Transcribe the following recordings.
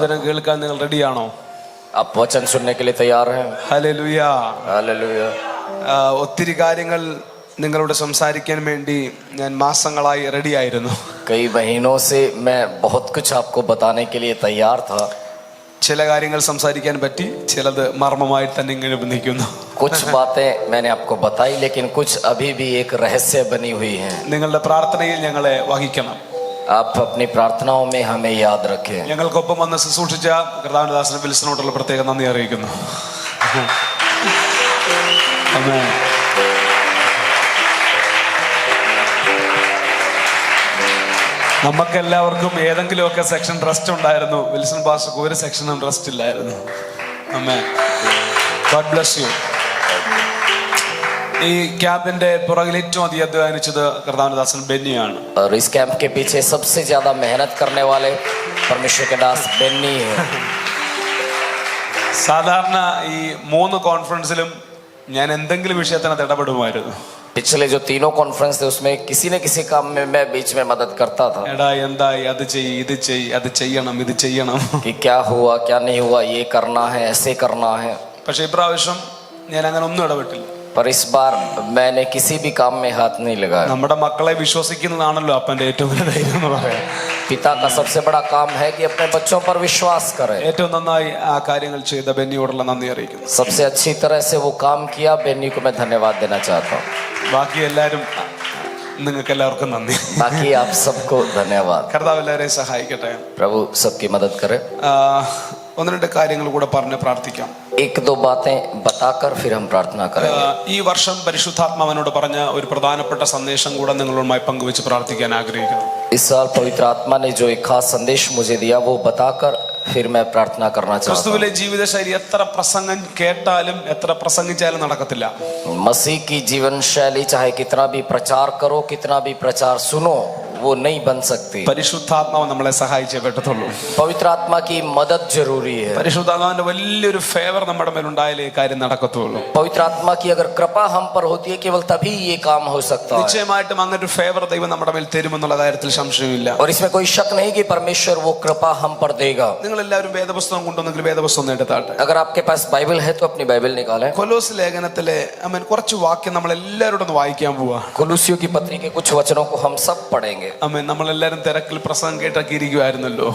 ദൈവവചനം കേൾക്കാൻ നിങ്ങൾ റെഡിയാണോ? आप वचन सुनने के लिए तैयार हैं? ഹല്ലേലൂയ. हालेलुया। ഒത്തിരി കാര്യങ്ങൾ നിങ്ങളോട് സംസാരിക്കാൻ വേണ്ടി ഞാൻ മാസങ്ങളായി റെഡിയായിരുന്നു. कई महीनों से मैं बहुत कुछ आपको बताने के लिए तैयार था। ചില കാര്യങ്ങൾ സംസാരിക്കാൻ പറ്റി, ചിലത് മർമ്മമായി തന്നെ ഇങ്ങനെ നിൽക്കുന്നു. कुछ बातें मैंने आपको बताई, लेकिन कुछ अभी भी एक रहस्य बनी हुई हैं। നിങ്ങളുടെ പ്രാർത്ഥനയിൽ ഞങ്ങളെ വഹിക്കണം. आप अपनी प्रार्थनाओं में हमें याद रखें। ഞങ്ങൾക്കൊപ്പം വന്ന് ശുശ്രൂഷിച്ച കർത്താവിന്റെ ദാസൻ വിൽസനോടുള്ള പ്രത്യേക നന്ദി അറിയിക്കുന്നു. ആമേൻ. നമുക്കെല്ലാവർക്കും ഏതെങ്കിലുമൊക്കെ സെക്ഷൻ റെസ്റ്റ് ഉണ്ടായിരുന്നു. വിൽസൺ പാസ്റ്റർക്ക് ഒരു സെക്ഷനും റെസ്റ്റ് ഇല്ലായിരുന്നു. ആമേൻ. God bless you. ഈ ക്യാമ്പിന്റെ പുറകിൽ ഏറ്റവും അധികം അധ്വാനിച്ചത് കർത്താവിന്റെ ദാസൻ ബെന്നിയാണ്. और इस कैंप के पीछे सबसे ज्यादा मेहनत करने वाले परमेश्वर के दास बेन्नी है। സാധാരണ ഈ 3 കോൺഫറൻസിലും ഞാൻ എന്തെങ്കിലും വിഷയത്തിനകത്ത് ഇടപെടുമായിരുന്നു. पिछले जो तीनों कॉन्फ्रेंस थे उसमें किसी न किसी काम में मैं बीच में मदद करता था। എടാ എന്തായി, അത് ചെയ്യ്, ഇത് ചെയ്യ്, അത് ചെയ്യണം, ഇത് ചെയ്യണം. कि क्या हुआ क्या नहीं हुआ, ये करना है, ऐसे करना है। പക്ഷെ ഇപ്രാവശ്യം ഞാൻ അങ്ങനെ ഒന്നും ഇടപെട്ടില്ല. पर इस बार मैंने किसी भी काम में हाथ नहीं लगाया। നമ്മുടെ മക്കളെ വിശ്വസിക്കുന്നതാണല്ലോ അപ്പന്റെ ഏറ്റവും വലിയ ധൈര്യം എന്ന് പറയാം. पिता का सबसे बड़ा काम है कि अपने बच्चों पर विश्वास करे। ഏറ്റവും നന്നായി ആ കാര്യങ്ങൾ ചെയ്ത ബെന്നിയോടുള്ള നന്ദി അറിയിക്കുന്നു. सबसे अच्छी तरह से वो काम किया, बेन्नी को मैं धन्यवाद देना चाहता हूँ। ബാക്കി എല്ലാവരും നിങ്ങൾക്ക് എല്ലാവർക്കും നന്ദി. बाकी आप सबको धन्यवाद। കർത്താവ് എല്ലാവരെയും സഹായിക്കട്ടെ. प्रभु सबकी मदद करे। 1-2 കാര്യങ്ങൾ കൂടെ പറഞ്ഞ് പ്രാർത്ഥിക്കാം. 1-2 बातें बताकर फिर हम प्रार्थना करेंगे। ഈ വർഷം പരിശുദ്ധാത്മാവിനോട് പറഞ്ഞ ഒരു പ്രധാനപ്പെട്ട സന്ദേശം കൂടെ നിങ്ങളുമായി പങ്കുവെച്ച് പ്രാർത്ഥിക്കാൻ ആഗ്രഹിക്കുന്നു. इस साल पवित्र आत्मा ने जो एक खास संदेश मुझे दिया वो बताकर फिर मैं प्रार्थना करना चाहता हूँ। ക്രിസ്തുവിലെ ജീവിതശൈലി എത്ര പ്രസംഗം കേട്ടാലും എത്ര പ്രസംഗിച്ചാലും നടക്കത്തില്ല. मसीह की जीवन शैली चाहे कितना भी प्रचार करो, कितना भी प्रचार सुनो, वो नहीं बन सकती। പരിശുദ്ധാത്മാവ് നമ്മളെ സഹായിച്ചേ പറ്റത്തുള്ളൂ. पवित्र आत्मा की मदद जरूरी है। പരിശുദ്ധാത്മാവിന്റെ വലിയൊരു ഫേവർ നമ്മുടെ മേൽ ഉണ്ടായാലേ ഈ കാര്യം നടക്കത്തുള്ളൂ. पवित्र आत्मा की अगर कृपा हम पर होती है, केवल तभी ये काम हो सकता है। നിശ്ചയമായിട്ടും അങ്ങനെ ഒരു ഫേവർ ദൈവം നമ്മുടെ മേൽ തരുമെന്നുള്ള കാര്യത്തിൽ സംശയമില്ല. और इसमें कोई शक नहीं कि परमेश्वर वो कृपा हम पर देगा। നിങ്ങൾ എല്ലാവരും വേദപുസ്തകം കൊണ്ടുവന്നെങ്കിൽ വേദപുസ്തകം എടുത്താട്ടെ. अगर आपके पास बाइबल है तो अपनी बाइबल निकालें। കൊലോസ് ലേഖനത്തിലെ കുറച്ച് വാക്യം നമ്മൾ എല്ലാവരോടും ഒന്ന് വായിക്കാൻ പോവാ. कुलुसियों की पत्री के कुछ वचनों को हम सब पढ़ेंगे। നമ്മളെല്ലാരും തിരക്കിൽ പ്രസംഗം കേട്ടൊക്കെ ഇരിക്കുവായിരുന്നല്ലോ.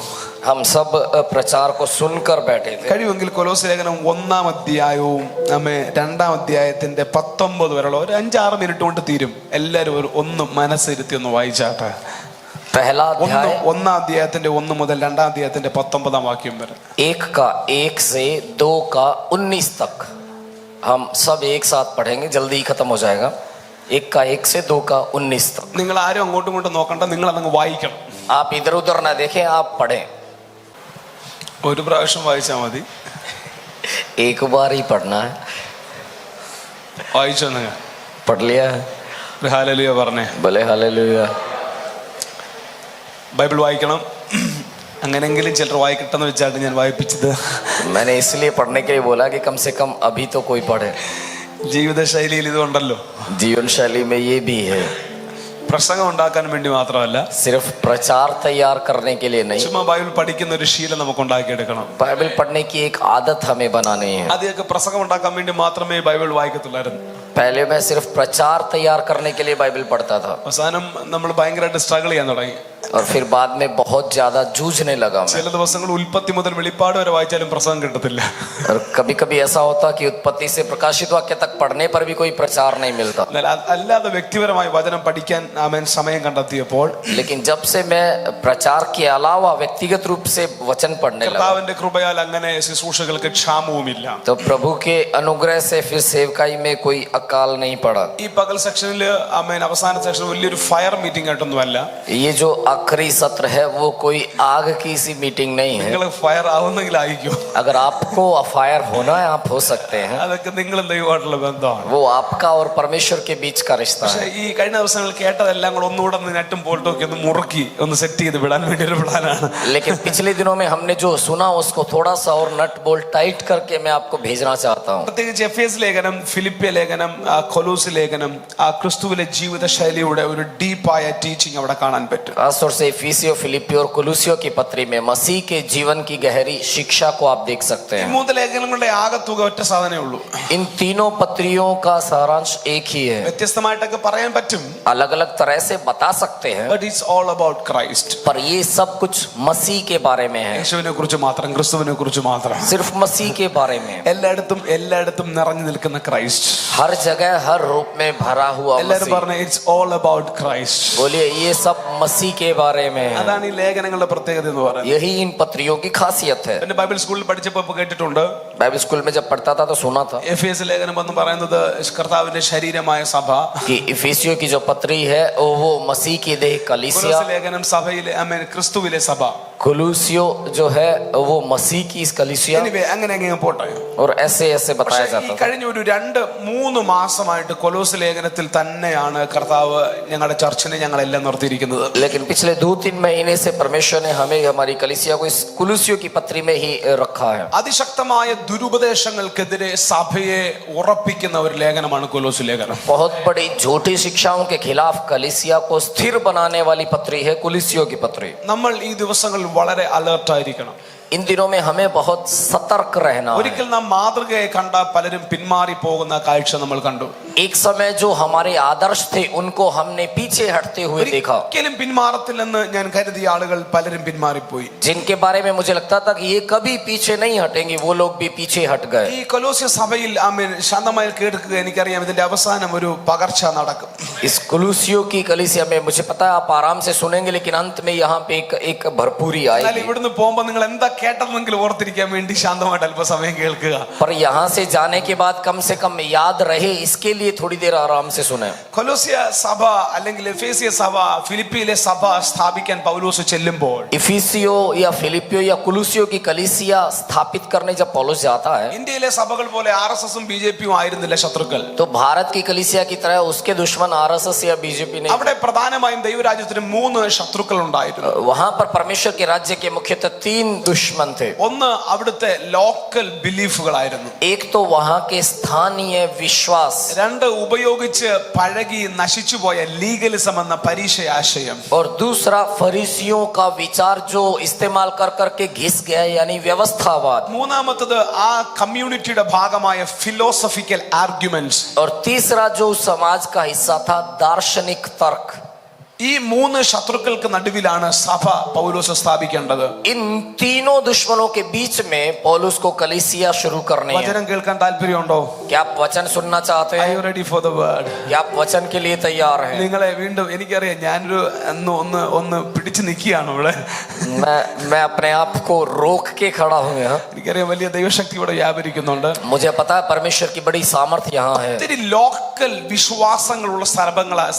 हम सब प्रचार को सुनकर बैठे थे। കഴിയുമെങ്കിൽ കൊലോസ് ലേഖനം 1-ാം അധ്യായവും 2-ാം അധ്യായത്തിന്റെ 19 വരെയുള്ള ഒരു 5-6 മിനിറ്റ് കൊണ്ട് തീരും. എല്ലാരും ഒന്ന് മനസ്സിരുത്തി ഒന്ന് വായിച്ചാട്ടെ. पहला अध्याय 1-ാം അധ്യായത്തിന്റെ 1 മുതൽ 2-ാം അധ്യായത്തിന്റെ 19-ാം വാക്യം വരെ. 1 का 1 से 2 का 19 तक हम सब एक साथ पढ़ेंगे, जल्दी ही खत्म हो जाएगा। 1 का 1 से 2 का 19 तक। നിങ്ങൾ ആരും അങ്ങോട്ടും ഇങ്ങോട്ടും നോക്കണ്ട, നിങ്ങൾ അതങ്ങ് വായിക്കണം. आप इधर उधर ना देखें, आप पढ़ें। ഒരു പ്രാവശ്യം വായിച്ചാൽ മതി. एक बार ही पढ़ना है। വായിച്ചോ? पढ़ लिया है? ഹല്ലേലൂയ പറഞ്ഞേ. भले हालेलुया। ബൈബിൾ വായിക്കണം. അങ്ങനെങ്കിലും ചിലർ വായിക്കട്ടെന്ന് വെച്ചാണ് ഞാൻ വായിപ്പിച്ചത്. मैंने इसलिए पढ़ने के लिए बोला कि कम से कम अभी तो कोई पढ़े। ജീവിതശൈലിയിൽ ഇതുണ്ടല്ലോ. जीवन शैली में ये भी है। പ്രസംഗം ഉണ്ടാക്കാൻ വേണ്ടി മാത്രമല്ല, सिर्फ प्रचार तैयार करने के लिए नहीं, ചുമ്മാ ബൈബിൾ പഠിക്കുന്ന ഒരു ശീലം നമുക്ക് ഉണ്ടാക്കിയെടുക്കണം. बाइबल पढ़ने की एक आदत हमें बनानी है। ആദ്യമൊക്കെ പ്രസംഗം ഉണ്ടാക്കാൻ വേണ്ടി മാത്രമേ ബൈബിൾ വായിക്കത്തുള്ളായിരുന്നു. पहले मैं सिर्फ प्रचार तैयार करने के लिए बाइबल पढ़ता था, അവസാനം നമ്മൾ ഭയങ്കരമായിട്ട് സ്ട്രഗിൾ ചെയ്യാൻ തുടങ്ങി. और फिर बाद में बहुत ज्यादा जूझने लगा मैं। ചില ദിവസങ്ങൾ ഉൽപ്പത്തി മുതൽ വെളിപ്പാട് വരെ വായിച്ചാലും പ്രസംഗം കിട്ടത്തില്ല. और कभी कभी ऐसा होता कि उत्पत्ति से प्रकाशित वाक्य तक पढ़ने पर भी कोई प्रचार नहीं मिलता। അല്ലാതെ വ്യക്തിപരമായി വചനം പഠിക്കാൻ സമയം കണ്ടെത്തിയപ്പോൾ, लेकिन जब से मैं प्रचार के अलावा व्यक्तिगत रूप से वचन पढ़ने लगा, കർത്താവിന്റെ കൃപയാൽ അങ്ങനെ ശുശ്രൂഷകൾക്ക് ക്ഷാമവുമില്ല. तो प्रभु के अनुग्रह से फिर सेवकाई में कोई अकाल नहीं पड़ा। ഈ പകൽ സെക്ഷനിൽ അവസാന സെക്ഷൻ വലിയൊരു ഫയർ മീറ്റിംഗ് ആയിട്ടൊന്നുമല്ല. ये जो आखिरी सत्र है वो कोई आग की सी मीटिंग नहीं है। നിങ്ങൾ ഫയർ ആവുന്നെങ്കിൽ ആയിക്കോ. अगर आपको फायर होना है, आप हो सकते हैं। അതൊക്കെ നിങ്ങളും ദൈവമായിട്ടുള്ള ബന്ധമാണ്. वो आपका और परमेश्वर के बीच का रिश्ता പക്ഷേ है। ഈ കഴിഞ്ഞ ദിവസങ്ങൾ കേട്ടതെല്ലാം കൂടെ ഒന്നുകൂടെ നെറ്റും പോൾട്ടും ഒക്കെ ഒന്ന് മുറുക്കി ഒന്ന് സെറ്റ് ചെയ്ത് വിടാൻ വേണ്ടി ഒരു പ്ലാനാണ്. लेकिन पिछले दिनों में हमने जो सुना उसको थोड़ा सा और नट बोल्ट टाइट करके मैं आपको भेजना चाहता हूँ। പ്രത്യേകിച്ച് എഫേസ് ലേഖനം, ഫിലിപ്പിയ ലേഖനം, കൊലോസ് ലേഖനം, ആ ക്രിസ്തുവിലെ ജീവിത ശൈലിയുടെ ഒരു ഡീപ്പായ ടീച്ചിങ് അവിടെ കാണാൻ പറ്റും. खास खासतौर से इफिसियों, फिलिपियों और कुलुसियों की पत्री में मसीह के जीवन की गहरी शिक्षा को आप देख सकते ഈ हैं। മൂന്ന് ലേഖനങ്ങളുടെ ആകത്തുക ഒറ്റ സാധനമേ ഉള്ളൂ. इन तीनों पत्रियों का सारांश एक ही है। വ്യത്യസ്തമായിട്ടൊക്കെ പറയാൻ പറ്റും, अलग अलग तरह से बता सकते हैं, but it's all about Christ. पर ये सब कुछ मसीह के बारे में है, യേശുവിനെ കുറിച്ച് മാത്രം, ക്രിസ്തുവിനെ കുറിച്ച് മാത്രം. सिर्फ मसीह के बारे में। എല്ലായിടത്തും നിറഞ്ഞു നിൽക്കുന്ന ക്രൈസ്റ്റ്. हर जगह हर रूप में भरा हुआ എല്ലാവരും मसीह। പറഞ്ഞ ഇറ്റ്സ് ഓൾ അബൌട്ട് ക്രൈസ്റ്റ്. बोलिए ये सब मसीह के बारे में है। അതാണ് ഈ ലേഖനങ്ങളുടെ പ്രത്യേകത എന്ന് പറയുന്നത്. यही इन पत्रियों की खासियत है। പിന്നെ ബൈബിൾ സ്കൂളിൽ പഠിച്ചപ്പോൾ കേട്ടിട്ടുണ്ട്, बाइबल स्कूल में जब पढ़ता था तो सुना था എഫേസ് ലേഖനം എന്ന് പറയുന്നത് കർത്താവിന്റെ ശരീരമായ സഭ. कि इफिसियों की जो पत्री है वो मसीह की देह कलीसिया, കൊലോസ്യ ലേഖനം സഭയിലെ ക്രിസ്തുവിലെ സഭ. कुलूसियो जो है वो मसीह की इस कलीसिया, എനിവേ അങ്ങനെ പോട്ടെ. और ऐसे ऐसे बताया ഈ जाता था। കഴിഞ്ഞ ഒരു 2-3 മാസമായിട്ട് കൊലോസ് ലേഖനത്തിൽ തന്നെയാണ് കർത്താവ് ഞങ്ങളുടെ ചർച്ചിനെ ഞങ്ങളെല്ലാം നിർത്തിയിരിക്കുന്നത്. लेकिन पिछले 2-3 महीने से परमेश्वर ने हमें हमारी कलीसिया को इस कुलूसियों की पत्री में ही रखा है। അതിശക്തമായ ദുരുപദേശങ്ങൾക്കെതിരെ സഭയെ ഉറപ്പിക്കുന്ന ഒരു ലേഖനമാണ് കൊലോസ് ലേഖനം. बहुत बड़ी झूठी शिक्षाओं के खिलाफ कलीसिया को स्थिर बनाने वाली पत्री है कुलूसियों की पत्री। നമ്മൾ ഈ ദിവസങ്ങളിൽ വളരെ അലർട്ടായിരിക്കണം. इन दिनों में हमें बहुत सतर्क रहना है। ഒരിക്കൽ നാം മാതൃകയെ കണ്ട പലരും പിന്മാറി പോകുന്ന കാഴ്ച നമ്മൾ കണ്ടു. एक समय जो हमारे आदर्श थे उनको हमने पीछे हटते हुए देखा। ഒരിക്കലും പിന്മാറത്തില്ലെന്ന് ഞാൻ കരുതിയ ആളുകൾ പലരും പിന്മാറിപ്പോയി. जिनके बारे में मुझे लगता था कि ये कभी पीछे नहीं हटेंगे, वो लोग भी पीछे हट गए। ഈ കൊലോസ്യ സഭയിൽ ശാന്തമായി കേൾക്കുക, എനിക്കറിയാം ഇതിന്റെ അവസാനം ഒരു പകർച്ച നടക്കും. इस कुलूसियों की कलीसिया में मुझे पता है आप आराम से सुनेंगे, लेकिन अंत में यहाँ पे एक भरपूरी എന്നാൽ आएगी। ഇവിടുന്ന് പോകുമ്പോൾ നിങ്ങൾ എന്താ കേട്ടതെങ്കിലും ഓർത്തിരിക്കാൻ വേണ്ടി ശാന്തമായിട്ട് അല്പസമയം കേൾക്കുക. पर यहाँ से जाने के बाद कम से कम याद रहे इसके लिए थोड़ी देर आराम से सुने। കൊലോസ്യ സഭ അല്ലെങ്കിൽ എഫേസ്യ സഭ, ഫിലിപ്പിയിലെ സഭ സ്ഥാപിക്കാൻ പൗലോസ് ചെല്ലുമ്പോൾ इफिसियो या फिलिपियो या कुलूसियो की कलीसिया स्थापित करने जब पौलुस जाता है ഇന്ത്യയിലെ സഭകൾ പോലെ RSSഉം BJPയും ആയിരുന്നില്ല ശത്രുക്കൾ. तो भारत की कलीसिया की तरह उसके दुश्मन आरएसएस या बीजेपी नहीं। അവിടെ പ്രധാനമായും ദൈവരാജ്യത്തിന് 3 ശത്രുക്കൾ ഉണ്ടായിരുന്നു. वहां पर परमेश्वर के राज्य के मुख्यतः 3 दुश्मन थे। ഒന്ന് അവിടുത്തെ ലോക്കൽ ബിലീഫുകളായിരുന്നു. एक तो वहां के स्थानीय विश्वास, 2 ഉപയോഗിച്ച് പഴകി നശിച്ചുപോയ ലീഗലിസം എന്ന പരീക്ഷയാശയം. और दूसरा फरीसियों का विचार जो इस्तेमाल कर करके घिस गया यानी व्यवस्थावाद, മൂന്നാമത്തത് ആ കമ്മ്യൂണിറ്റിയുടെ ഭാഗമായ ഫിലോസഫിക്കൽ ആർഗ്യുമെന്റ്സ്. और तीसरा जो समाज का हिस्सा था दार्शनिक तर्क। ഈ 3 ശത്രുക്കൾക്ക് നടുവിലാണ് സഭ പൗലോസ് സ്ഥാപിക്കേണ്ടത്. इन तीनों दुश्मनों के बीच में पौलुस को कलीसिया शुरू करनी है। വചനം കേൾക്കാൻ താല്പര്യമുണ്ടോ? क्या आप वचन सुनना चाहते Are हैं? you ready for the word? क्या आप वचन के लिए तैयार हैं? നിങ്ങളെ വീണ്ടും എനിക്കറിയാം ഞാനൊരു ഒന്ന് പിടിച്ചു നിൽക്കുകയാണ് ഇവിടെ. मैं अपने आप को रोक के खड़ा हूँ यहाँ। എനിക്കറിയാം വലിയ ദൈവശക്തി ഇവിടെ വ്യാപരിക്കുന്നുണ്ട്. मुझे पता है परमेश्वर की बड़ी सामर्थ्य यहाँ है। ഒത്തിരി ലോക്കൽ വിശ്വാസങ്ങളുള്ള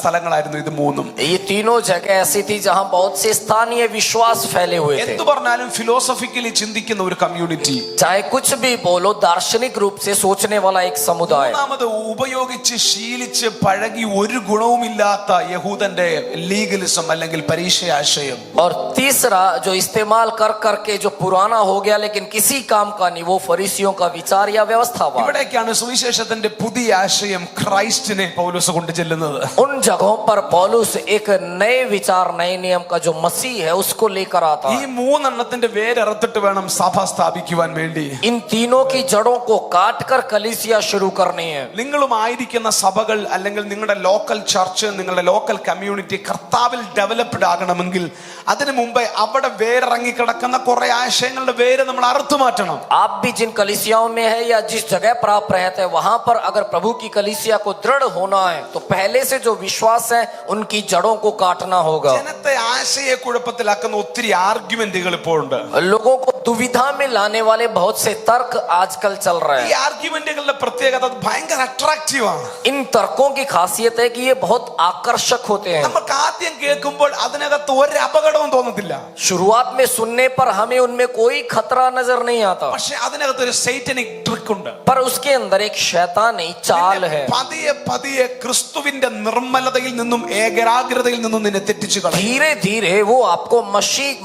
സ്ഥലങ്ങളായിരുന്നു ഇത് 3. ये तीनों जगह ऐसी थी जहाँ बहुत से स्थानीय विश्वास फैले हुए थे। എന്തു പറഞ്ഞാലും ഫിലോസഫിക്കലി ചിന്തിക്കുന്ന ഒരു കമ്മ്യൂണിറ്റി. चाहे कुछ भी बोलो, दार्शनिक रूप से सोचने वाला एक समुदाय। മൂന്നാമത് ഉപയോഗിച്ച് ശീലിച്ച് പഴകി ഒരു ഗുണവുമില്ലാത്ത യഹൂദന്റെ ലീഗലിസം അല്ലെങ്കിൽ പരീക്ഷയാശയം. और तीसरा जो इस्तेमाल कर करके जो पुराना हो गया लेकिन किसी काम का नहीं, वो फरीसियों का विचार या व्यवस्थावाद। ഇവിടേക്കാണ് സുവിശേഷത്തിന്റെ പുതിയ ആശയം ക്രൈസ്റ്റിനെ പൗലോസ് കൊണ്ടു ചെല്ലുന്നത്. उन जगहों पर पौलुस एक नए विचार, नए नियम का जो मसीह है उसको लेकर आता ഈ है। 3 എണ്ണത്തിന്റെ വേരറുത്തിട്ട് വേണം സഭ സ്ഥാപിക്കുവാൻ വേണ്ടി. इन तीनों की जड़ों को काट कर कलीसिया शुरू करनी है। നിങ്ങളും ആയിരിക്കുന്ന സഭകൾ അല്ലെങ്കിൽ നിങ്ങളുടെ ലോക്കൽ ചർച്ച്, നിങ്ങളുടെ ലോക്കൽ കമ്മ്യൂണിറ്റി കർത്താവിൽ ഡെവലപ്ഡ് ആകണമെങ്കിൽ അതിനു മുമ്പേ അവിടെ വേരിറങ്ങി കിടക്കുന്ന കുറെ ആശയങ്ങളുടെ വേര് നമ്മൾ അറുത്തു മാറ്റണം. आप भी जिन कलीसियाओं में है या जिस जगह पर आप रहते हैं वहां पर अगर प्रभु की कलीसिया को दृढ़ होना है तो पहले से जो विश्वास है उनकी जड़ों को काटना होगा। ജനത്തെ ആശയക്കുഴപ്പത്തിലാക്കുന്ന ഒത്തിരി ആർഗ്യുമെന്റുകൾ ഇപ്പോഴുണ്ട്. लोगों को दुविधा में लाने वाले बहुत से तर्क आजकल चल रहे ഈ हैं। ആർഗ്യുമെന്റുകളുടെ പ്രത്യേകത അത് ഭയങ്കര അട്രാക്റ്റീവ് ആണ്. इन तर्कों की खासियत है कि ये बहुत आकर्षक होते हैं। നമുക്ക് ആദ്യം കേൾക്കുമ്പോൾ അതിനകത്ത് ഒരു അപകടം അപകടവും തോന്നത്തില്ല. शुरुआत में सुनने पर हमें उनमें कोई खतरा नजर नहीं आता, പക്ഷെ അതിനകത്തൊരു സൈറ്റനിക് ട്രിക്ക് ഉണ്ട്. पर उसके अंदर एक शैतानी चाल है. പതിയെ പതിയെ ക്രിസ്തുവിന്റെ നിർമ്മലതയിൽ നിന്നും ഏകാഗ്രതയിൽ നിന്നും നിന്നെ തെറ്റിച്ചു കളയും. धीरे धीरे वो आपको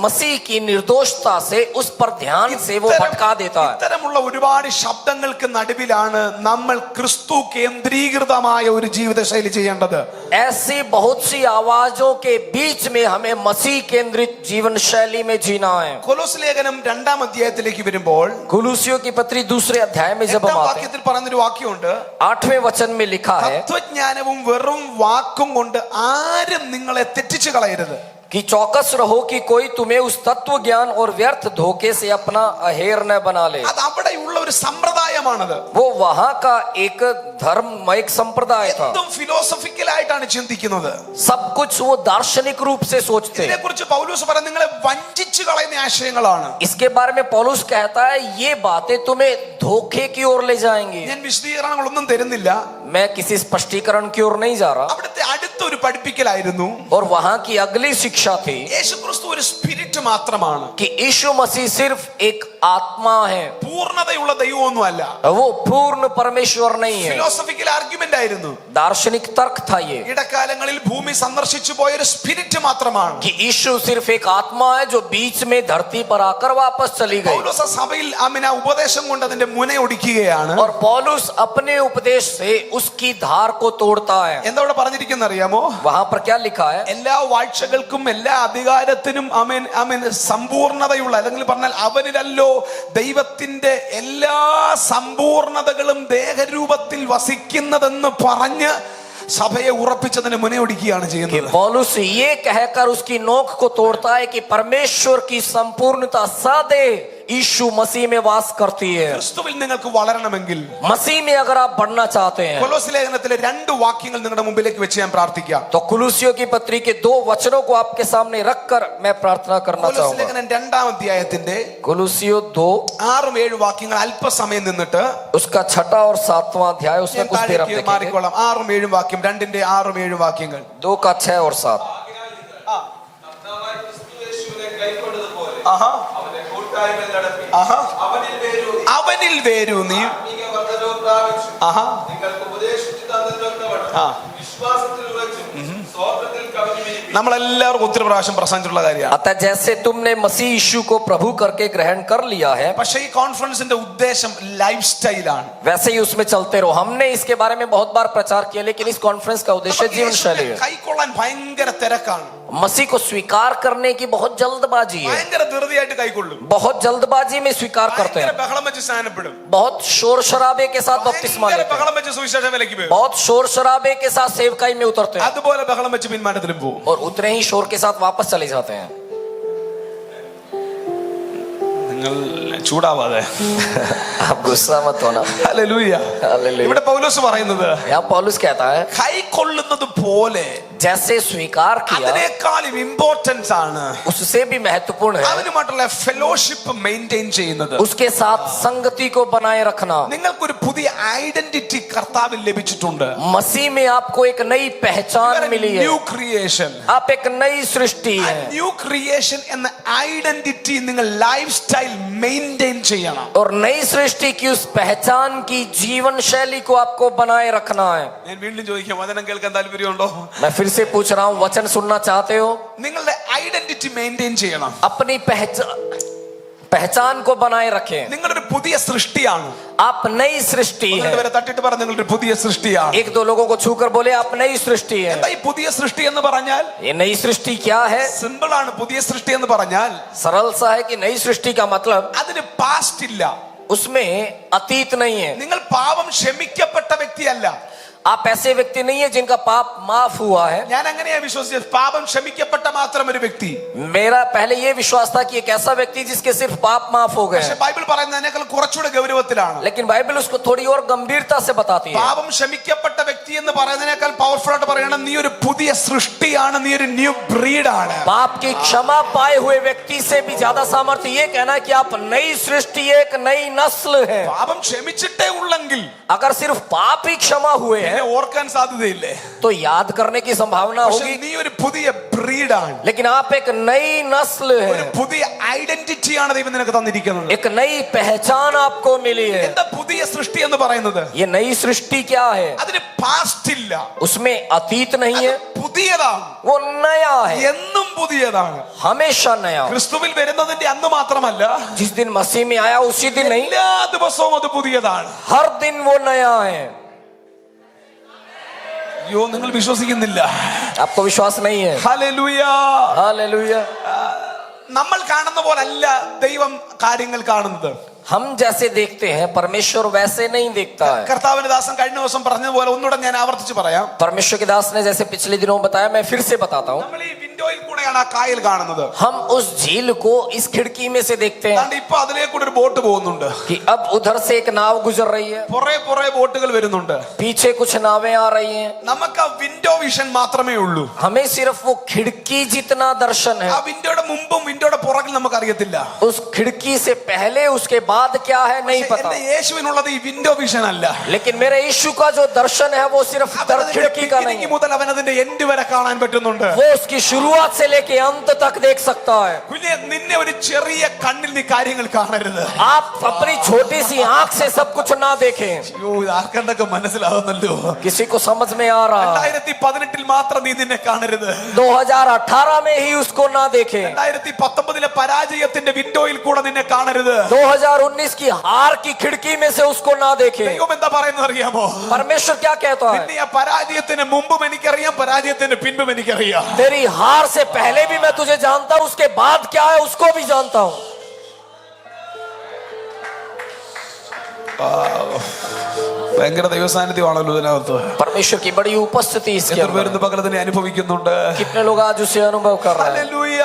मसीह की निर्दोषता से उस पर ध्यान से वो भटका देता है. ഇത്തരമുള്ള ഒരുപാട് ശബ്ദങ്ങൾക്ക് നടുവിലാണ് നമ്മൾ ക്രിസ്തു കേന്ദ്രീകൃതമായ ഒരു ജീവിതശൈലി ചെയ്യേണ്ടത്. ऐसी बहुत सी आवाजों के बीच में हमें मसीह केंद्रित जीवन शैली में जीना है. കൊലോസ് ലേഖനം 2-ാം അധ്യായത്തിലേക്ക് വരുമ്പോൾ कुलूसियों की पत्री 2 अध्याय में जब हम 8-ാം आते हैं, വാക്യത്തിൽ പറയുന്നൊരു വാക്യമുണ്ട്, 8वें वचन में लिखा है തത്വജ്ഞാനവും വെറും വാക്കും കൊണ്ട് ആരും നിങ്ങളെ തെറ്റിച്ചു കളയരുത്. कि चौकस रहो कि कोई तुम्हें उस तत्व ज्ञान और व्यर्थ धोखे से अपना अहेर न बना ले. അത് അവിടെയുള്ള ഒരു സമ്പ്രദായമാണത്. वो वहां का एक धर्म, एक संप्रदाय था. എന്തും ഫിലോസഫിക്കലായിട്ടാണ് ചിന്തിക്കുന്നത്. सब कुछ वो दार्शनिक रूप से सोचते. ഇതിനെക്കുറിച്ച് പൗലോസ് പറയുന്നത് നിങ്ങളെ വഞ്ചിച്ചു കളയുന്ന ആശയങ്ങളാണ്. इसके बारे में पौलुस कहता है ये बातें तुम्हें धोखे की ओर ले जाएंगी. ഞാൻ വിശദീകരണങ്ങളൊന്നും തരുന്നില്ല. मैं किसी स्पष्टीकरण की ओर नहीं जा रहा. അവിടുത്തെ അടുത്തൊരു പഠിപ്പിക്കലായിരുന്നു और वहां की अगली शिक्षा थी യേശുക്രിസ്തു ഒരു സ്പിരിറ്റ് മാത്രമാണ്, कि यीशु मसीह सिर्फ एक आत्मा है, പൂർണ്ണതയുള്ള ദൈവമൊന്നുമല്ല. वो पूर्ण परमेश्वर नहीं है. ഫിലോസഫിക്കൽ ആർഗ്യുമെന്റ് ആയിരുന്നു. दार्शनिक तर्क था ये ഇടക്കാലങ്ങളിൽ ഭൂമി സന്ദർശിച്ചു പോയ ഒരു സ്പിരിറ്റ് മാത്രമാണ്. कि यीशु सिर्फ एक आत्मा है जो बीच में धरती पर आकर वापस चली गई. പൗലോസ് സഭയിൽ ആമിന ഉപദേശം കൊണ്ട് അതിന്റെ മുനയൊടിക്കുകയാണ്. और पौलुस अपने उपदेश से उसकी धार को तोड़ता है. എന്താ ഇവിടെ പറഞ്ഞിരിക്കുന്നത് അറിയാമോ? वहां पर क्या लिखा है? എല്ലാ വാഴ്ചകൾക്കും എല്ലാ അധികാരത്തിനും ആമേൻ ആമേൻ സമ്പൂർണതയുള്ള, അല്ലെങ്കിൽ പറഞ്ഞാൽ അവനിലല്ലോ ദൈവത്തിന്റെ എല്ലാ സമ്പൂർണതകളും ദേഹരൂപത്തിൽ വസിക്കുന്നതെന്ന് പറഞ്ഞ് സഭയെ ഉറപ്പിച്ചതിന് മുനയൊടിക്കുകയാണ് ചെയ്യുന്നത്. पौलुस ये कहकर उसकी नोक को तोड़ता है कि परमेश्वर की संपूर्णता सदैव यीशु मसीह में वास करती है. ക്രിസ്തുവിൽ നിങ്ങൾക്ക് വളരണമെങ്കിൽ मसीह में अगर आप बढ़ना चाहते हैं കൊലോസ് ലേഖനത്തിലെ 2 വാക്യങ്ങൾ നിങ്ങളുടെ മുമ്പിലേക്ക് വെച്ച് ഞാൻ പ്രാർത്ഥിക്കാം. तो कुलूसियों की पत्री के 2 वचनों को आपके सामने रखकर मैं प्रार्थना करना കൊലോസ് चाहूंगा. ലേഖനം 2-ാം അധ്യായത്തിന്റെ कुलूसियों 2 6-7 വാക്യങ്ങൾ അല്പസമയം നിന്നിട്ട് उसका 6वां और 7वां अध्याय उसमें कुछ देर हम താഴേക്ക് देखेंगे. മാറിക്കോളാം. 6-7 വാക്യം, 2-ന്റെ 6-7 വാക്യങ്ങൾ. 2 का 6 और 7. ആഹാ. ആഹാ. അവനിൽ വേരൂന്നി ആഹാ. ആ. നമ്മളെല്ലാവർക്കും ഒത്തിരി പ്രാവശ്യം പ്രസംഗിച്ചിട്ടുള്ള കാര്യമാണ്. अतः जैसे तुमने मसीह यीशु को प्रभु करके ग्रहण कर लिया है, പക്ഷേ ഈ കോൺഫറൻസിന്റെ ഉദ്ദേശം ലൈഫ് സ്റ്റൈലാണ്. वैसे ही उसमें चलते रहो. हमने इसके बारे में बहुत बार प्रचार किया, लेकिन इस कॉन्फ्रेंस का उद्देश्य जीवन शैली है. കൈക്കൊള്ളാൻ ഭയങ്കര തിരക്കാണ്. मसीह को स्वीकार करने की बहुत जल्दबाजी है. ഭയങ്കര ധൃതിയായിട്ട് കൈക്കൊള്ളും. बहुत जल्दबाजी में स्वीकार करते ഭയങ്കര हैं. ബഹളം വെച്ച് സ്നാനപ്പെടും. बहुत शोर शराबे के साथ बपतिस्मा ഭയങ്കര लेते हैं. ബഹളം വെച്ച് സുവിശേഷ വിലക്ക് പോകും. बहुत शोर शराबे के साथ सेवकाई में उतरते हैं. അതുപോലെ ബഹളം വെച്ച് പിന്മാറ്റത്തിലും പോകും. और उतने ही शोर के साथ वापस चले जाते हैं. നിങ്ങൾ ചൂടാവാതെ आप गुस्सा मत होना. ഹല്ലേലൂയ. हालेलुया. ഇവിടെ പൗലോസ് പറയുന്നത് यहाँ पौलुस कहता है കൈക്കൊള്ളുന്നത് പോലെ जैसे स्वीकार किया അതിനേക്കാളും ഇമ്പോർട്ടൻസ് ആണ് उससे भी महत्वपूर्ण है അവനുമായിട്ടുള്ള ഫെലോഷിപ്പ് മെയിൻറ്റെയിൻ ചെയ്യുന്നത്. उसके साथ संगति को बनाए रखना. നിങ്ങൾക്കൊരു പുതിയ ഐഡന്റിറ്റി കർത്താവിൽ ലഭിച്ചിട്ടുണ്ട്. मसीह में आपको एक नई पहचान मिली है. New creation. आप एक नई सृष्टि है. ന്യൂ ക്രിയേഷൻ എന്ന ഐഡന്റിറ്റി നിങ്ങൾ ലൈഫ് സ്റ്റൈൽ മെയിൻറ്റെയിൻ ചെയ്യണം. और नई सृष्टि की उस पहचान की जीवन शैली को आपको बनाए रखना है. ഞാൻ വീണ്ടും ചോദിക്കാം, വചനം കേൾക്കാൻ താല്പര്യമുണ്ടോ? मैं फिर से पूछ रहा हूँ, वचन सुनना चाहते हो? നിങ്ങളുടെ ഐഡന്റിറ്റി മെയിൻറ്റെയിൻ ചെയ്യണം. अपनी पहचान को बनाए रखें. നിങ്ങളൊരു പുതിയ സൃഷ്ടിയാണ്. आप नई सृष्टि है. വരെ തട്ടിട്ട് പറ നിങ്ങളൊരു പുതിയ സൃഷ്ടിയാണ്. 1-2 लोगों को छूकर बोले आप नई सृष्टि है. എന്താ ഈ പുതിയ സൃഷ്ടി എന്ന് പറഞ്ഞാൽ? ये नई सृष्टि क्या है? സിമ്പിൾ ആണ്. പുതിയ സൃഷ്ടി എന്ന് പറഞ്ഞാൽ सरल सा है कि नई सृष्टि का मतलब അതിന് പാസ്റ്റ് ഇല്ല. उसमें अतीत नहीं है. നിങ്ങൾ പാപം ക്ഷമിക്കപ്പെട്ട വ്യക്തിയല്ല. आप ऐसे व्यक्ति नहीं है जिनका पाप माफ हुआ है. ഞാൻ അങ്ങനെയാ വിശ്വസിച്ചത്. പാപം ക്ഷമിക്കപ്പെട്ട മാത്രം ഒരു വ്യക്തി. मेरा पहले ये विश्वास था कि एक ऐसा व्यक्ति जिसके सिर्फ पाप माफ हो गए. പക്ഷെ ബൈബിൾ പറയുന്നതിനേക്കാൾ കുറച്ചുകൂടെ ഗൗരവത്തിലാണ്. लेकिन बाइबल उसको थोड़ी और गंभीरता से बताती है. പാപം ക്ഷമിക്കപ്പെട്ട വ്യക്തി എന്ന് പറയുന്നതിനേക്കാൾ പവർഫുൾ ആയിട്ട് പറയണം, നീ ഒരു പുതിയ സൃഷ്ടിയാണ്, നീ ഒരു ന്യൂ ബ്രീഡ് ആണ്. पाप की क्षमा पाए हुए व्यक्ति से भी ज्यादा सामर्थ्य ये कहना है कि आप नई सृष्टि, एक नई नस्ल है. പാപം ക്ഷമിച്ചിട്ടേ ഉള്ളെങ്കിൽ अगर सिर्फ पाप ही क्षमा हुए हैं നിന്നെ ഓർക്കാൻ സാധ്യതയില്ലേ? तो याद करने की संभावना പക്ഷേ होगी, നീ ഒരു പുതിയ ബ്രീഡാണ്. लेकिन आप एक नई नस्ल ഒരു है, പുതിയ ഐഡന്റിറ്റിയാണ് ദൈവം നിനക്ക് തന്നിരിക്കുന്നത്. एक नई पहचान आपको मिली है। എന്താ പുതിയ സൃഷ്ടി എന്ന് പറയുന്നത്? ये नई सृष्टि क्या है? അതിന് പാസ്റ്റ് ഇല്ല, उसमें अतीत नहीं है, പുതിയതാണ്, वो नया है, എന്നും പുതിയതാണ്. हमेशा नया। ക്രിസ്തുവിൽ വരുന്നതിന്റെ അന്ന് മാത്രമല്ല, जिस दिन मसीह में आया उसी दिन नहीं, എല്ലാ ദിവസവും അത് പുതിയതാണ്. हर दिन वो नया है। അയ്യോ, നിങ്ങൾ വിശ്വസിക്കുന്നില്ല. आपको विश्वास नहीं है? ഹല്ലേലൂയ. हालेलुया। നമ്മൾ കാണുന്ന പോലല്ല ദൈവം കാര്യങ്ങൾ കാണുന്നത്. हम जैसे देखते हैं परमेश्वर वैसे नहीं देखता है। കർത്താവിന്റെ ദാസൻ കഴിഞ്ഞ ദിവസം പറഞ്ഞതുപോലെ ഒന്നുകൂടെ ഞാൻ ആവർത്തിച്ച് പറയാം. परमेश्वर के दास ने जैसे पिछले दिनों बताया, मैं फिर से बताता हूँ। നമ്മൾ ഈ വിൻഡോയിൽ കൂടെയാണ് ആ കായൽ കാണുന്നത്. हम उस झील को इस खिड़की में से देखते हैं അതുകൊണ്ട് ഇപ്പൊ അതിലേക്ക് കൂടെ ഒരു ബോട്ട് പോകുന്നുണ്ട്. कि अब उधर से एक नाव गुजर रही है, പുറേ ബോട്ടുകൾ വരുന്നുണ്ട്. पीछे कुछ नावें आ रही हैं। നമുക്ക് ആ വിൻഡോ വിഷൻ മാത്രമേ ഉള്ളൂ. हमें सिर्फ वो खिड़की जितना दर्शन है, ആ വിൻഡോയുടെ മുമ്പും വിൻഡോയുടെ പുറകിൽ നമുക്ക് അറിയത്തില്ല. उस खिड़की से पहले उसके बाद क्या है नहीं पता। എന്റെ യേശുവിനുള്ളത് ഈ വിൻഡോ വിഷൻ അല്ല. लेकिन मेरे यीशु का जो दर्शन है वो सिर्फ खिड़की का नहीं है, മുതൽ അവൻ അതിന്റെ എൻഡ് വരെ കാണാൻ പറ്റുന്നുണ്ട്. वो उसकी शुरुआत से लेके अंत तक देख सकता है। കുഞ്ഞെ, നിന്നെ ഒരു ചെറിയ കണ്ണിൽ നീ കാര്യങ്ങൾ കാണരുത്. आप अपनी छोटी सी आंख से सब कुछ ना देखें। അയ്യോ, ഇത് ആർക്കണ്ടൊക്കെ മനസ്സിലാവുന്നല്ലോ. किसी को समझ में आ रहा है? 2018 മാത്രം നീ നിന്നെ കാണരുത്. 2018 में ही उसको ना देखें, 2019 പരാജയത്തിന്റെ വിൻഡോയിൽ കൂടെ നിന്നെ കാണരുത്. 2019 की हार की खिड़की में से उसको ना देखें। ദൈവം എന്താ പറയുന്നത് അറിയാമോ? परमेश्वर क्या कहता है? നിന്നെ ആ പരാജയത്തിന് മുമ്പും എനിക്കറിയാം, പരാജയത്തിന് പിൻപും എനിക്കറിയാം. तेरी हार से पहले भी मैं तुझे जानता हूं, उसके बाद क्या है उसको भी जानता हूं। ഭയങ്കര ദൈവസാന്നിധ്യമാണല്ലോ ഇതിനകത്ത്. परमेश्वर की बड़ी उपस्थिति इसके എത്ര अंदर പേര് है। പകലത്തിനെ അനുഭവിക്കുന്നുണ്ട്? कितने लोग आज उसे अनुभव कर रहे हैं? ഹല്ലേലൂയ.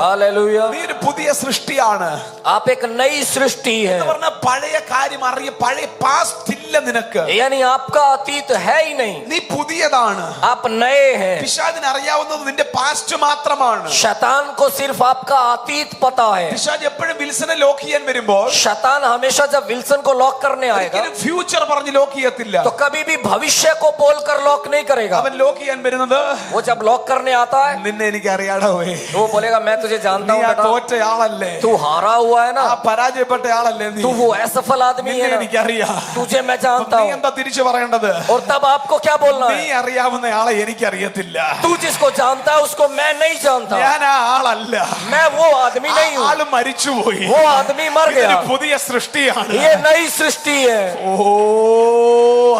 हालेलुया। നീ ഒരു പുതിയ സൃഷ്ടിയാണ്. आप एक नई सृष्टि है, എന്ന് പറഞ്ഞാൽ പഴയ കാര്യം പഴയ പാസ്റ്റ് ഇല്ല നിനക്ക്. यानी आपका अतीत है ही नहीं, നീ പുതിയതാണ്. आप नए हैं। പിശാചിന് അറിയാവുന്നത് നിന്റെ പാസ്റ്റ് മാത്രമാണ്. शैतान को सिर्फ आपका अतीत पता है। പിശാച് എപ്പോഴും വിൽസനെ ലോക്ക് ചെയ്യാൻ വരുമ്പോൾ शैतान हमेशा जब विल्सन को लॉक करने आएगा ഫ്യൂച്ചർ പറഞ്ഞ് ലോക്ക് ചെയ്യത്തില്ല. तो कभी भी भविष्य को बोलकर लॉक नहीं करेगा। അവൻ ലോക്ക് ചെയ്യാൻ വരുന്നത് वो जब लॉक करने आता है നിന്നെ എനിക്ക് അറിയാടോ. तो वो बोलेगा मैं तुझे जानता നീ हूँ ആ बेटा, തോറ്റയാളല്ലേ, तू हारा हुआ है ആ ना, പരാജയപ്പെട്ട ആളല്ലേ നീ. तू वो असफल आदमी നിന്നെ है ना, എനിക്കറിയാം. तुझे मैं जानता നീ हूँ। എന്താ തിരിച്ചു പറയേണ്ടത്? और तब आपको क्या बोलना നീ है? അറിയാവുന്ന ആളെ എനിക്കറിയത്തില്ല. तू जिसको जानता है उसको मैं नहीं जानता, ഞാൻ ആ ആളല്ല. मैं वो आदमी ആ नहीं हूँ, ആള് മരിച്ചുപോയി. वो आदमी मर ഇതൊരു गया। പുതിയ സൃഷ്ടിയാണ്. ये नई सृष्टि है। ഓ,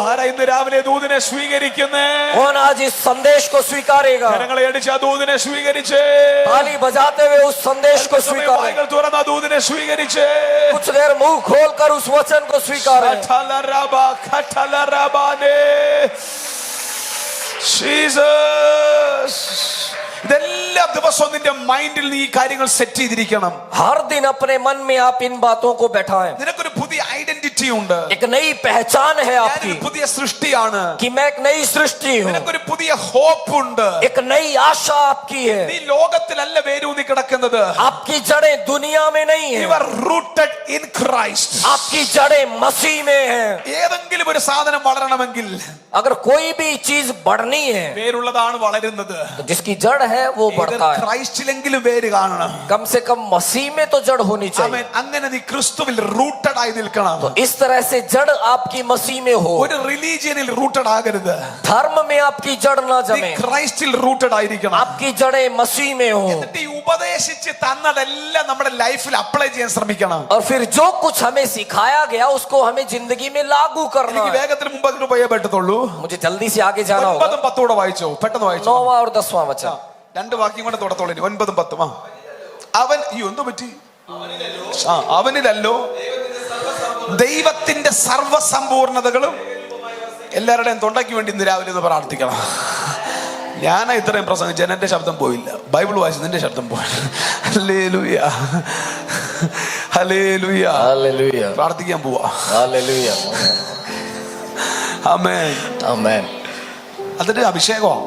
ആരാ ഇന്ന് രാവിലെ ദൂതനെ സ്വീകരിക്കുന്നേ? कौन आज इस संदेश को स्वीकारेगा? കരങ്ങളെ അടിച്ച് ആ ദൂതനെ സ്വീകരിച്ചേ. ताली बजाते हुए उस संदेश को स्वीकारें। വായ്കൾ തുറന്ന് ആ ദൂതനെ സ്വീകരിച്ചേ. कुछ देर मुंह खोलकर उस वचन को स्वीकारें। ജീസസ്. ഇതെല്ലാ ദിവസവും നിന്റെ മൈൻഡിൽ നീ ഈ കാര്യങ്ങൾ സെറ്റ് ചെയ്തിരിക്കണം. हर दिन अपने मन में आप इन बातों को बैठाएं। നിനക്കൊരു പുതിയ ഐഡന്റിറ്റി ഉണ്ട്. एक नई पहचान है आपकी ഞാനൊരു പുതിയ സൃഷ്ടിയാണ്. कि मैं एक नई सृष्टि हूँ, നിനക്കൊരു പുതിയ ഹോപ്പ് ഉണ്ട്. एक नई आशा आपकी है। നീ ലോകത്തിലല്ല വേരൂന്നി കിടക്കുന്നത്. आपकी जड़ें दुनिया में नहीं You है, are rooted in Christ. आपकी जड़ें मसीह में है। ഏതെങ്കിലും ഒരു സാധനം വളരണമെങ്കിൽ अगर कोई भी चीज बढ़नी है വേരുള്ളതാണ് വളരുന്നത്. तो जिसकी जड़ है वो बढ़ता है। ക്രൈസ്റ്റിലെങ്കിലും വേര് കാണണം. कम से कम मसीह में तो जड़ होनी चाहिए। ആമേൻ. അങ്ങനെ നീ ക്രിസ്തുവിൽ റൂട്ടഡ് ആയി നിൽക്കണം. तो इस तरह से जड़ आपकी मसीह में हो, ഒരു റിലീജിയനിൽ റൂട്ടഡ് ആകരുത്. धर्म में आपकी जड़ ना നീ जमे, ക്രൈസ്റ്റിൽ റൂട്ടഡ് ആയിരിക്കണം. आपकी जड़ें मसीह में हो। എന്നിട്ട് ഈ ഉപദേശിച്ച് തന്നതെല്ലാം നമ്മുടെ ലൈഫിൽ അപ്ലൈ ചെയ്യാൻ ശ്രമിക്കണം. और फिर जो कुछ हमें सिखाया गया उसको हमें जिंदगी में लागू करना എനിക്ക് है। വേഗത്തിൽ മുമ്പ് പോയേ പറ്റത്തുള്ളൂ. मुझे जल्दी से आगे जाना होगा। 9 10 കൂടെ വായിച്ചോ, പെട്ടെന്ന് വായിച്ചോ. 9वां और 10वां वचन। രണ്ട് വാക്യം കൂടെ തുടത്തോളൂ. 9 10. അവൻ എന്തു പറ്റി? അവനിലല്ലോ ദൈവത്തിന്റെ സർവസമ്പൂർണതകളും. എല്ലാവരുടെയും തൊണ്ടയ്ക്ക് വേണ്ടി ഇന്ന് രാവിലെ ഒന്ന് പ്രാർത്ഥിക്കണം. ഞാനാ ഇത്രയും പ്രസംഗിച്ച എന്റെ ശബ്ദം പോയില്ല. ബൈബിൾ വായിച്ചു നിന്റെ ശബ്ദം പോയില്ല. Hallelujah, hallelujah. हालेलुया, പ്രാർത്ഥിക്കാൻ പോവാ. हालेलुया, ആമേൻ, आमेन। അതൊരു അഭിഷേകമാണ്.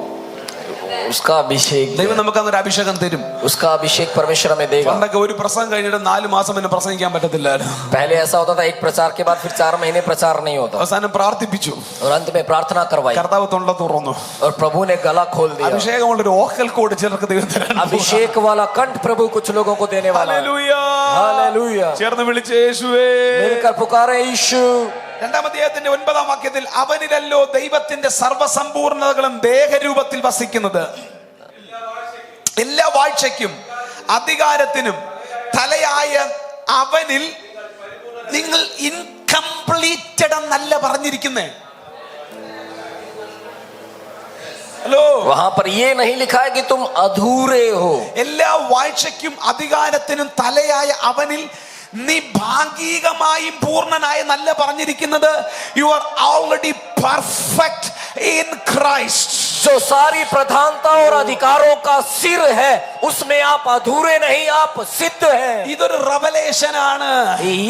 उसका अभिषेक ദൈവം നമുക്ക് അന്നൊരു അഭിഷേകം തരും. उसका अभिषेक परमेश्वर हमें देगा. പണ്ടൊക്കെ ഒരു പ്രസംഗം കഴിഞ്ഞിട്ട് 4 മാസം പിന്നെ പ്രസംഗിക്കാൻ പറ്റത്തില്ലായിരുന്നു. पहले ऐसा होता था, एक प्रचार के बाद फिर 4 महीने प्रचार नहीं होता. അവസാനം പ്രാർത്ഥിപ്പിച്ചു, और अंत में प्रार्थना करवाई കർത്താവ് തൊണ്ട തുറന്നു. और प्रभु ने गला खोल दिया. അഭിഷേകമുള്ളൊരു ഓക്കൽ കോഡ് ചിലർക്ക് ദൈവം തരാൻ പോകുന്നു. अभिषेक वाला कंठ प्रभु कुछ लोगों को देने वाला है. ഹല്ലേലൂയ. हालेलुया. ചേർന്ന് വിളിച്ച് യേശുവേ. मिलकर पुकारे यीशु. 2-ാം അധ്യായത്തിന്റെ 9-ാം വാക്യത്തിൽ അവനിലല്ലോ ദൈവത്തിന്റെ സർവ്വസമ്പൂർണതകളും ദേഹരൂപത്തിൽ വസിക്കുന്നത്. എല്ലാ വാഴ്ചയ്ക്കും അധികാരത്തിനും തലയായ അവനിൽ നിങ്ങൾ ഇൻകംപ്ലീറ്റഡ് എന്നല്ല പറഞ്ഞിരിക്കുന്നേ. ഹലോ, वहां पर ये नहीं लिखा है कि तुम अधूरे हो. എല്ലാ വാഴ്ചയ്ക്കും അധികാരത്തിനും തലയായ അവനിൽ നീ ഭാഗികമായും പൂർണ്ണനായ നല്ല പറഞ്ഞിരിക്കുന്നത്. You are already perfect in Christ. जो सारी प्रधानता और अधिकारों का सिर है, उसमें आप अधूरे नहीं, आप सिद्ध हैं. ഇതൊരു റെവലേഷൻ ആണ്.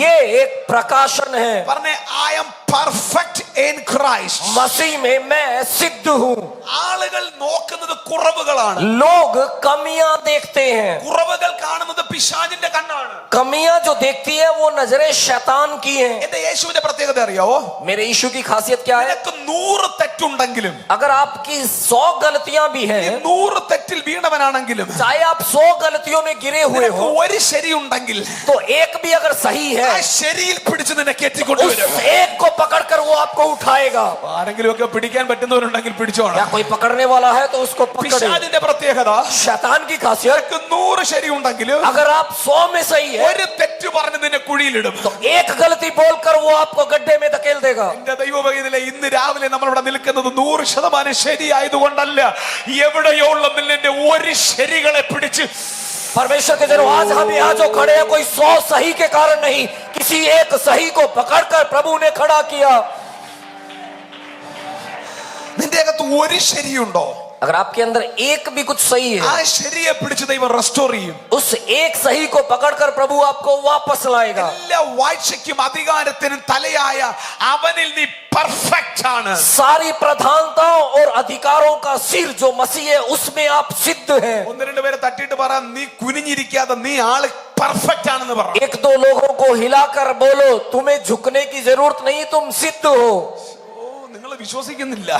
ये एक प्रकाशन है. പറഞ്ഞേ, I am perfect in Christ. मसीह में मैं सिद्ध हूँ. ആളുകൾ നോക്കുന്നത് കുറവുകളാണ്. लोग कमियां देखते हैं. കുറവുകൾ കാണുന്നത് പിശാചിന്റെ കണ്ണാണ്. कमियां जो देखती है वो नजरें शैतान की हैं. എന്റെ യേശുവിന്റെ പ്രത്യേകത അറിയാവോ? मेरे यीशु की खासियत क्या है? നിനക്ക് 100 തെറ്റുണ്ടെങ്കിലും, अगर आपकी 100 गलतियां भी നീ हैं, 100 തെറ്റിൽ വീണവനാണെങ്കിലും, चाहे आप 100 गलतियों में गिरे हुए നിനക്ക് हो, ഒരു ശരിയുണ്ടെങ്കിൽ तो एक भी अगर सही है, ആ ശരിയിൽ പിടിച്ച് നിന്നെ उस കെട്ടിക്കൊണ്ടുവരും. एक को पकड़कर वो आपको उठाएगा. ആരെങ്കിലും ഒക്കെ പിടിക്കാൻ പറ്റുന്നവരുണ്ടെങ്കിൽ പിടിച്ചോണം. या कोई पकड़ने वाला है तो उसको पकड़े. പിശാചിന്റെ പ്രത്യേകത, शैतान की खासियत, നിനക്ക് 100 ശരിയുണ്ടെങ്കിലും अगर आप 100 में सही है, ഒരു തെറ്റ് പറഞ്ഞ് നിന്നെ കുഴിയിലിടും. तो एक गलती बोलकर वो आपको गड्ढे में धकेल देगा. എന്റെ ദൈവഭക്തിയിലെ ഇന്ന് രാവിലെ നമ്മളിവിടെ നിൽക്കുന്നത് 100% ശരിയായതുകൊണ്ടല്ല, എവിടെയോ ഉള്ള നിന്റെ ഒരു ശരികളെ പിടിച്ച് परमेश्वर के जनो, आज हम यहाँ जो खड़े हैं कोई 100 सही के कारण नहीं, किसी एक सही को पकड़कर प्रभु ने खड़ा किया. നിന്റെ അകത്ത് ഒരു ശരിയുണ്ടോ? अगर आपके अंदर एक भी कुछ सही ആ है, ശരിയെ പിടിച്ച് ദൈവം റെസ്റ്റോർ ചെയ്യും. उस एक सही को पकड़कर प्रभु आपको वापस लाएगा. എല്ലാ വാഴ്ചയ്ക്കും അധികാരത്തിനും തലയായ അവനിൽ നീ പെർഫെക്റ്റ് ആണ്. सारी प्रधानताओं और अधिकारों का सिर जो मसीह है, उसमें आप सिद्ध हैं. 1-2 പേരെ തട്ടിയിട്ട് പറ, നീ കുനിഞ്ഞിരിക്കാതെ നീ ആള് പെർഫെക്റ്റ് ആണെന്ന് പറ. 1-2 लोगों को हिलाकर बोलो, तुम्हें झुकने की जरूरत नहीं, तुम सिद्ध हो. നിങ്ങൾ വിശ്വസിക്കുന്നില്ല.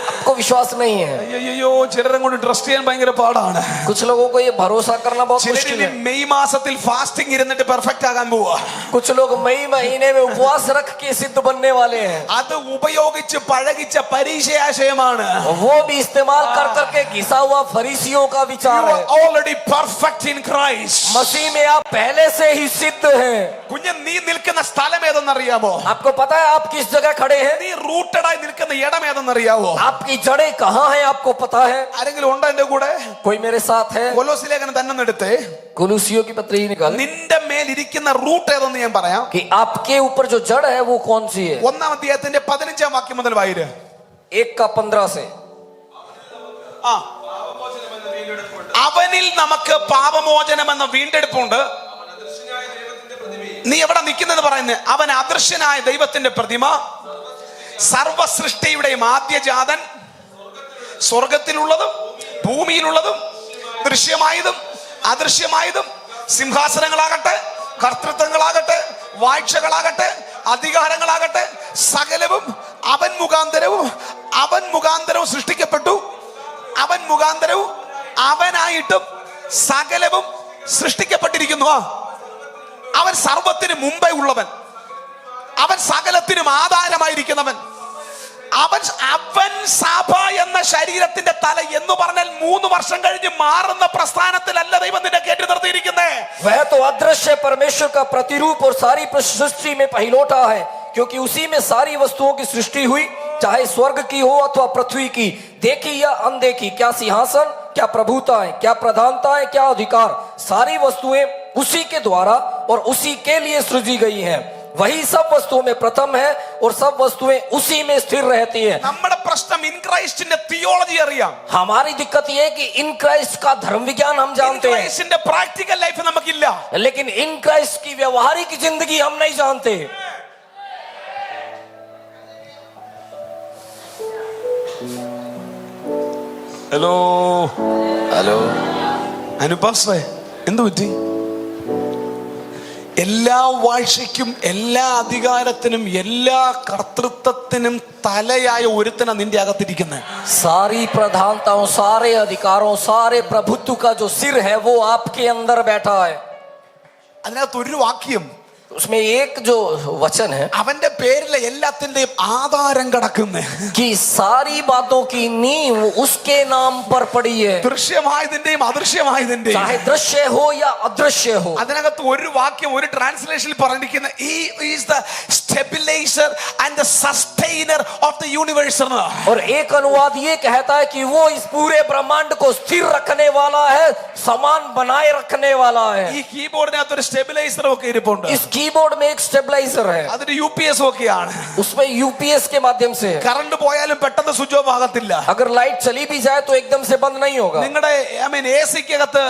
आपको विश्वास नहीं है. അയ്യോ, ചിലരെ കൊണ്ട് ട്രസ്റ്റ് ചെയ്യാൻ ഭയങ്കര പാടാണ്. कुछ लोगों को ये भरोसा करना बहुत मुश्किल ചിലര് है. മെയ് മാസത്തിൽ ഫാസ്റ്റിംഗ് ഇരുന്നിട്ട് പെർഫെക്റ്റ് ആകാൻ പോവാ. कुछ लोग मई महीने में उपवास रख के सिद्ध बनने वाले हैं. അത് ഉപയോഗിച്ച് പഴകിച്ച പരീക്ഷയാശയമാണ്. वो भी इस्तेमाल कर करके घिसा हुआ फरीसियों का विचार है. Already perfect in Christ. मसीह में आप पहले से ही सिद्ध हैं. കുഞ്ഞ്, നീ നിൽക്കുന്ന സ്ഥലം ഏതെന്നറിയാമോ? आपको पता है आप किस जगह खड़े हैं? നീ റൂട്ടഡ് ആയി നിൽക്കുന്ന ഇടം ഏതെന്നറിയാവോ? आपकी जड़ें कहाँ हैं आपको पता है? ആരെങ്കിലും ഉണ്ടോ എന്റെ കൂടെ? कोई मेरे साथ है? കൊലോസ്യ ലേഖനം തന്നെ എടുത്ത് कुलूसियों की पत्री निकाल നിന്റെ മേൽ ഇരിക്കുന്ന റൂട്ട് ഏതെന്ന് ഞാൻ പറയാം. कि आपके ऊपर जो जड़ है वो कौन सी है. 1-ാം അധ്യായത്തിന്റെ 15-ാം വാക്യം മുതൽ വായിര്. 1:15 से. അവനിൽ നമുക്ക് പാപമോചനം എന്ന വീണ്ടെടുപ്പുണ്ട്. നീ എവിടെ നിൽക്കുന്നത് പറയുന്നത്? അവൻ അദൃശ്യനായ ദൈവത്തിന്റെ പ്രതിമ, സർവ സൃഷ്ടിയുടെയും ആദ്യജാതൻ, സ്വർഗത്തിലുള്ളതും ഭൂമിയിലുള്ളതും ദൃശ്യമായതും അദൃശ്യമായതും, സിംഹാസനങ്ങളാകട്ടെ, കർത്തൃത്വങ്ങളാകട്ടെ, വാഴ്ചകളാകട്ടെ, അധികാരങ്ങളാകട്ടെ, സകലവും അവൻ മുഖാന്തരവും സൃഷ്ടിക്കപ്പെട്ടു. അവൻ മുഖാന്തരവും അവനായിട്ടും സകലവും സൃഷ്ടിക്കപ്പെട്ടിരിക്കുന്നു. അവൻ സർവത്തിന് മുമ്പേ ഉള്ളവൻ, അവൻ സകലത്തിനും ആധാരമായിരിക്കുന്നവൻ, അവൻ സഭ എന്ന ശരീരത്തിന്റെ തല എന്ന് പറഞ്ഞാൽ 3 വർഷം കഴിഞ്ഞ് മാറുന്ന പ്രസ്ഥാനത്തിലല്ല ദൈവം നിന്നെ കേട്ടി നിർത്തിയിരിക്കുന്നേ. वह तो अदृश्य परमेश्वर का प्रतिरूप और सारी सृष्टि में पहिलौठा है, क्योंकि उसी में सारी वस्तुओं की सृष्टि हुई, चाहे स्वर्ग की हो अथवा पृथ्वी की, देखी या अनदेखी, क्या सिंहासन, क्या प्रभुता है, क्या प्रधानता है, क्या अधिकार, सारी वस्तुएं उसी के द्वारा और उसी के लिए सृजी गई हैं. वही सब वस्तुओं में प्रथम है और सब वस्तुएं उसी में स्थिर रहती हैं. നമ്മുടെ പ്രശ്നം ഇൻ ക്രൈസ്റ്റിന്റെ തിയോളജി അറിയാം. हमारी दिक्कत यह है कि इन क्राइस्ट का धर्म विज्ञान हम जानते हैं, ക്രൈസ്റ്റിന്റെ പ്രാക്ടിക്കൽ ലൈഫ് നമുക്കില്ല. लेकिन इन क्राइस्ट की व्यवहारिक जिंदगी हम नहीं जानते. ഹലോ हेलो അനുപാസ്റ്റേ എന്ത് പറ്റി? എല്ലാ വാഴ്ചയ്ക്കും എല്ലാ അധികാരത്തിനും എല്ലാ കർത്തൃത്വത്തിനും തലയായ ഒരുത്തനാ നിന്റെ അകത്തിരിക്കുന്നത്. सारी प्रधानताओं, सारे अधिकारों, सारे प्रभुत्व का जो सिर है वो आपके अंदर बैठा है. അതിനകത്ത് ഒരു വാക്യം, उसमें एक जो वचन है അവന്റെ പേരിലെ എല്ലാത്തിന്റെയും ആധാരം കിടക്കുന്നു. कि सारी बातों की नींव उसके नाम पर पड़ी है, ദൃശ്യമായതിന്റെയും അദൃശ്യമായതിന്റെയും. चाहे दृश्य हो या अदृश्य हो. അതിനകത്ത് ഒരു വാക്യം ഒരു ട്രാൻസ്ലേഷനിൽ പറഞ്ഞിരിക്കുന്ന he is the stabilizer and the sustainer of the universe. और एक अनुवाद ये कहता है कि वो इस पूरे ब्रह्मांड को स्थिर रखने वाला है, समान बनाए रखने वाला है. ഈ കീബോർഡിനകത്ത് ഒരു സ്റ്റെബിലൈസർ ഒക്കെ ഇരിപ്പുണ്ട്. इस कीबोर्ड में एक स्टेबलाइजर है, അതിന് UPS ഒക്കെയാണ്. उसमें यूपीएस के माध्यम से है. കറണ്ട് പോയാലും പെട്ടെന്ന് സ്വിച്ച് ഓഫ് ആകത്തില്ല. अगर लाइट चली भी जाए तो एकदम से बंद नहीं होगा. നിങ്ങളുടെ AC-ക്കകത്ത്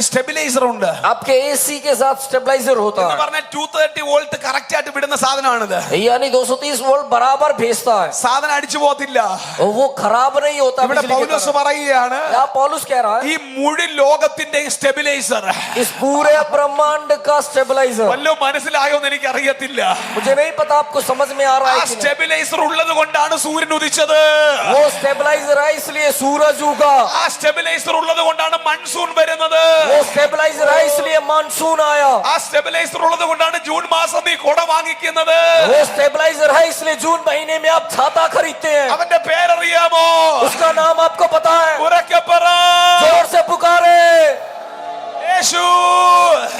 സ്റ്റെബിലൈസർ ഉണ്ട്. आपके एसी के साथ स्टेबलाइजर होता എന്ന് है, പറഞ്ഞാൽ 230 വോൾട്ട് കറക്റ്റ് ആയിട്ട് വിടുന്ന സാധനമാണിത്. यानी 230 वोल्ट बराबर भेजता है, സാധനം അടിച്ചു പോകത്തില്ല. और वो खराब नहीं होता. ഇവിടെ बिजली के പൗലോസ് तरह. പറയുകയാണ്, यहाँ पौलुस कह रहा है ഈ മുഴു ലോകത്തിന്റെയും സ്റ്റെബിലൈസർ. इस पूरे ब्रह्मांड का स्टेबलाइजर. വല്ലോ മനസ്സിലായോ എന്ന് എനിക്ക് അറിയത്തില്ല. मुझे नहीं पता आपको समझ में आ रहा ആ है कि नहीं. സ്റ്റെബിലൈസർ ഉള്ളത് കൊണ്ടാണ് സൂര്യൻ ഉദിച്ചത്. वो स्टेबलाइजर है इसलिए सूरज उगा, ആ സ്റ്റെബിലൈസർ ഉള്ളത് കൊണ്ടാണ് മൺസൂൺ വരുന്നത്. वो स्टेबलाइजर है इसलिए मानसून आया, ആ സ്റ്റെബിലൈസർ ഉള്ളത് കൊണ്ടാണ് ജൂൺ മാസം നീ കുട വാങ്ങിക്കുന്നത്. वो स्टेबलाइजर है इसलिए जून महीने में आप छाता खरीदते हैं. അവന്റെ പേരറിയാമോ? उसका नाम आपको पता है? ഉറക്കെ പറ. जोर से पुकारे യേശു.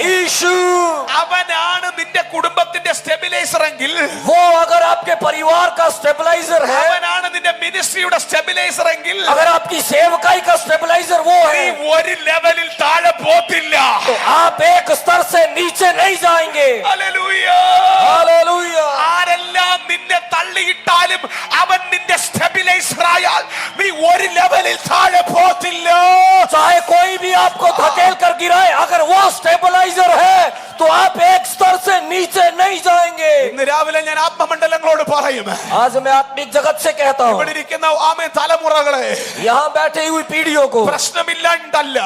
यीशु. അവനാണ് നിന്റെ കുടുംബത്തിന്റെ സ്റ്റെബിലൈസർ എങ്കിൽ, वो अगर आपके परिवार का स्टेबलाइजर है, അവനാണ് നിന്റെ മിനിസ്ട്രിയുടെ സ്റ്റെബിലൈസർ എങ്കിൽ, अगर आपकी सेवकाई का स्टेबलाइजर वो നീ है, ഒരു ലെവലിൽ താഴെ പോത്തില്ല. तो आप एक स्तर से नीचे नहीं जाएंगे. ഹല്ലേലൂയ. हालेलुया. ആരെല്ലാം നിന്നെ തള്ളിയിട്ടാലും അവൻ നിന്റെ സ്റ്റെബിലൈസർ ആയാൽ നീ ഒരു ലെവലിൽ താഴെ പോത്തില്ല. चाहे कोई भी आपको धकेल कर गिराए, अगर वो स्टेबलाइजर है तो आप एक स्तर से नीचे नहीं जाएंगे. ഇന്ന് രാവിലെ ഞാൻ ആത്മമണ്ഡലങ്ങളോട് പറയും, आज मैं आत्मिक जगत से कहता हूँ, ഇവിടെ ഇരിക്കുന്ന ആമേ തലമുറകളെ, यहाँ बैठे हुई पीढ़ियों को പ്രശ്നമില്ലാണ്ടല്ല,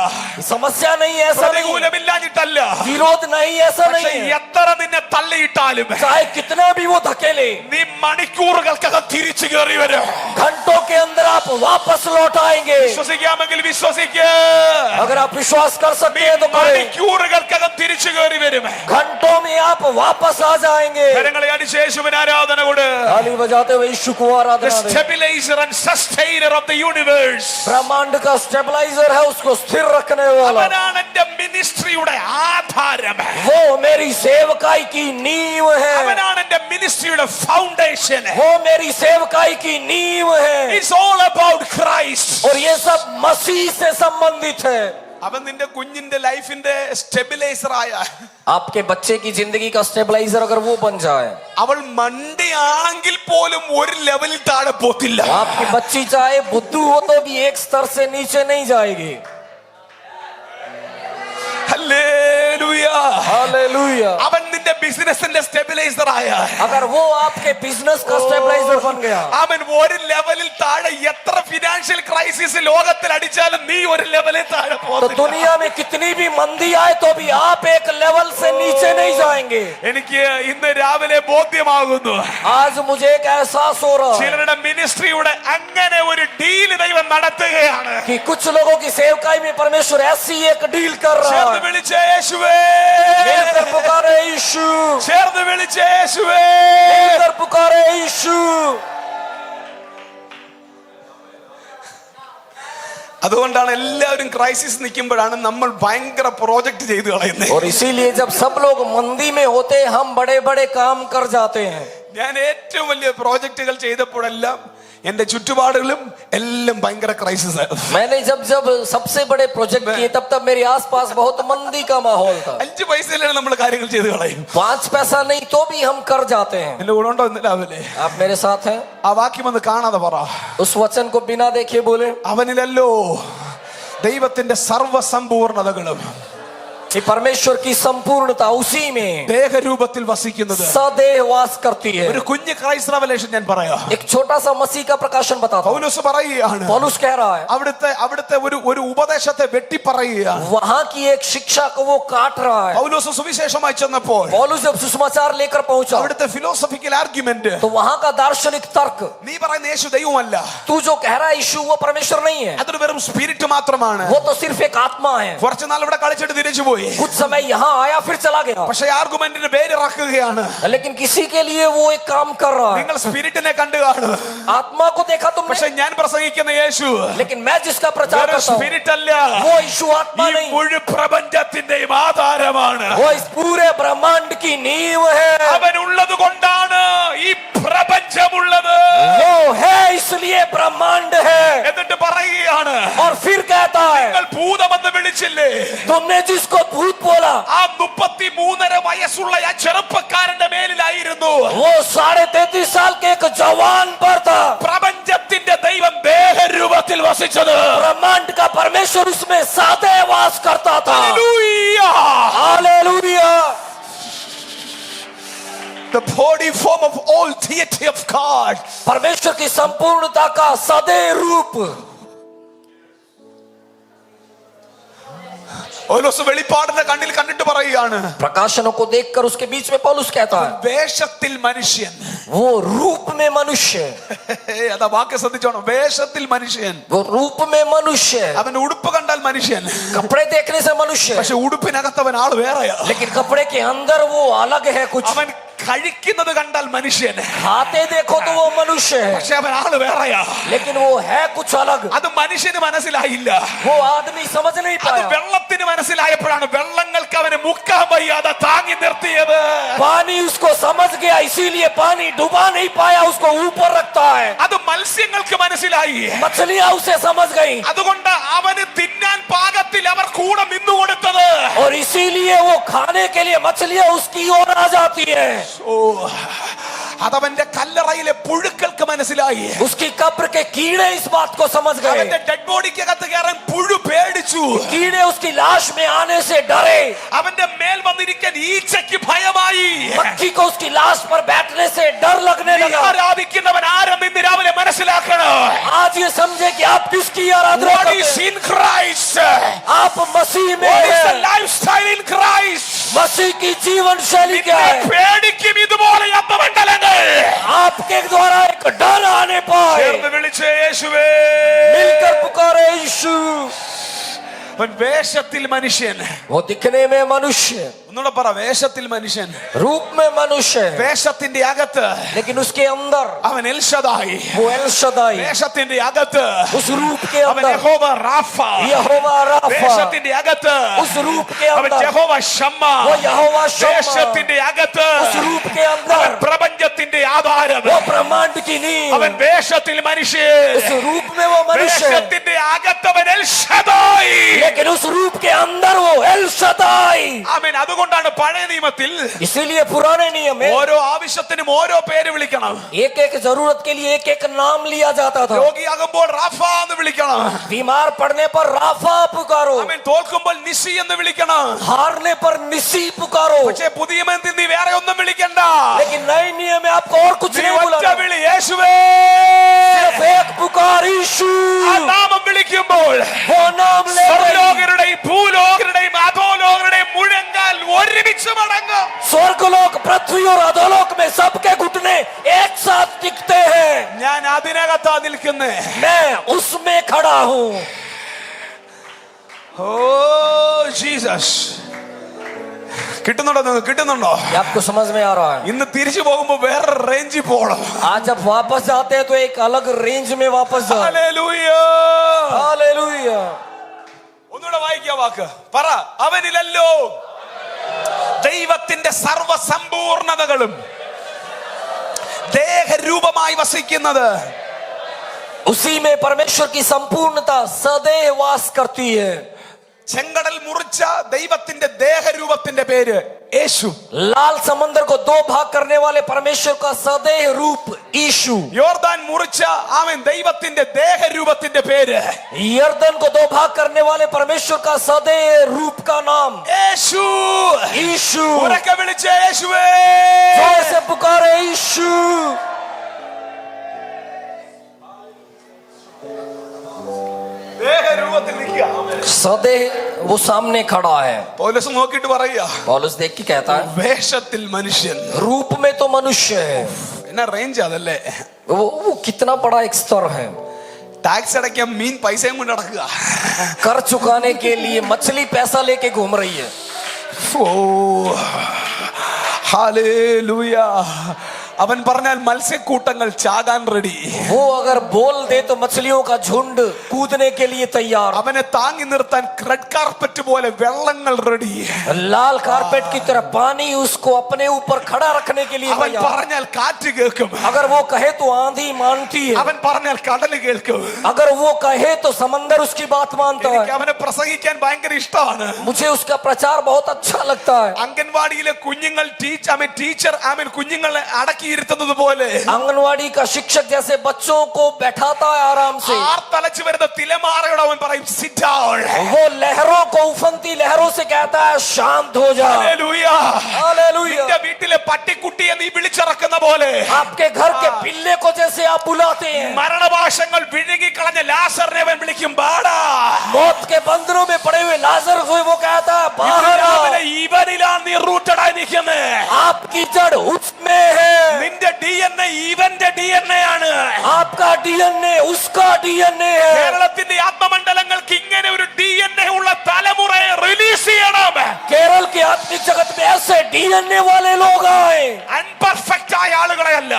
समस्या नहीं, ऐसा नहीं, പ്രതികൂലമില്ലാഞ്ഞിട്ടല്ല, विरोध नहीं, ऐसा പക്ഷെ नहीं है. എത്ര നിന്നെ തള്ളിയിട്ടാലും चाहे कितना भी वो धकेले, നീ മണിക്കൂറുകൾക്കകം തിരിച്ചു കയറി വരും. घंटों के अंदर आप वापस लौट आएंगे. വിശ്വസിക്കാമെങ്കിൽ വിശ്വസിക്കുക. अगर आप विश्वास कर सकते हैं तो करें. മണിക്കൂറുകൾക്കകം തിരിച്ചു കയറി വരും. घंटों में आप वापस आ जाएंगे. കരങ്ങളെ അടിച്ച് യേശുവിന് ആരാധന കൊട്. ताली बजाते हुए यीशु को The आराधना दें. stabilizer and sustainer of the universe. ब्रह्मांड का स्टेबलाइजर है, उसको स्थिर रखने वाला. അവനാണ് എന്റെ മിനിസ്ട്രിയുടെ ആധാരം. वो मेरी सेवकाई की नींव है, അവനാണ് എന്റെ മിനിസ്ട്രിയുടെ ഫൗണ്ടേഷൻ. वो मेरी सेवकाई की नींव है. It's all about Christ. और ये सब मसीह से संबंधित है. അവൻ നിന്റെ കുഞ്ഞിന്റെ ലൈഫിന്റെ സ്റ്റെബിലൈസർ ആയ, आपके बच्चे की जिंदगी का स्टेबलाइजर अगर वो बन जाए, അവൾ മണ്ടിയാണെങ്കിൽ പോലും ഒരു ലെവലിൽ താഴെ പോത്തില്ല. आपकी बच्ची चाहे बुद्धू हो तो भी एक स्तर से नीचे नहीं जाएगी. ഹല്ലേലൂയ. हालेलुया. അവൻ നിന്റെ ബിസിനസിന്റെ സ്റ്റെബിലൈസർ ആയ, अगर वो आपके बिजनेस का स्टेबलाइजर बन गया, അവൻ ഒരു ലെവലിൽ താഴെ എത്ര ഫിനാൻഷ്യൽ ക്രൈസിസ് ലോകത്തിൽ അടിച്ചാലും നീ ഒരു ലെവലിൽ താഴെ तो പോത്തില്ല. दुनिया में कितनी भी मंदी आए तो भी आप एक लेवल से नीचे नहीं जाएंगे. എനിക്ക് ഇന്ന് രാവിലെ ബോധ്യമാകുന്നു, आज मुझे एक एहसास हो रहा है ചിലരുടെ മിനിസ്ട്രിയുടെ അങ്ങനെ ഒരു ഡീൽ ദൈവം നടത്തുകയാണ്. कि कुछ लोगों की सेवकाई में परमेश्वर ऐसी एक डील कर रहा ചേർന്ന് है. വിളിച്ച യേശുവേ, मिलकर पुकारे यीशु, ചേർന്ന് വിളിച്ച യേശുവേ. मिलकर पुकारे यीशु. അതുകൊണ്ടാണ് എല്ലാവരും ക്രൈസിസ് നിൽക്കുമ്പോഴാണ് നമ്മൾ ഭയങ്കര പ്രോജക്റ്റ് ചെയ്ത് കളയുന്നത്. और इसीलिए जब सब लोग मंदी में होते हैं, हम बड़े बड़े काम कर जाते हैं. ഞാൻ ഏറ്റവും വലിയ പ്രോജക്റ്റുകൾ ചെയ്തപ്പോഴെല്ലാം എന്റെ ചുറ്റുപാടുകളും എല്ലാം ഭയങ്കര ക്രൈസിസ് ആയിരുന്നു. मैंने जब जब सबसे बड़े प्रोजेक्ट किए तब तब मेरे आसपास बहुत मंदी का माहौल था. 5 പൈസയിലാണ് നമ്മൾ കാര്യങ്ങൾ ചെയ്ത് കളയും. 5 पैसा नहीं तो भी हम कर जाते हैं. എന്റെ കൂടെ ഉണ്ടോ ഇന്ന് രാവിലെ? आप मेरे साथ हैं? ആ വാക്യം ഒന്ന് കാണാതെ പറ. उस वचन को बिना देखे बोले അവനിലല്ലോ ദൈവത്തിന്റെ സർവ്വസമ്പൂർണതകളും. ये परमेश्वर की संपूर्णता उसी में ദേഹരൂപത്തിൽ വസിക്കുന്നത്. सदैव वास करती है. ഒരു കുഞ്ഞ് ക്രൈസ്റ്റ് റെവലേഷൻ ഞാൻ പറയാം. एक छोटा सा मसीह का प्रकाशन बताता हूं. പൗലോസ് പറയുകയാണ്, पौलुस कह रहा है അവിടുത്തെ ഒരു ഉപദേശത്തെ വെട്ടി പറയുകയാണ്. वहां की एक शिक्षा को वो काट रहा है. പൗലോസ് സുവിശേഷമായി ചെന്നപ്പോൾ पौलुस जब सुसमाचार लेकर पहुंचा അവിടുത്തെ ഫിലോസഫിക്കൽ ആർഗ്യുമെന്റ്, तो वहां का दार्शनिक तर्क, നീ പറയുന്ന യേശു ദൈവമല്ല, तू जो कह रहा है यीशु वो परमेश्वर नहीं है, അതൊരു വെറും സ്പിരിറ്റ് മാത്രമാണ്. वो तो सिर्फ एक आत्मा है. കുറച്ചു നാൾ ഇവിടെ കളിച്ചിട്ട് തിരിച്ചു പോയി. कुछ समय यहाँ आया फिर चला गया. പക്ഷേ ആർഗ്യുമെന്റിന് പേരിറക്കുകയാണ്. लेकिन किसी के लिए वो एक काम कर रहा है. നിങ്ങൾ സ്പിരിറ്റിനെ കണ്ടു കാണും, आत्मा को देखा तुमने, പക്ഷെ ഞാൻ പ്രസംഗിക്കുന്ന യേശു लेकिन मैं जिसका प्रचार करता हूं സ്പിരിറ്റ് അല്ല, वो यीशु आत्मा ഈ नहीं, മുഴു പ്രപഞ്ചത്തിന്റെയും ആധാരമാണ്. वो इस पूरे ब्रह्मांड की नींव है. അവൻ ഉള്ളത് കൊണ്ടാണ് ഈ പ്രപഞ്ചമുള്ളത്. वो है इसलिए ब्रह्मांड है. എന്നിട്ട് പറയുകയാണ്, और फिर कहता है നിങ്ങൾ ഭൂതമെന്ന് വിളിച്ചില്ലേ, तुमने जिसको भूत बोला ആ 33.5 വയസ്സുള്ള ആ ചെറുപ്പക്കാരന്റെ മേലിലായിരുന്നു वो 33.5 साल के एक जवान पर था. പ്രപഞ്ചത്തിന്റെ ദൈവം ദേഹരൂപത്തിൽ വസിച്ചത്. ब्रह्मांड का परमेश्वर उसमें सदैव वास करता था. Hallelujah. Hallelujah. The body form of all deity of God. परमेश्वर की संपूर्णता का सदैव रूप. പൗലോസ് വെളിപ്പാടിന്റെ കണ്ണിൽ കണ്ടിട്ട് പറയുകയാണ്, प्रकाशनों को देखकर उसके बीच में पौलुस कहता है വേഷത്തിൽ മനുഷ്യൻ. वो रूप में मनुष्य, അതാ വാക്യം ശ്രദ്ധിച്ചോണം, വേഷത്തിൽ മനുഷ്യൻ. वो रूप में मनुष्य. അവന്റെ ഉടുപ്പ് കണ്ടാൽ മനുഷ്യൻ, कपड़े देखने से मनुष्य, പക്ഷെ ഉടുപ്പിനകത്തവൻ ആള് വേറെയാ. लेकिन कपड़े के अंदर वो अलग है कुछ. അവൻ കഴിക്കുന്നത് കണ്ടാൽ മനുഷ്യൻ, खाते देखो तो वो मनुष्य है, പക്ഷെ അവൻ ആള് വേറെയാ. लेकिन वो है कुछ अलग. അത് മനുഷ്യന് മനസ്സിലായില്ല. वो आदमी समझ नहीं അത് पाया. വെള്ളത്തിന് മനസ്സിലായപ്പോഴാണ് വെള്ളങ്ങൾക്ക് അവന് മുക്കാൻ വയ്യാതെ താങ്ങി നിർത്തിയത്. पानी उसको समझ गया, इसीलिए पानी डुबा नहीं पाया, उसको ऊपर रखता है. അത് മത്സ്യങ്ങൾക്ക് മനസ്സിലായി. मछलियां उसे समझ गई അതുകൊണ്ട് അവന് തിന്നാൻ പാകത്തിൽ അവർ കൂടെ നിന്നു കൊടുത്തത്. और इसीलिए वो खाने के लिए मछलियां उसकी ओर आ जाती है. ഓ, അതവന്റെ കല്ലറയിലെ പുഴുക്കൾക്ക് മനസ്സിലായി. उसकी कब्र के कीड़े इस बात को समझ गए. അവന്റെ ഡെഡ് ബോഡിക്കകത്ത് കയറാൻ പുഴു പേടിച്ചു. कीड़े उसकी लाश में आने से डरे. അവന്റെ മേൽ വന്നിരിക്കാൻ ഈച്ചയ്ക്ക് ഭയമായി. मक्खी को उसकी लाश पर बैठने से डर लगने നീ लगा. ആരാധിക്കുന്നവൻ ആരെന്ന് ഇന്ന് രാവിലെ മനസ്സിലാക്കണം. आज ये समझे कि आप किसकी आराधना What करते is हैं. in Christ? आप मसीह में What is the हैं. lifestyle in Christ? मसीह की जीवन शैली क्या നിന്നെ है. പേടിക്കും ഇതുപോലെ അപ്പമണ്ഡലങ്ങൾ. आपके द्वारा एक डर आने पाए. ചേർന്ന് വിളിച്ചേ യേശുവേ. मिलकर पुकारे यीशु. അവൻ വേഷത്തിൽ മനുഷ്യൻ. वो दिखने में मनुष्य, ഒന്നുകൂടെ പറ, വേഷത്തിൽ മനുഷ്യൻ. रूप में मनुष्य, വേഷത്തിന്റെ അകത്ത് लेकिन उसके अंदर അവൻ എൽഷദായി. वो एल शदाई. വേഷത്തിന്റെ അകത്ത് उस रूप के അവൻ अंदर യഹോവ റാഫ. यहोवा राफा. വേഷത്തിന്റെ അകത്ത് उस रूप के അവൻ अंदर യഹോവ ഷമ്മ. वो यहोवा शम्मा. വേഷത്തിന്റെ അകത്ത് उस रूप के അവൻ अंदर പ്രപഞ്ചത്തിന്റെ ആധാരം. वो ब्रह्मांड की അവൻ नींव. വേഷത്തിൽ മനുഷ്യൻ. उस रूप में वो मनुष्य, വേഷത്തിന്റെ അകത്ത് അവൻ എൽഷദായി. लेकिन उस रूप के अंदर वो एल शदाई. ആമേൻ. അതുകൊണ്ടാണ് പഴയ നിയമത്തിൽ इसीलिए पुराने नियम में ഓരോ ആവശ്യത്തിനും ഓരോ പേര് വിളിക്കണം. एक एक जरूरत के लिए एक एक नाम लिया जाता था. രോഗിയാകുമ്പോൾ റാഫ എന്ന് വിളിക്കണം. बीमार पड़ने पर राफा पुकारो, ആമേൻ. തോൽക്കുമ്പോൾ നിസി എന്ന് വിളിക്കണം. हारने पर निसी पुकारो. പക്ഷേ പുതിയ നിയമത്തിൽ നീ വേറെ ഒന്നും വിളിക്കണ്ട. लेकिन नए नियम में आपको और कुछ നീ नहीं ഒറ്റ बुलाना, വിളി, യേശുവേ. सिर्फ एक पुकार यीशु. ആ നാമം വിളിക്കുമ്പോൾ वो नाम ले സ്വർലോകരുടെയും ഭൂലോകരുടെയും അധോലോകരുടെയും മുഴങ്കാൽ ഒരുമിച്ച് മടങ്ങും. स्वर्गलोक, पृथ्वी और अधोलोक में सबके घुटने एक साथ टिकते हैं. ഞാൻ അതിനകത്താ നിൽക്കുന്നേ. मैं उसमें खड़ा हूँ. Oh Jesus. കിട്ടുന്നുണ്ടോ? നിങ്ങൾക്ക് കിട്ടുന്നുണ്ടോ? ये आपको समझ में आ रहा है. ഇന്ന് തിരിച്ചു പോകുമ്പോ വേറെ റേഞ്ചിൽ പോകണം. आज जब वापस जाते हैं तो एक अलग रेंज में वापस जाओ. ഹല്ലേലൂയ. हालेलुया. ഒന്നുകൂടെ വായിക്കുക വാക്ക്. പറ, അവനിലല്ലോ ദൈവത്തിന്റെ സർവസമ്പൂർണതകളും ദേഹരൂപമായി വസിക്കുന്നത്. उसी में परमेश्वर की संपूर्णता सदैव वास करती है. ചെങ്കടൽ മുറിച്ച ദൈവത്തിന്റെ ദേഹരൂപത്തിന്റെ പേര് യേശു. लाल समंदर को दो भाग करने वाले परमेश्वर का सदैव रूप यीशु. യോർദാൻ മുറിച്ച ആമേൻ ദൈവത്തിന്റെ ദേഹരൂപത്തിന്റെ പേര് यर्दन को दो भाग करने वाले परमेश्वर का सदैव रूप का नाम യേശു. यीशु. ഉറക്കെ വിളിച്ച യേശുവേ. जोर से पुकारे यीशु. ദേഹരൂപത്തിൽ നിൽക്കുക. सदैव वो सामने खड़ा है. പൗലോസ് നോക്കിയിട്ട് പറയുക, पौलुस देख के कहता है വേഷത്തിൽ മനുഷ്യൻ. रूप में तो मनुष्य है. എന്നാ റേഞ്ച് അതല്ലേ. वो कितना बड़ा एक स्तर है. ടാക്സ് അടയ്ക്കാൻ മീൻ പൈസയും കൊണ്ട് നടക്കുക. कर चुकाने के लिए मछली पैसा लेके घूम रही है. ഓ ഹല്ലേലൂയ. അവൻ പറഞ്ഞാൽ മത്സ്യക്കൂട്ടങ്ങൾ ചാകാൻ റെഡി. वो अगर बोल दे तो मछलियों का झुंड कूदने के लिए तैयार. അവനെ താങ്ങി നിർത്താൻ റെഡ് കാർപ്പറ്റ് പോലെ വെള്ളങ്ങൾ റെഡി. लाल कारपेट की तरह पानी उसको अपने ऊपर खड़ा रखने के लिए അവൻ तैयार. പറഞ്ഞാൽ കാറ്റ് കേൾക്കും. अगर वो कहे तो आंधी मानती है. അവൻ പറഞ്ഞാൽ കടല് കേൾക്കും. अगर वो कहे तो समंदर उसकी बात मानता എനിക്ക് है. അവനെ പ്രസംഗിക്കാൻ ഭയങ്കര ഇഷ്ടമാണ്. मुझे उसका प्रचार बहुत अच्छा लगता है. അംഗൻവാടിയിലെ കുഞ്ഞുങ്ങൾ ടീച്ചർ കുഞ്ഞുങ്ങളെ അടക്കിയിരുത്തുന്നത് പോലെ आंगनवाड़ी का शिक्षक जैसे बच्चों को बैठाता है आराम से. ആർത്തലച്ചു വരുന്ന തിലമാറയോട് അവൻ പറയും sit down. वो लहरों को उफनती लहरों से कहता है शांत हो जा. ഹല്ലേലൂയ. हालेलुया. നിന്റെ വീട്ടിലെ പട്ടിക്കുട്ടിയെ നീ വിളിച്ചിറക്കുന്ന പോലെ आपके घर के पिल्ले को जैसे आप बुलाते हैं. മരണഭാഷങ്ങൾ വിഴുങ്ങിക്കളഞ്ഞ ലാസറിനെ അവൻ വിളിക്കും ബാടാ. मौत के बंधनों में पड़े हुए लाजर को वो कहता है बाहर आओ. ഇവനിലാണ് നീ റൂട്ടഡ് ആയി നിൽക്കുന്നത്. आपकी जड़ उसमें है. നിന്റെ DNA ഇവന്റെ DNA ആണ്. आपका डीएनए उसका डीएनए है. കേരളത്തിന്റെ ആത്മമണ്ഡലങ്ങൾക്ക് ഇങ്ങനെ ഒരു DNA ഉള്ള തലമുറയെ റിലീസ് ചെയ്യണം. केरल के आत्मिक जगत में ऐसे डीएनए वाले लोग आए. അൺപെർഫെക്റ്റ് ആയ ആളുകളെ അല്ല,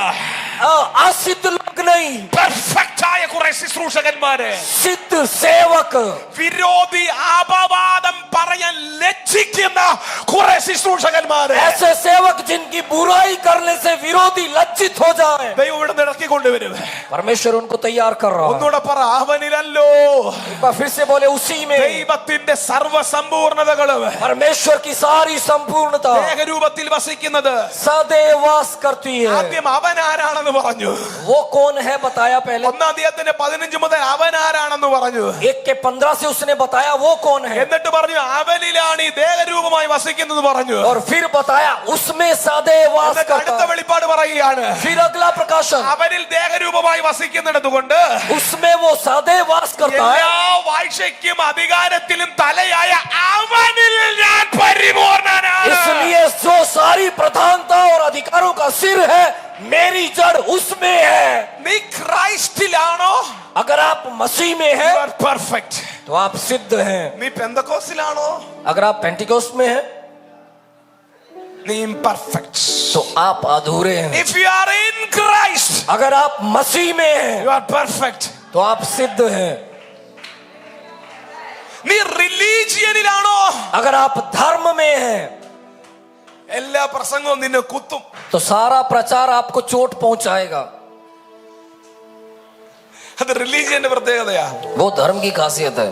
असिद्ध लोग नहीं, പെർഫെക്റ്റ് ആയ കുറെ ശുശ്രൂഷകന്മാരെ. सिद्ध सेवक. വിരോധി അപവാദം പറയാൻ ലജ്ജിക്കുന്ന കുറെ ശുശ്രൂഷകന്മാരെ ऐसे सेवक जिनकी बुराई करने से विरोधी लज्जित हो जाए. ദൈവം ഇവിടെ ഇറക്കിക്കൊണ്ടുവരും. परमेश्वर उनको तैयार कर रहा है. ഒന്നുകൂടെ പറ, അവനിലല്ലോ एक बार फिर से बोले उसी में ദൈവത്തിന്റെ സർവ്വസമ്പൂർണതകളും परमेश्वर की सारी संपूर्णता ദേഹരൂപത്തിൽ വസിക്കുന്നത്. सदैव वास करती है. ആദ്യം അവൻ ആരാണെന്ന് പറഞ്ഞു. वो कौन है बताया पहले. 1:15 മുതൽ അവൻ ആരാണെന്ന് പറഞ്ഞു. 1:15 से उसने बताया वो कौन है. എന്നിട്ട് പറഞ്ഞു അവനിലാണ് ഈ ദേഹരൂപമായി വസിക്കുന്നത് പറഞ്ഞു. और फिर बताया उसमें सदैव वास എന്നിട്ട് അടുത്ത करता है. വെളിപ്പാട് പറയുകയാണ്, फिर अगला प्रकाशन അവനിൽ ദേഹരൂപമായി വസിക്കുന്നിടത്ത് കൊണ്ട് उसमें वो सदैव वास करता है. എല്ലാ വാഴ്ചയ്ക്കും അധികാരത്തിലും തലയായ അവനിൽ ഞാൻ പരിപൂർണനാണ്. इसलिए जो सारी प्रधानता और अधिकारों का सिर है मेरी जड़ उसमें है. നീ ക്രൈസ്റ്റിലാണോ? अगर आप मसीह में हैं പെർഫെക്റ്റ്. तो आप सिद्ध हैं. നീ പെന്തക്കോസ്തിലാണോ? अगर आप पेंटिकोस्ट में हैं നീ ഇംപെർഫെക്റ്റ്. तो आप अधूरे हैं. If you are in Christ, अगर आप मसीह में हैं you are perfect. तो आप सिद्ध हैं. നീ റിലീജിയനിലാണോ? अगर आप धर्म में हैं എല്ലാ പ്രസംഗവും നിന്നെ കുത്തും. तो सारा प्रचार आपको चोट पहुंचाएगा. അത് റിലീജിയന്റെ പ്രത്യേകതയാ. वो धर्म की खासियत है.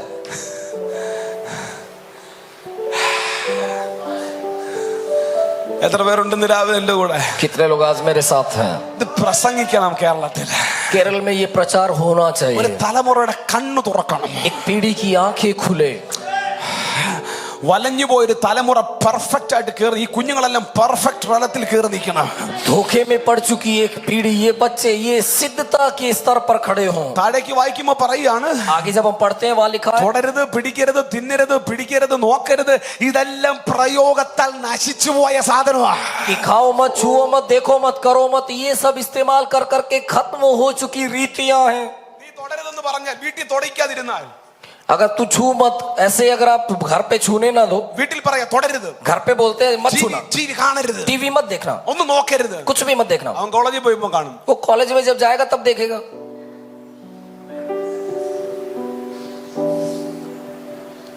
എത്ര പേരുണ്ടെന്ന് രാവിലെ എന്റെ കൂടെ? कितने लोग आज मेरे साथ हैं. ഇത് പ്രസംഗിക്കണം കേരളത്തിൽ. केरल में ये प्रचार होना ഒരു चाहिए. തലമുറയുടെ കണ്ണു തുറക്കണം. एक पीढ़ी की आंखें खुले. വലഞ്ഞുപോയൊരു തലമുറ പെർഫെക്റ്റ് ആയിട്ട് കയറി, ഈ കുഞ്ഞുങ്ങളെല്ലാം പെർഫെക്റ്റ് തലത്തിൽ കയറി നിൽക്കണം. धोखे में पड़ चुकी एक पीढ़ी, ये बच्चे ये सिद्धता के स्तर पर खड़े हों. താഴേക്ക് വായിക്കുമ്പോ പറയാണ്, आगे जब हम पढ़ते हैं वहां लिखा है തൊടരുത്, പിടിക്കരുത്, തിന്നരുത്, പിടിക്കരുത്, നോക്കരുത്, ഇതെല്ലാം പ്രയോഗത്താൽ നശിച്ചു പോയ സാധനമാണ്. कि खाओ मत, छुओ मत, देखो मत, करो मत, ये सब इस्तेमाल कर करके खत्म हो चुकी रीतियां हैं. നീ തൊടരുതെന്ന് പറഞ്ഞാൽ വീട്ടിൽ തൊടയ്ക്കാതിരുന്നാൽ, अगर तू छू मत, ऐसे अगर आप घर पे छूने ना दो, വീട്ടിൽ പറയാ തൊടരുത്, घर पे बोलते हैं मत छूना, ടിവി കാണരുത്, टीवी मत देखना, ഒന്നും നോക്കരുത്. कुछ भी मत देखना. അവൻ കോളേജിൽ പോയപ്പോ കാണും. वो कॉलेज में जब जाएगा तब देखेगा.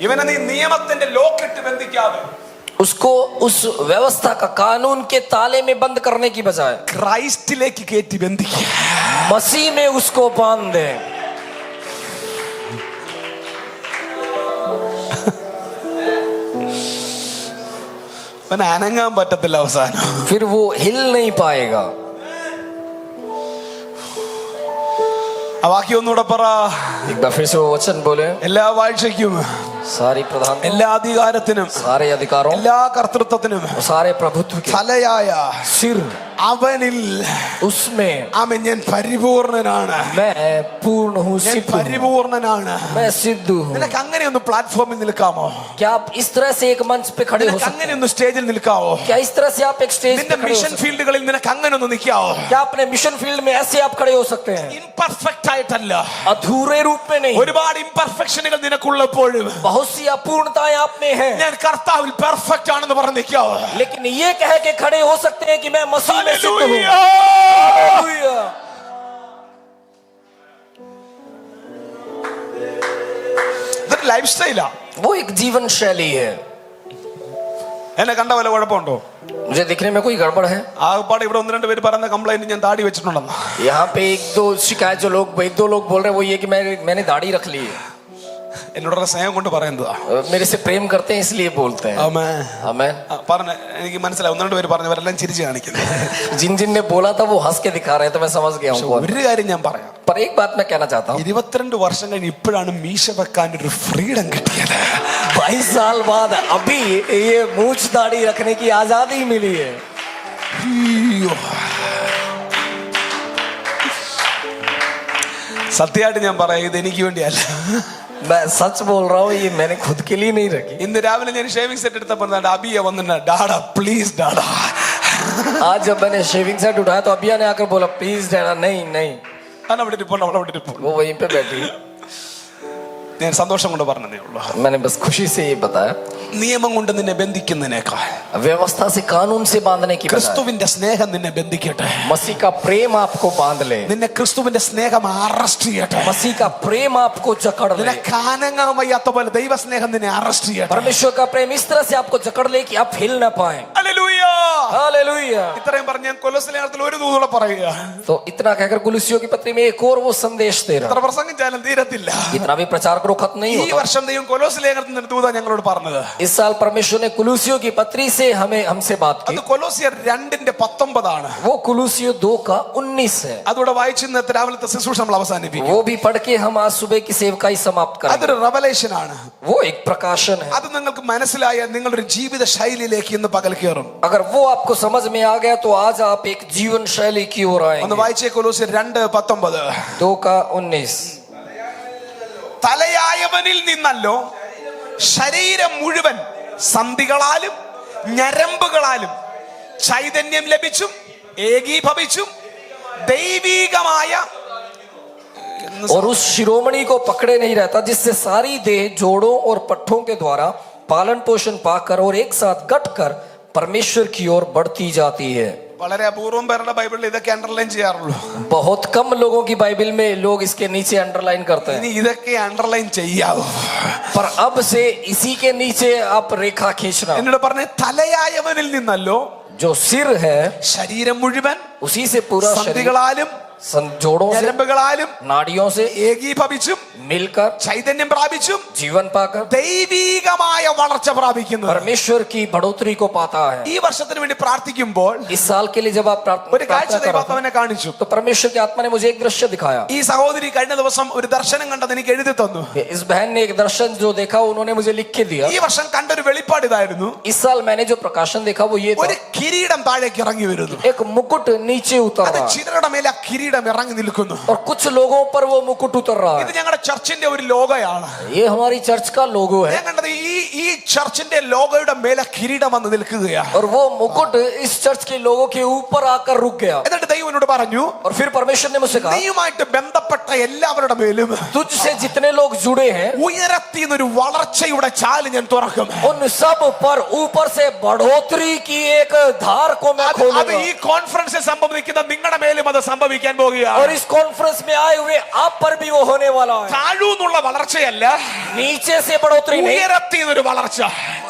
ഇവനെ നീ നിയമത്തിന്റെ ലോക്കിട്ട് ബന്ധിക്കാതെ उसको उस व्यवस्था का कानून के ताले में बंद करने की बजाय ക്രൈസ്റ്റിലേക്ക് കയറ്റി ബന്ധിക്കുക. मसीह में उसको बांध दे. അവന് അനങ്ങാൻ പറ്റത്തില്ല അവസാനം. फिर वो हिल नहीं पाएगा. ആ വാക്യം ഒന്നുകൂടെ പറ. एक बार फिर से वो वचन बोले. എല്ലാ വാഴ്ചയ്ക്കും, सारी प्रधान, എല്ലാ അധികാരത്തിനും, सारे अधिकारों, എല്ലാ കർത്തൃത്വത്തിനും सारे प्रभुत्व के തലയായ सिर അവനിൽ उसमें ആമേൻ ഞാൻ പരിപൂർണനാണ്. मैं पूर्ण हूँ, ഞാൻ सिद्ध हूँ, പരിപൂർണനാണ്. मैं सिद्ध हूँ. നിനക്ക് അങ്ങനെ ഒന്ന് പ്ലാറ്റ്ഫോമിൽ നിൽക്കാമോ? क्या आप इस तरह से एक मंच पे खड़े हो നിനക്ക് सकते അങ്ങനെ हैं? ഒന്ന് സ്റ്റേജിൽ നിൽക്കാവോ? क्या इस तरह से आप एक स्टेज पे നിന്റെ खड़े हो മിഷൻ सकते हैं? ഫീൽഡുകളിൽ നിനക്ക് അങ്ങനെ ഒന്ന് നിൽക്കാവോ? क्या अपने मिशन फील्ड में ऐसे आप खड़े हो सकते हैं? ഇംപെർഫെക്റ്റ് ആയിട്ടല്ല, अधूरे रूप में नहीं. ഒരുപാട് ഇംപെർഫെക്ഷനുകൾ നിനക്കുള്ളപ്പോഴും बहुत सी अपूर्णताएं आप में हैं, ഞാൻ കർത്താവിൽ പെർഫെക്റ്റ് ആണെന്ന് പറഞ്ഞ് നിൽക്കാവോ? लेकिन ये कह के खड़े हो सकते हैं कि मैं मसीह में सिद्ध हूँ. ഹല്ലേലൂയ. हालेलुया. ഇതൊരു ലൈഫ് സ്റ്റൈലാ. वो एक जीवन शैली है. എന്നെ കണ്ട വല്ല കുഴപ്പമുണ്ടോ? मुझे दिखने में कोई गड़बड़ है? ആകപ്പാടെ ഇവിടെ ഒന്ന് രണ്ട് പേര് പറയുന്ന കംപ്ലൈന്റ് ഞാൻ താടി വെച്ചിട്ടുണ്ടെന്ന്. यहाँ पे एक दो शिकायत जो लोग, एक दो लोग बोल रहे हैं वो ये कि मैंने दाढ़ी रख ली है. എന്നോടുള്ള സ്നേഹം കൊണ്ട് പറയുന്നതാ. मेरे से प्रेम करते हैं इसलिए बोलते हैं. ആമേൻ. आमेन. പറഞ്ഞ എനിക്ക് മനസ്സിലായി. ഒന്ന് രണ്ട് പേര് പറഞ്ഞവരെല്ലാം ചിരിച്ചു കാണിക്കുന്നു. जिन जिन ने बोला था वो हंस के दिखा रहे हैं, तो मैं समझ गया हूँ कौन. ഒരു കാര്യം ഞാൻ പറയാം. पर एक बात मैं कहना चाहता हूँ. 22 വർഷം കഴിഞ്ഞ് ഇപ്പോഴാണ് മീശ വെക്കാൻ ഒരു ഫ്രീഡം കിട്ടിയത്. 22 साल बाद अभी ये मूछ दाढ़ी रखने की आजादी मिली है. അയ്യോ. സത്യമായിട്ട് ഞാൻ പറയാം, ഇത് എനിക്ക് വേണ്ടിയല്ല. मैं सच बोल रहा हूँ, ये मैंने खुद के लिए नहीं रखी. ഇന്ന് രാവിലെ ഞാൻ ഷേവിംഗ് സെറ്റ് എടുത്തപ്പോൾ അബിയ വന്നിട്ട് ഡാഡാ പ്ലീസ് ഡാഡാ. आज जब मैंने शेविंग सेट उठाया तो अबिया ने आकर बोला प्लीज डैडा. नहीं नहीं, അവൻ അവിടെ ഇരിപ്പുണ്ട്, അവൾ അവിടെ ഇരിപ്പുണ്ട്. वो वहीं पे बैठी. ഞാൻ സന്തോഷം കൊണ്ട് പറഞ്ഞതേ ഉള്ളൂ. मैंने बस खुशी से ये बताया. നിയമം കൊണ്ട് നിന്നെ ബന്ധിക്കുന്നതിനേക്കാൾ व्यवस्था से, कानून से बांधने की बजाय ക്രിസ്തുവിന്റെ സ്നേഹം നിന്നെ ബന്ധിക്കട്ടെ. मसीह का प्रेम आपको बांध ले. നിന്നെ ക്രിസ്തുവിന്റെ സ്നേഹം അറസ്റ്റ് ചെയ്യട്ടെ. मसीह का प्रेम आपको जकड़ ले. നിന്നെ കാനങ്ങാൻ വയ്യാത്ത പോലെ ദൈവസ്നേഹം നിന്നെ അറസ്റ്റ് ചെയ്യട്ടെ. परमेश्वर का प्रेम इस तरह से आपको जकड़ ले कि आप हिल ना पाए. ഹല്ലേലൂയ. हालेलुया. ഇത്രയും പറഞ്ഞ് ഞാൻ കൊലോസ്യ ലേഖനത്തിൽ ഒരു ദൂതൂടെ പറയുക. तो इतना कहकर कुलुसियों की पत्री में एक और वो संदेश दे रहा. ഇത്ര പ്രസംഗിച്ചാലും തീരത്തില്ല. इतना भी प्रचार करो खत्म नहीं ഈ होता. വർഷം ദൈവം കൊലോസ്യ ലേഖനത്തിൽ നിന്ന് ദൂത ഞങ്ങളോട് പറഞ്ഞത്. इस साल परमेश्वर ने कुलुसियों की पत्री से हमसे बात की. അത് കൊലോസ്യർ 2:19 ആണ്. वो कुलुसियों 2 का 19 है. അതോടെ വായിച്ച് ഇന്നത്തെ രാവിലത്തെ ശുശ്രൂഷ നമ്മൾ അവസാനിപ്പിക്കും. वो भी पढ़ के हम आज सुबह की सेवकाई समाप्त करेंगे. അതൊരു റെവലേഷൻ ആണ്. वो एक प्रकाशन है. അത് നിങ്ങൾക്ക് മനസ്സിലായ നിങ്ങളുടെ ജീവിത ശൈലിയിലേക്ക് ഇന്ന് പകൽ കയറും. अगर वो आपको समझ में आ गया तो आज आप एक जीवन शैली की ओर ഒന്ന് आएंगे. വായിച്ചേ കൊലോസ്യർ 2:19. 2 का 19. തലയായവനിൽ നിന്നല്ലോ ശരീരം മുഴുവൻ സന്ധികളാലും ഞരമ്പുകളാലും ചൈതന്യം ലഭിച്ചും ഏകീഭവിച്ചും ദൈവീകമായ और उस शिरोमणि को पकड़े नहीं रहता जिससे सारी देह जोड़ों और पट्टों के द्वारा पालन पोषण पाकर और एक साथ गट कर परमेश्वर की ओर बढ़ती जाती है. വളരെ അപൂർവം പേരുടെ ബൈബിളിൽ ഇതൊക്കെ അണ്ടർലൈൻ ചെയ്യാറുള്ളൂ. बहुत कम लोगों की बाइबल में लोग इसके नीचे अंडरलाइन करते हैं. ഇനി ഇതൊക്കെ അണ്ടർലൈൻ ചെയ്യാവൂ. पर अब से इसी के नीचे आप रेखा खींचना. എന്നോട് പറഞ്ഞ തലയായവനിൽ നിന്നല്ലോ जो सिर है ശരീരം മുഴുവൻ उसी से पूरा शरीर സന്ധികളാലും जोड़ों से, ഞരമ്പുകളാലും नाड़ियों से ഏകീഭവിച്ചും मिलकर ചൈതന്യം പ്രാപിച്ചും जीवन पाकर ദൈവീകമായ വളർച്ച പ്രാപിക്കുന്നു. परमेश्वर की बढ़ोतरी को पाता है. ഈ വർഷത്തിന് വേണ്ടി പ്രാർത്ഥിക്കുമ്പോൾ इस साल के लिए जब आप ഒരു കാഴ്ച प्रार्थना कर रहे ദൈവാത്മാവിനെ കാണിച്ചു. थे, तो परमेश्वर की आत्मा ने मुझे एक दृश्य दिखाया. ഈ സഹോദരി കഴിഞ്ഞ ദിവസം ഒരു ദർശനം കണ്ടത് എനിക്ക് എഴുതി തന്നു. इस बहन ने एक दर्शन जो देखा उन्होंने मुझे लिख के दिया. ഈ വർഷം കണ്ടൊരു വെളിപ്പാട് ഇതായിരുന്നു. इस साल मैंने जो प्रकाशन देखा वो ये था. ഒരു കിരീടം താഴേക്ക് ഇറങ്ങി വരുന്നു. एक मुकुट नीचे उतर അത് रहा है ചിലരുടെ മേലെ ആ കിരീടം ഇറങ്ങി നിൽക്കുന്നു. और कुछ लोगों पर वो मुकुट उतर रहा ഇത് है. ഞങ്ങളുടെ ചർച്ചിന്റെ ഒരു ലോഗോയാണ്. ये हमारी चर्च का लोगो है. ഞാൻ കണ്ടത് ഈ ചർച്ചിന്റെ ലോഗോയുടെ മേലെ കിരീടം വന്ന് നിൽക്കുകയാണ്. और वो मुकुट इस चर्च के लोगों के ऊपर आकर रुक गया. എന്നിട്ട് ദൈവം എന്നോട് പറഞ്ഞു, और फिर परमेश्वर ने मुझसे कहा നീയുമായിട്ട് ബന്ധപ്പെട്ട എല്ലാവരുടെ മേലും तुझसे जितने लोग जुड़े हैं ഉയരത്തിന്നൊരു വളർച്ചയുടെ ചാല് ഞാൻ തുറക്കും. उन सब पर ऊपर से बढ़ोतरी की एक धार को मैं അത് खोलूंगा. ഈ കോൺഫറൻസിൽ സംഭവിക്കുന്ന നിങ്ങളുടെ മേലും അത് സംഭവിക്കാൻ പോകുകയാണ്. और इस कॉन्फ्रेंस में आए हुए आप पर भी वो होने वाला है. താഴൂന്നുള്ള വളർച്ചയല്ല, नीचे से बढ़ोतरी नहीं, ഉയരത്തിന്നൊരു വളർച്ച.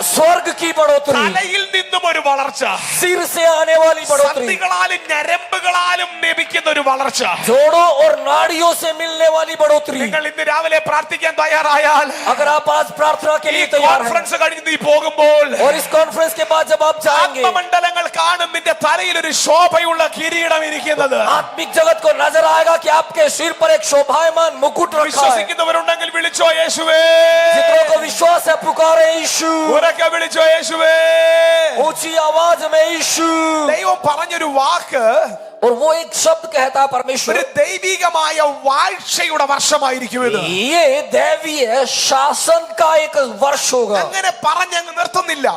स्वर्ग की बढ़ोतरी, തലയിൽ നിന്നും ഒരു വളർച്ച, सिर से आने वाली बढ़ोतरी, സന്ധികളാലും ഞരമ്പുകളാലും ലഭിക്കുന്ന ഒരു വളർച്ച. जोड़ों और नाड़ियों से मिलने वाली बढ़ोतरी। നിങ്ങൾ ഇന്ന് രാവിലെ പ്രാർത്ഥിക്കാൻ തയ്യാറായാൽ अगर आप आज प्रार्थना के ഈ लिए तैयार हैं കോൺഫറൻസ് കഴിഞ്ഞ് നീ പോകുമ്പോൾ और इस कॉन्फ्रेंस के बाद जब आप जाएंगे, ആത്മമണ്ഡലങ്ങൾ കാണും നിന്റെ തലയിൽ ഒരു ശോഭയുള്ള കിരീടം ഇരിക്കുന്നത്. आत्मिक जगत को नजर आएगा कि आपके सिर पर एक शोभायमान मुकुट रखा है। വിശ്വസിക്കുന്നവരുണ്ടെങ്കിൽ വിളിച്ചോ യേശുവേ, जितनों को विश्वास है पुकारे यीशु, ഉറക്കെ വിളിച്ചോ യേശുവേ. ऊंची आवाज में यीशु। ദൈവം പറഞ്ഞൊരു വാക്ക് और वो एक शब्द कहता है परमेश्वर, ഒരു ദൈവികമായ വാഴ്ചയുടെ വർഷമായിരിക്കും ഇത്. ये दैवीय शासन का एक वर्ष होगा। അങ്ങനെ പറഞ്ഞങ്ങ് നിർത്തുന്നില്ല.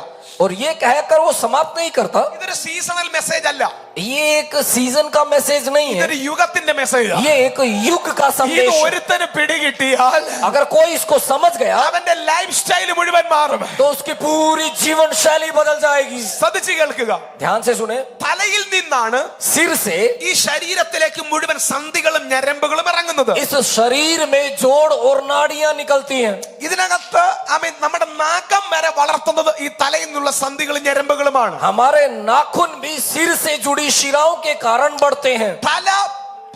और ये कहकर वो समाप्त नहीं करता। ഇതൊരു സീസണൽ മെസ്സേജ് അല്ല, ये एक सीजन का मैसेज नहीं है, ഇതൊരു യുഗത്തിന്റെ മെസ്സേജ്. ये एक युग का ഇത് संदेश है। ഒരുത്തന് പിടികിട്ടിയാൽ अगर कोई इसको समझ गया അവന്റെ ലൈഫ് സ്റ്റൈൽ മുഴുവൻ മാറും. तो उसकी पूरी जीवन शैली बदल जाएगी। ശ്രദ്ധിച്ച് കേൾക്കുക. ध्यान से सुने, തലയിൽ നിന്നാണ് सिर से ഈ ശരീരത്തിലേക്ക് മുഴുവൻ സന്ധികളും ഞരമ്പുകളും ഇറങ്ങുന്നത്. इस शरीर में जोड़ और नाड़ियां निकलती हैं। ഇതിനകത്ത് നമ്മുടെ നാകം വരെ വളർത്തുന്നത് ഈ തലയിൽ നിന്നുള്ള സന്ധികളും ഞരമ്പുകളുമാണ്. हमारे नाखून भी सिर से जुड़ी शिराओं के कारण बढ़ते हैं। തല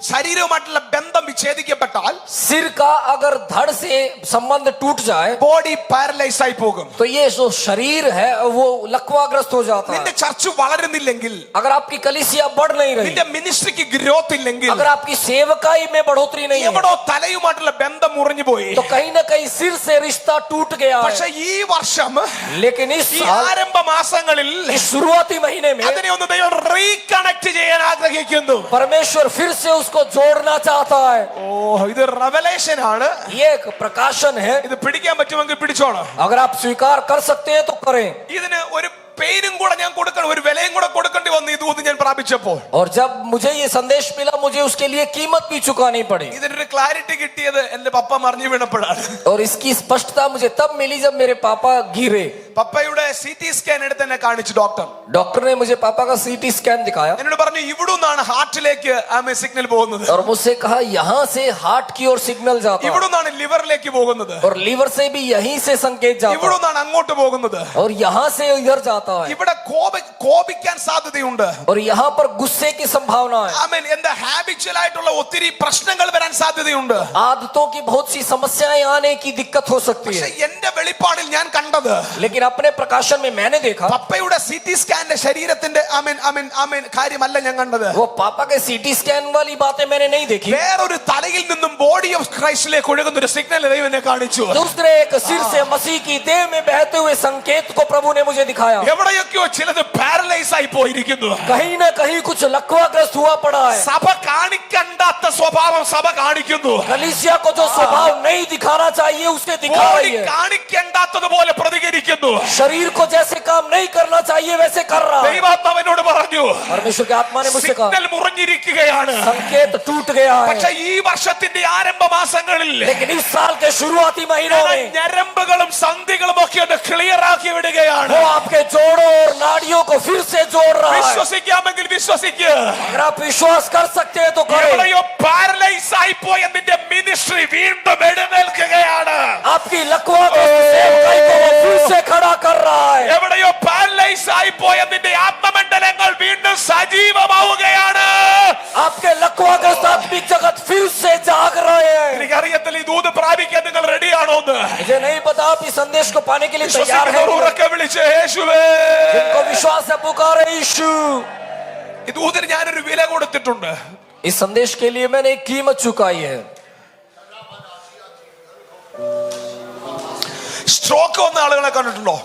ശരീരവുമായിട്ടുള്ള ബന്ധം വിച്ഛേദിക്കപ്പെട്ടാൽ सिर का अगर धड़ से संबंध टूट जाए ബോഡി പാരലൈസ് ആയി പോകും. तो ये जो शरीर है वो लकवाग्रस्त हो जाता നിന്റെ है। ചർച്ച് വളരുന്നില്ലെങ്കിൽ, अगर आपकी कलीसिया बढ़ नहीं रही, നിന്റെ മിനിസ്ട്രിക്ക് ഗ്രോത്ത് ഇല്ലെങ്കിൽ, अगर आपकी सेवकाई में बढ़ोतरी नहीं है, എവിടോ തലയുമായിട്ടുള്ള ബന്ധം മുറിഞ്ഞു പോയി. तो कहीं ना कहीं सिर से रिश्ता टूट गया പക്ഷെ है। ഈ വർഷം लेकिन इस ഈ साल ആരംഭ മാസങ്ങളിൽ इस शुरुआती महीने में അതിനെ ഒന്ന് ദൈവം റീകണക്ട് ചെയ്യാൻ ആഗ്രഹിക്കുന്നു. परमेश्वर फिर से उसको जोड़ना चाहता है। ഓ, ഇത് റെവലേഷൻ ആണ്. ये एक प्रकाशन है। ഇത് പിടിക്കാൻ പറ്റുമെങ്കിൽ പിടിച്ചോണം. अगर आप स्वीकार कर सकते हैं तो करें। ഇതിന് ഒരു പേരും കൂടെ ഞാൻ കൊടുക്കണം, ഒരു വിലയും കൂടെ കൊടുക്കേണ്ടി വന്നു ഈ ദൂത് ഞാൻ പ്രാപിച്ചപ്പോൾ. और जब मुझे ये संदेश मिला मुझे उसके लिए कीमत भी चुकानी पड़ी। ഇതിനൊരു ക്ലാരിറ്റി കിട്ടിയത് എന്റെ പപ്പ മറിഞ്ഞു വീണപ്പോഴാണ്. और इसकी स्पष्टता मुझे तब मिली जब मेरे पापा गिरे। പപ്പയുടെ CT സ്കാൻ എടുത്ത് എന്നെ കാണിച്ചു ഡോക്ടർ. डॉक्टर ने मुझे पापा का सीटी स्कैन दिखाया എന്നോട് പറഞ്ഞു ഇവിടുന്നാണ് ഹാർട്ടിലേക്ക് സിഗ്നൽ പോകുന്നത്, और मुझसे कहा यहाँ से हार्ट की ओर सिग्नल जाता है ഇവിടുന്നാണ് ലിവറിലേക്ക് പോകുന്നത്, और लीवर से भी यहीं से संकेत जाता है ഇവിടുന്നാണ് അങ്ങോട്ട് പോകുന്നത്, और यहाँ से इधर जाता है ഇവിടെ കോപിക്കാൻ സാധ്യതയുണ്ട്. और यहाँ पर गुस्से की संभावना है। എന്താ ഹാബിച്വൽ ആയിട്ടുള്ള ഒത്തിരി പ്രശ്നങ്ങൾ വരാൻ സാധ്യതയുണ്ട്. आदतों की बहुत सी समस्याएं आने की दिक्कत हो सकती പക്ഷെ है। എന്റെ വെളിപ്പാടിൽ ഞാൻ കണ്ടത് लेकिन अपने प्रकाशन में मैंने देखा പപ്പയുടെ CT സ്കാന്റെ ശരീരത്തിന്റെ കാര്യമല്ല ഞാൻ കണ്ടത്. वो पापा के सीटी स्कैन वाली बातें मैंने नहीं देखी। വേറൊരു തലയിൽ നിന്നും ബോഡി ഓഫ് ക്രൈസ്റ്റിലേക്ക് ഒഴുകുന്ന ഒരു സിഗ്നൽ ദൈവം എന്നെ കാണിച്ചു. दूसरे एक सिर से मसीह की देह में बहते हुए संकेत को प्रभु ने मुझे दिखाया। എവിടെയൊക്കെയോ ചിലത് പാരലൈസ് ആയി പോയിരിക്കുന്നു. कहीं ना कहीं कुछ लकवाग्रस्त हुआ पड़ा है। സഭ കാണിക്കണ്ടാത്ത സ്വഭാവം സഭ കാണിക്കുന്നു. कलीसिया को जो स्वभाव नहीं दिखाना चाहिए उसे दिखा ബോഡി रही है। കാണിക്കേണ്ടാത്തതുപോലെ പ്രതികരിക്കുന്നു. शरीर को जैसे काम नहीं करना चाहिए वैसे कर रहा है। ദൈവാത്മാവിനോട് പറഞ്ഞു परमेश्वर की आत्मा ने मुझसे कहा സിഗ്നൽ മുറിഞ്ഞിരിക്കുകയാണ്. संकेत टूट गया പക്ഷെ है। ഈ വർഷത്തിന്റെ ആരംഭ മാസങ്ങളിൽ लेकिन इस साल के शुरुआती महीनों में ഞരമ്പുകളും സന്ധികളും ഒക്കെ ഒന്ന് ക്ലിയർ ആക്കി വിടുകയാണ്. वो आपके जोड़ों और नाड़ियों को फिर से जोड़ रहा है। വിശ്വസിക്കാമെങ്കിൽ വിശ്വസിക്കുക. अगर आप विश्वास कर सकते हैं तो करें। എവിടെയോ പാരലൈസ് ആയി പോയ നിന്റെ മിനിസ്ട്രി വീണ്ടും എഴുന്നേൽക്കുകയാണ്. आपकी लकवाग्रस्त सेवकाई को वो फिर से खड़ा कर रहा है। എവിടെയോ പാരലൈസ് ആയി പോയ നിന്റെ ആത്മമണ്ഡലങ്ങൾ വീണ്ടും സജീവമാവുകയാണ്. आपके लकवाग्रस्त आत्मिक जगत फिर से जाग रहे हैं। എനിക്കറിയത്തില്ല ഈ ദൂത് പ്രാപിക്കാൻ നിങ്ങൾ റെഡിയാണോ എന്ന്. मुझे नहीं पता आप इस संदेश को पाने के लिए तैयार വിശ്വസിക്കുന്നവർ हैं। ഉറക്കെ വിളിച്ച് യേശുവേ. जिनको विश्वास है पुकारे यीशु। ഈ ദൂതിന് ഞാനൊരു വില കൊടുത്തിട്ടുണ്ട്. इस संदेश के लिए मैंने एक कीमत चुकाई है। സ്ട്രോക്ക് വന്ന ആളുകളെ കണ്ടിട്ടുണ്ടോ?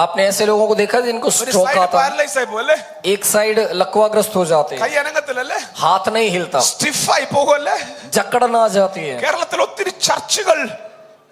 आपने ऐसे लोगों को देखा जिनको ഒരു स्ट्रोक സൈഡ് आता है, പാരലൈസ് ആയി പോകും അല്ലേ? एक साइड लकवाग्रस्त हो जाते കൈ हैं, അനങ്ങത്തില്ലല്ലേ? हाथ नहीं हिलता, സ്റ്റിഫ് ആയി പോകുമല്ലേ? जकड़न आ जाती है। കേരളത്തിൽ ഒത്തിരി ചർച്ചുകൾ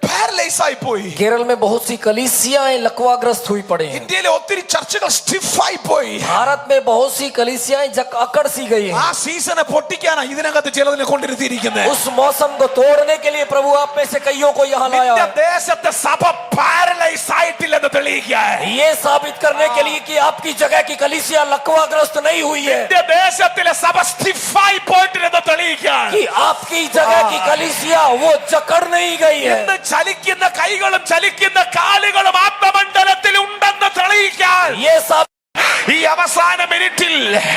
പാരലൈസ് ആയി പോയി. केरल में बहुत सी कलीसियाएं लकवाग्रस्त हुई पड़ी हैं। ഇന്ത്യയിലെ ഒത്തിരി ചർച്ചുകൾ സ്റ്റിഫ് ആയി പോയി. भारत में बहुत सी कलीसियाएं अकड़ सी गई ആ हैं। സീസണെ പൊട്ടിക്കാനാ ഇതിനകത്ത് ചിലതിനെ കൊണ്ടിരുത്തിയിരിക്കുന്നത്. उस मौसम को तोड़ने के लिए प्रभु आप में से कईयों को यहाँ लाया നിന്റെ है। ദേശത്തെ സഭ പാരലൈസ് ആയിട്ടില്ലെന്ന് തെളിയിക്കാൻ. ये साबित करने के लिए कि आपकी जगह की कलीसिया लकवाग्रस्त नहीं हुई है, നിന്റെ ദേശത്തിലെ സഭ സ്റ്റിഫ് ആയി പോയിട്ടില്ലെന്ന് തെളിയിക്കാൻ. कि आपकी जगह की कलीसिया वो जकड़ नहीं गई है। ഇന്ന് ചലിക്കുന്ന കൈകളും ചലിക്കുന്ന കാലുകളും ആത്മമണ്ഡലത്തിൽ ഉണ്ടെന്ന് തെളിയിക്കാൻ ये सब ഈ അവസാന മിനിറ്റിൽ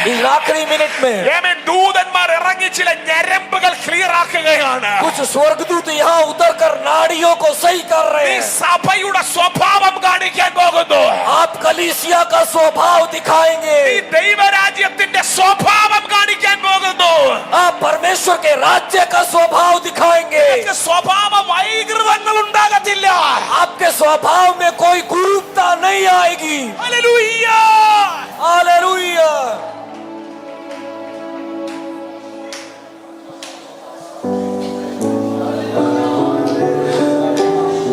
इस आखिरी मिनट में ആമേൻ ദൂതന്മാർ ഇറങ്ങി ചില ഞരമ്പുകൾ ക്ലിയർ ആക്കുകയാണ്. कुछ स्वर्गदूत यहाँ उतर कर नाड़ियों को सही कर നീ रहे हैं. സഭയുടെ സ്വഭാവം കാണിക്കാൻ പോകുന്നു. आप कलीसिया का स्वभाव दिखाएंगे. നീ ദൈവരാജ്യത്തിന്റെ സ്വഭാവം കാണിക്കാൻ പോകുന്നു. आप परमेश्वर के राज्य का स्वभाव दिखाएंगे. നിനക്ക് സ്വഭാവ വൈകൃതങ്ങൾ ഉണ്ടാകത്തില്ല. आपके स्वभाव में कोई कुरूपता नहीं आएगी. ഹല്ലേലൂയ. हालेलुया.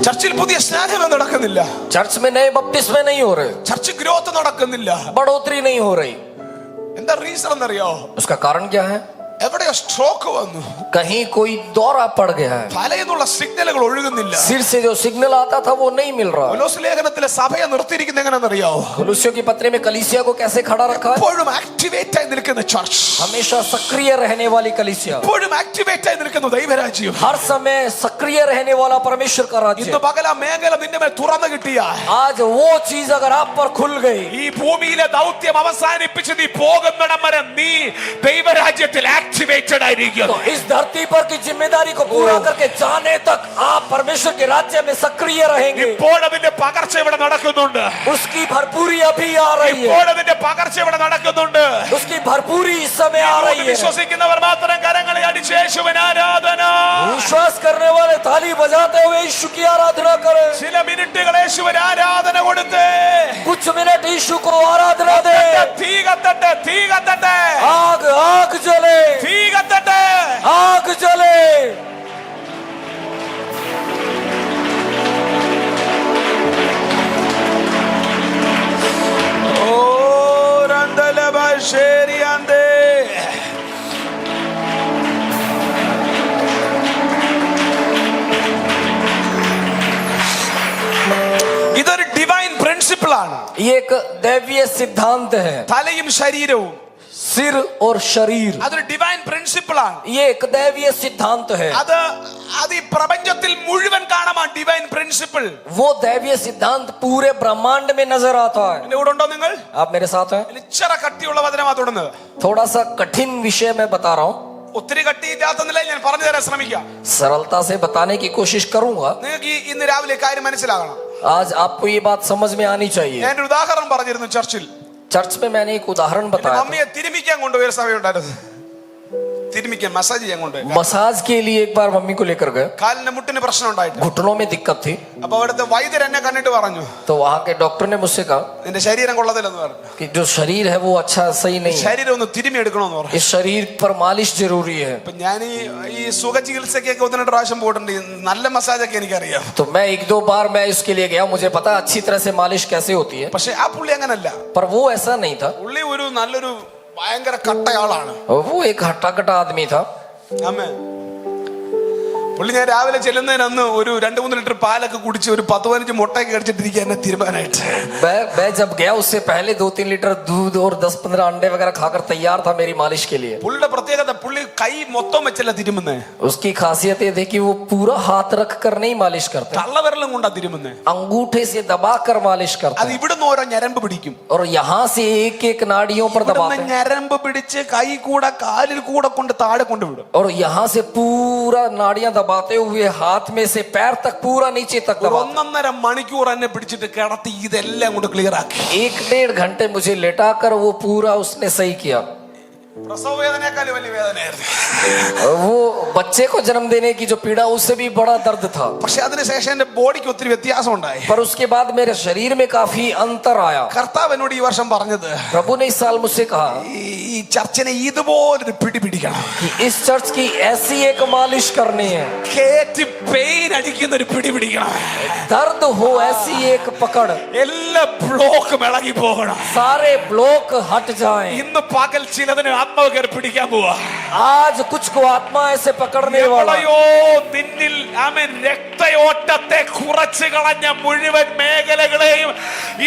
ചർച്ചിൽ പുതിയ സ്നാനം നടക്കുന്നില്ല. चर्च में नए बपतिस्मे नहीं हो रहे, ചർച്ച് ഗ്രോത്ത് നടക്കുന്നില്ല. बढ़ोतरी नहीं हो रही. എന്താ റീസൺ എന്നറിയോ? उसका कारण क्या है? എവിടെയോ സ്ട്രോക്ക് വന്നു. कहीं कोई दौरा पड़ गया है. തലയെന്നുള്ള സിഗ്നലുകൾ ഒഴുകുന്നില്ല. सिर से जो सिग्नल आता था वो नहीं मिल रहा. കൊലോസ് ലേഖനത്തിലെ സഭയെ നിർത്തിയിരിക്കുന്നത് എങ്ങനെയാണെന്നറിയോ? कुलुस्सियों की पत्री में कलीसिया को कैसे खड़ा रखा है? എപ്പോഴും ആക്ടിവേറ്റ് ആയി നിൽക്കുന്ന ചർച്ച്, हमेशा सक्रिय रहने वाली कलीसिया, എപ്പോഴും ആക്ടിവേറ്റ് ആയി നിൽക്കുന്ന ദൈവരാജ്യം. हर समय सक्रिय रहने वाला परमेश्वर का राज्य. ഇന്ന് പകൽ ആ മേഖല നിന്റെ മേൽ തുറന്നു കിട്ടിയ आज वो चीज अगर आप पर खुल गई, ഈ ഭൂമിയിലെ ദൗത്യം അവസാനിപ്പിച്ച് നീ പോകുന്നിടം വരെ നീ ദൈവരാജ്യത്തിൽ ആക്ടിവേറ്റഡ് ആയിരിക്കും. तो इस धरती पर की जिम्मेदारी को पूरा करके जाने तक आप परमेश्वर के राज्य में सक्रिय रहेंगे. ഇപ്പോൾ അതിന്റെ പകർച്ച ഇവിടെ നടക്കുന്നുണ്ട്. उसकी भरपूरी अभी आ रही है. ഇപ്പോൾ അതിന്റെ പകർച്ച ഇവിടെ നടക്കുന്നുണ്ട്. उसकी भरपूरी इस समय आ रही है. വിശ്വസിക്കുന്നവർ മാത്രം കരങ്ങളെ അടിച്ച് യേശുവിന് ആരാധന. विश्वास करने वाले ताली बजाते हुए यीशु की आराधना करें. ചില മിനിറ്റുകൾ യേശുവിന് ആരാധന കൊടുത്ത് कुछ मिनट यीशु को आराधना दे. തീ കത്തട്ടെ, തീ കത്തട്ടെ, आग आग जले, തീ കത്തട്ടെ. आग जले. ഓ രണ്ടലബ ശരിയാന്തേ. ഇതൊരു ഡിവൈൻ പ്രിൻസിപ്പിൾ ആണ്. ये एक दैवीय सिद्धांत है. തലയും ശരീരവും सिर और शरीर, അതൊരു ഡിവൈൻ പ്രിൻസിപ്പിൾ ആണ്. ये एक दैवीय सिद्धांत है. അത് ഈ പ്രപഞ്ചത്തിൽ മുഴുവൻ കാണാം ഡിവൈൻ പ്രിൻസിപ്പിൾ. वो दैवीय सिद्धांत पूरे ब्रह्मांड में नजर आता है. എന്റെ കൂടെ ഉണ്ടോ നിങ്ങൾ? आप मेरे साथ हैं? ഇച്ചിറ കട്ടിയുള്ള വചനമാ തുടർന്ന്. थोड़ा सा कठिन विषय मैं बता रहा हूँ. ഒത്തിരി കട്ടിയില്ലാത്ത നിലയിൽ ഞാൻ പറഞ്ഞു തരാൻ ശ്രമിക്കാം. सरलता से बताने की कोशिश करूंगा. നിങ്ങൾക്ക് ഇന്ന് രാവിലെ കാര്യം മനസ്സിലാകണം. आज आपको ये बात समझ में आनी चाहिए. ഞാൻ ഒരു ഉദാഹരണം പറഞ്ഞിരുന്നു ചർച്ചിൽ. चर्च में मैंने एक उदाहरण बताया. മമ്മിയെ തിരുമിക്കാൻ കൊണ്ടുപോയ സമയമുണ്ടായിരുന്നു. തിരുമിക്കാൻ മസാജ് ചെയ്യാൻ കൊണ്ടുപോയി. मसाज के लिए एक बार मम्मी को लेकर गए. കാലിന് മുട്ടിന് പ്രശ്നം ഉണ്ടായിട്ട്. घुटनों में दिक्कत थी. അപ്പൊ അവിടുത്തെ വൈദ്യർ എന്നെ കണ്ടിട്ട് പറഞ്ഞു, तो वहाँ के डॉक्टर ने मुझसे कहा നിന്റെ ശരീരം കൊള്ളത്തില്ലെന്ന് പറഞ്ഞു. कि जो शरीर है वो अच्छा सही नहीं है. ശരീരം ഒന്ന് തിരുമി എടുക്കണമെന്ന് പറഞ്ഞു. इस शरीर पर मालिश जरूरी है. അപ്പൊ ഞാൻ ഈ സുഖ ചികിത്സക്കൊക്കെ ഒന്ന് രണ്ട് പ്രാവശ്യം പോയിട്ടുണ്ട്. നല്ല മസാജൊക്കെ എനിക്കറിയാം. तो मैं एक दो बार मैं इसके लिए गया, मुझे पता अच्छी तरह से मालिश कैसे होती है. പക്ഷെ ആ പുള്ളി അങ്ങനല്ല. पर वो ऐसा नहीं था. പുള്ളി ഒരു നല്ലൊരു ഭയങ്കര കട്ടയാളാണ്. वो एक हट्टा कट्टा आदमी था. ആമേൻ. പുള്ളി ഞാൻ രാവിലെ ചെല്ലുന്നതിന് അന്ന് ഒരു 2-3 ലിറ്റർ പാലൊക്കെ കുടിച്ച് ഒരു 10-15 മുട്ടയൊക്കെ കടിച്ചിട്ടിരിക്കുക എന്നെ തീരുമാനമായിട്ട്. मैं जब गया उससे पहले 2-3 लीटर दूध और 10-15 अंडे वगैरह खाकर तैयार था मेरी मालिश के लिए. പുള്ളിയുടെ പ്രത്യേകത പുള്ളി കൈ മൊത്തം വെച്ചല്ല തിരുമുന്നേ. उसकी खासियत ये थी कि वो पूरा हाथ रख कर नहीं मालिश करते, തള്ളവിരലും കൊണ്ടാ തിരുമുന്നേ. अंगूठे से दबा कर मालिश करते അത് हैं. ഇവിടുന്ന് ഓരോ ഞരമ്പ് പിടിക്കും. और यहाँ से एक एक नाड़ियों पर ഇവിടുന്ന് दबाते हैं ഞരമ്പ് പിടിച്ച് കൈ കൂടെ കാലിൽ കൂടെ കൊണ്ട് താഴെ കൊണ്ടുവിടും. और यहाँ से पूरा नाड़ियां दबाते हुए हाथ में से पैर तक पूरा नीचे तक ഒരു दबाते. 1.5 മണിക്കൂർ എന്നെ പിടിച്ചിട്ട് കിടത്തി ഇതെല്ലാം കൊണ്ട് ക്ലിയർ ആക്കി. 1-1.5 घंटे मुझे लेटाकर वो पूरा उसने सही किया. പ്രസവ വേദനയേക്കാൾ വലിയ വേദനയായിരുന്നു. वो बच्चे को जन्म देने की जो पीड़ा उससे भी बड़ा दर्द था. പക്ഷെ അതിനുശേഷം എന്റെ ബോഡിക്ക് ഒത്തിരി വ്യത്യാസം ഉണ്ടായി. पर उसके बाद मेरे शरीर में काफी अंतर आया. കർത്താവ് എന്നോട് ഈ വർഷം പറഞ്ഞത്, प्रभु ने इस साल मुझसे कहा ഈ ചർച്ചിനെ ഇതുപോലൊരു പിടി പിടിക്കണം. कि इस चर्च की ऐसी एक मालिश करनी है, കേറ്റി പെയിൻ അടിക്കുന്ന ഒരു പിടി പിടിക്കണം. दर्द हो ऐसी एक पकड़, എല്ലാ ബ്ലോക്കും ഇളകി പോകണം. सारे ब्लॉक हट जाएं. ഇന്ന് പകൽ ചിലതിന് ആത്മാവ് കയറി പിടിക്കാൻ പോവാ. आज कुछ को आत्मा ऐसे पकड़ने वाला. എവിടെയോ നിന്നിൽ ആമേൻ രക്തയോട്ടത്തെ കുറച്ചു കളഞ്ഞ മുഴുവൻ മേഖലകളെയും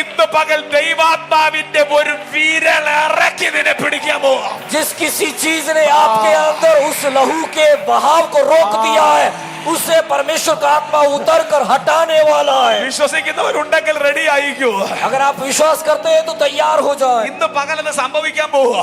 ഇന്ന് പകൽ ദൈവാത്മാവിന്റെ ഒരു വിരൽ ഇറക്കി നിന്നെ പിടിക്കാൻ പോവാ. जिस किसी चीज ने आपके अंदर उस लहू के बहाव को रोक दिया है, उसे परमेश्वर का आत्मा उतर कर हटाने वाला है। വിശ്വസിക്കുന്നവരുണ്ടെങ്കിൽ റെഡി ആയിക്കോ. अगर आप विश्वास करते हैं तो तैयार हो जाए। ഇന്ന് പകലത് സംഭവിക്കാൻ പോവുക.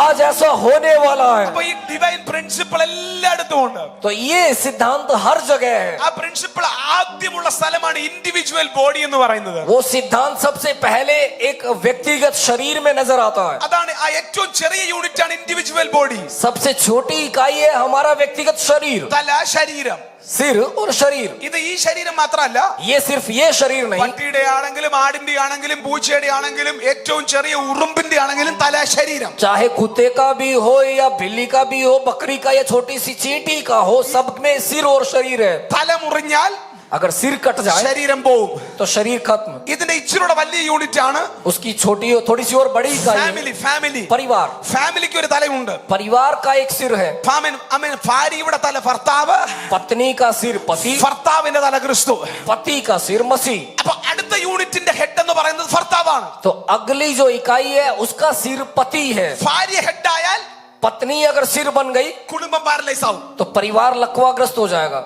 आज ऐसा होने वाला है। അപ്പൊ ഈ ഡിവൈൻ പ്രിൻസിപ്പിൾ എല്ലായിടത്തും ഉണ്ട്. तो ये सिद्धांत हर जगह है। ആ പ്രിൻസിപ്പിൾ ആദ്യമുള്ള സ്ഥലമാണ് ഇൻഡിവിജ്വൽ ബോഡി എന്ന് പറയുന്നത്. वो सिद्धांत सबसे पहले एक व्यक्तिगत शरीर में नजर आता है। അതാണ് ആ ഏറ്റവും ചെറിയ യൂണിറ്റ് ആണ് ഇൻഡിവിജ്വൽ ബോഡി. सबसे छोटी इकाई है हमारा व्यक्तिगत शरीर, തല, ശരീരം. सिर और शरीर। ഇത് ഈ ശരീരം മാത്രമല്ല, ये सिर्फ ये शरीर नहीं, പട്ടിയുടെ ആണെങ്കിലും ആടിന്റെ ആണെങ്കിലും പൂച്ചയുടെ ആണെങ്കിലും ഏറ്റവും ചെറിയ ഉറുമ്പിന്റെ ആണെങ്കിലും തല, ശരീരം. चाहे कुत्ते का भी हो या बिल्ली का भी हो, बकरी का या छोटी सी चींटी का हो, सब में सिर और शरीर है। തല മുറിഞ്ഞാൽ अगर सिर कट जाए ശരീരം പോവും. तो शरीर खत्म। ഇതിന്റെ ഇച്ചിരിയുടെ വലിയ യൂണിറ്റ് ആണ് उसकी छोटी थोड़ी सी और बड़ी इकाई है ഫാമിലി. परिवार। ഫാമിലിക്ക് ഒരു തലയുണ്ട്. परिवार का एक सिर है। ഭാര്യയുടെ തല ഭർത്താവ്, पत्नी का सिर पति, ഭർത്താവിന്റെ തല ക്രിസ്തു. पति का सिर मसीह। അപ്പൊ അടുത്ത യൂണിറ്റിന്റെ ഹെഡ് എന്ന് പറയുന്നത് ഭർത്താവാണ്. तो अगली जो इकाई है उसका सिर पति है। ഭാര്യ ഹെഡ് ആയാൽ पत्नी अगर सिर बन गई കുടുംബം പാരലൈസ് ആവും. तो परिवार लकवाग्रस्त हो जाएगा।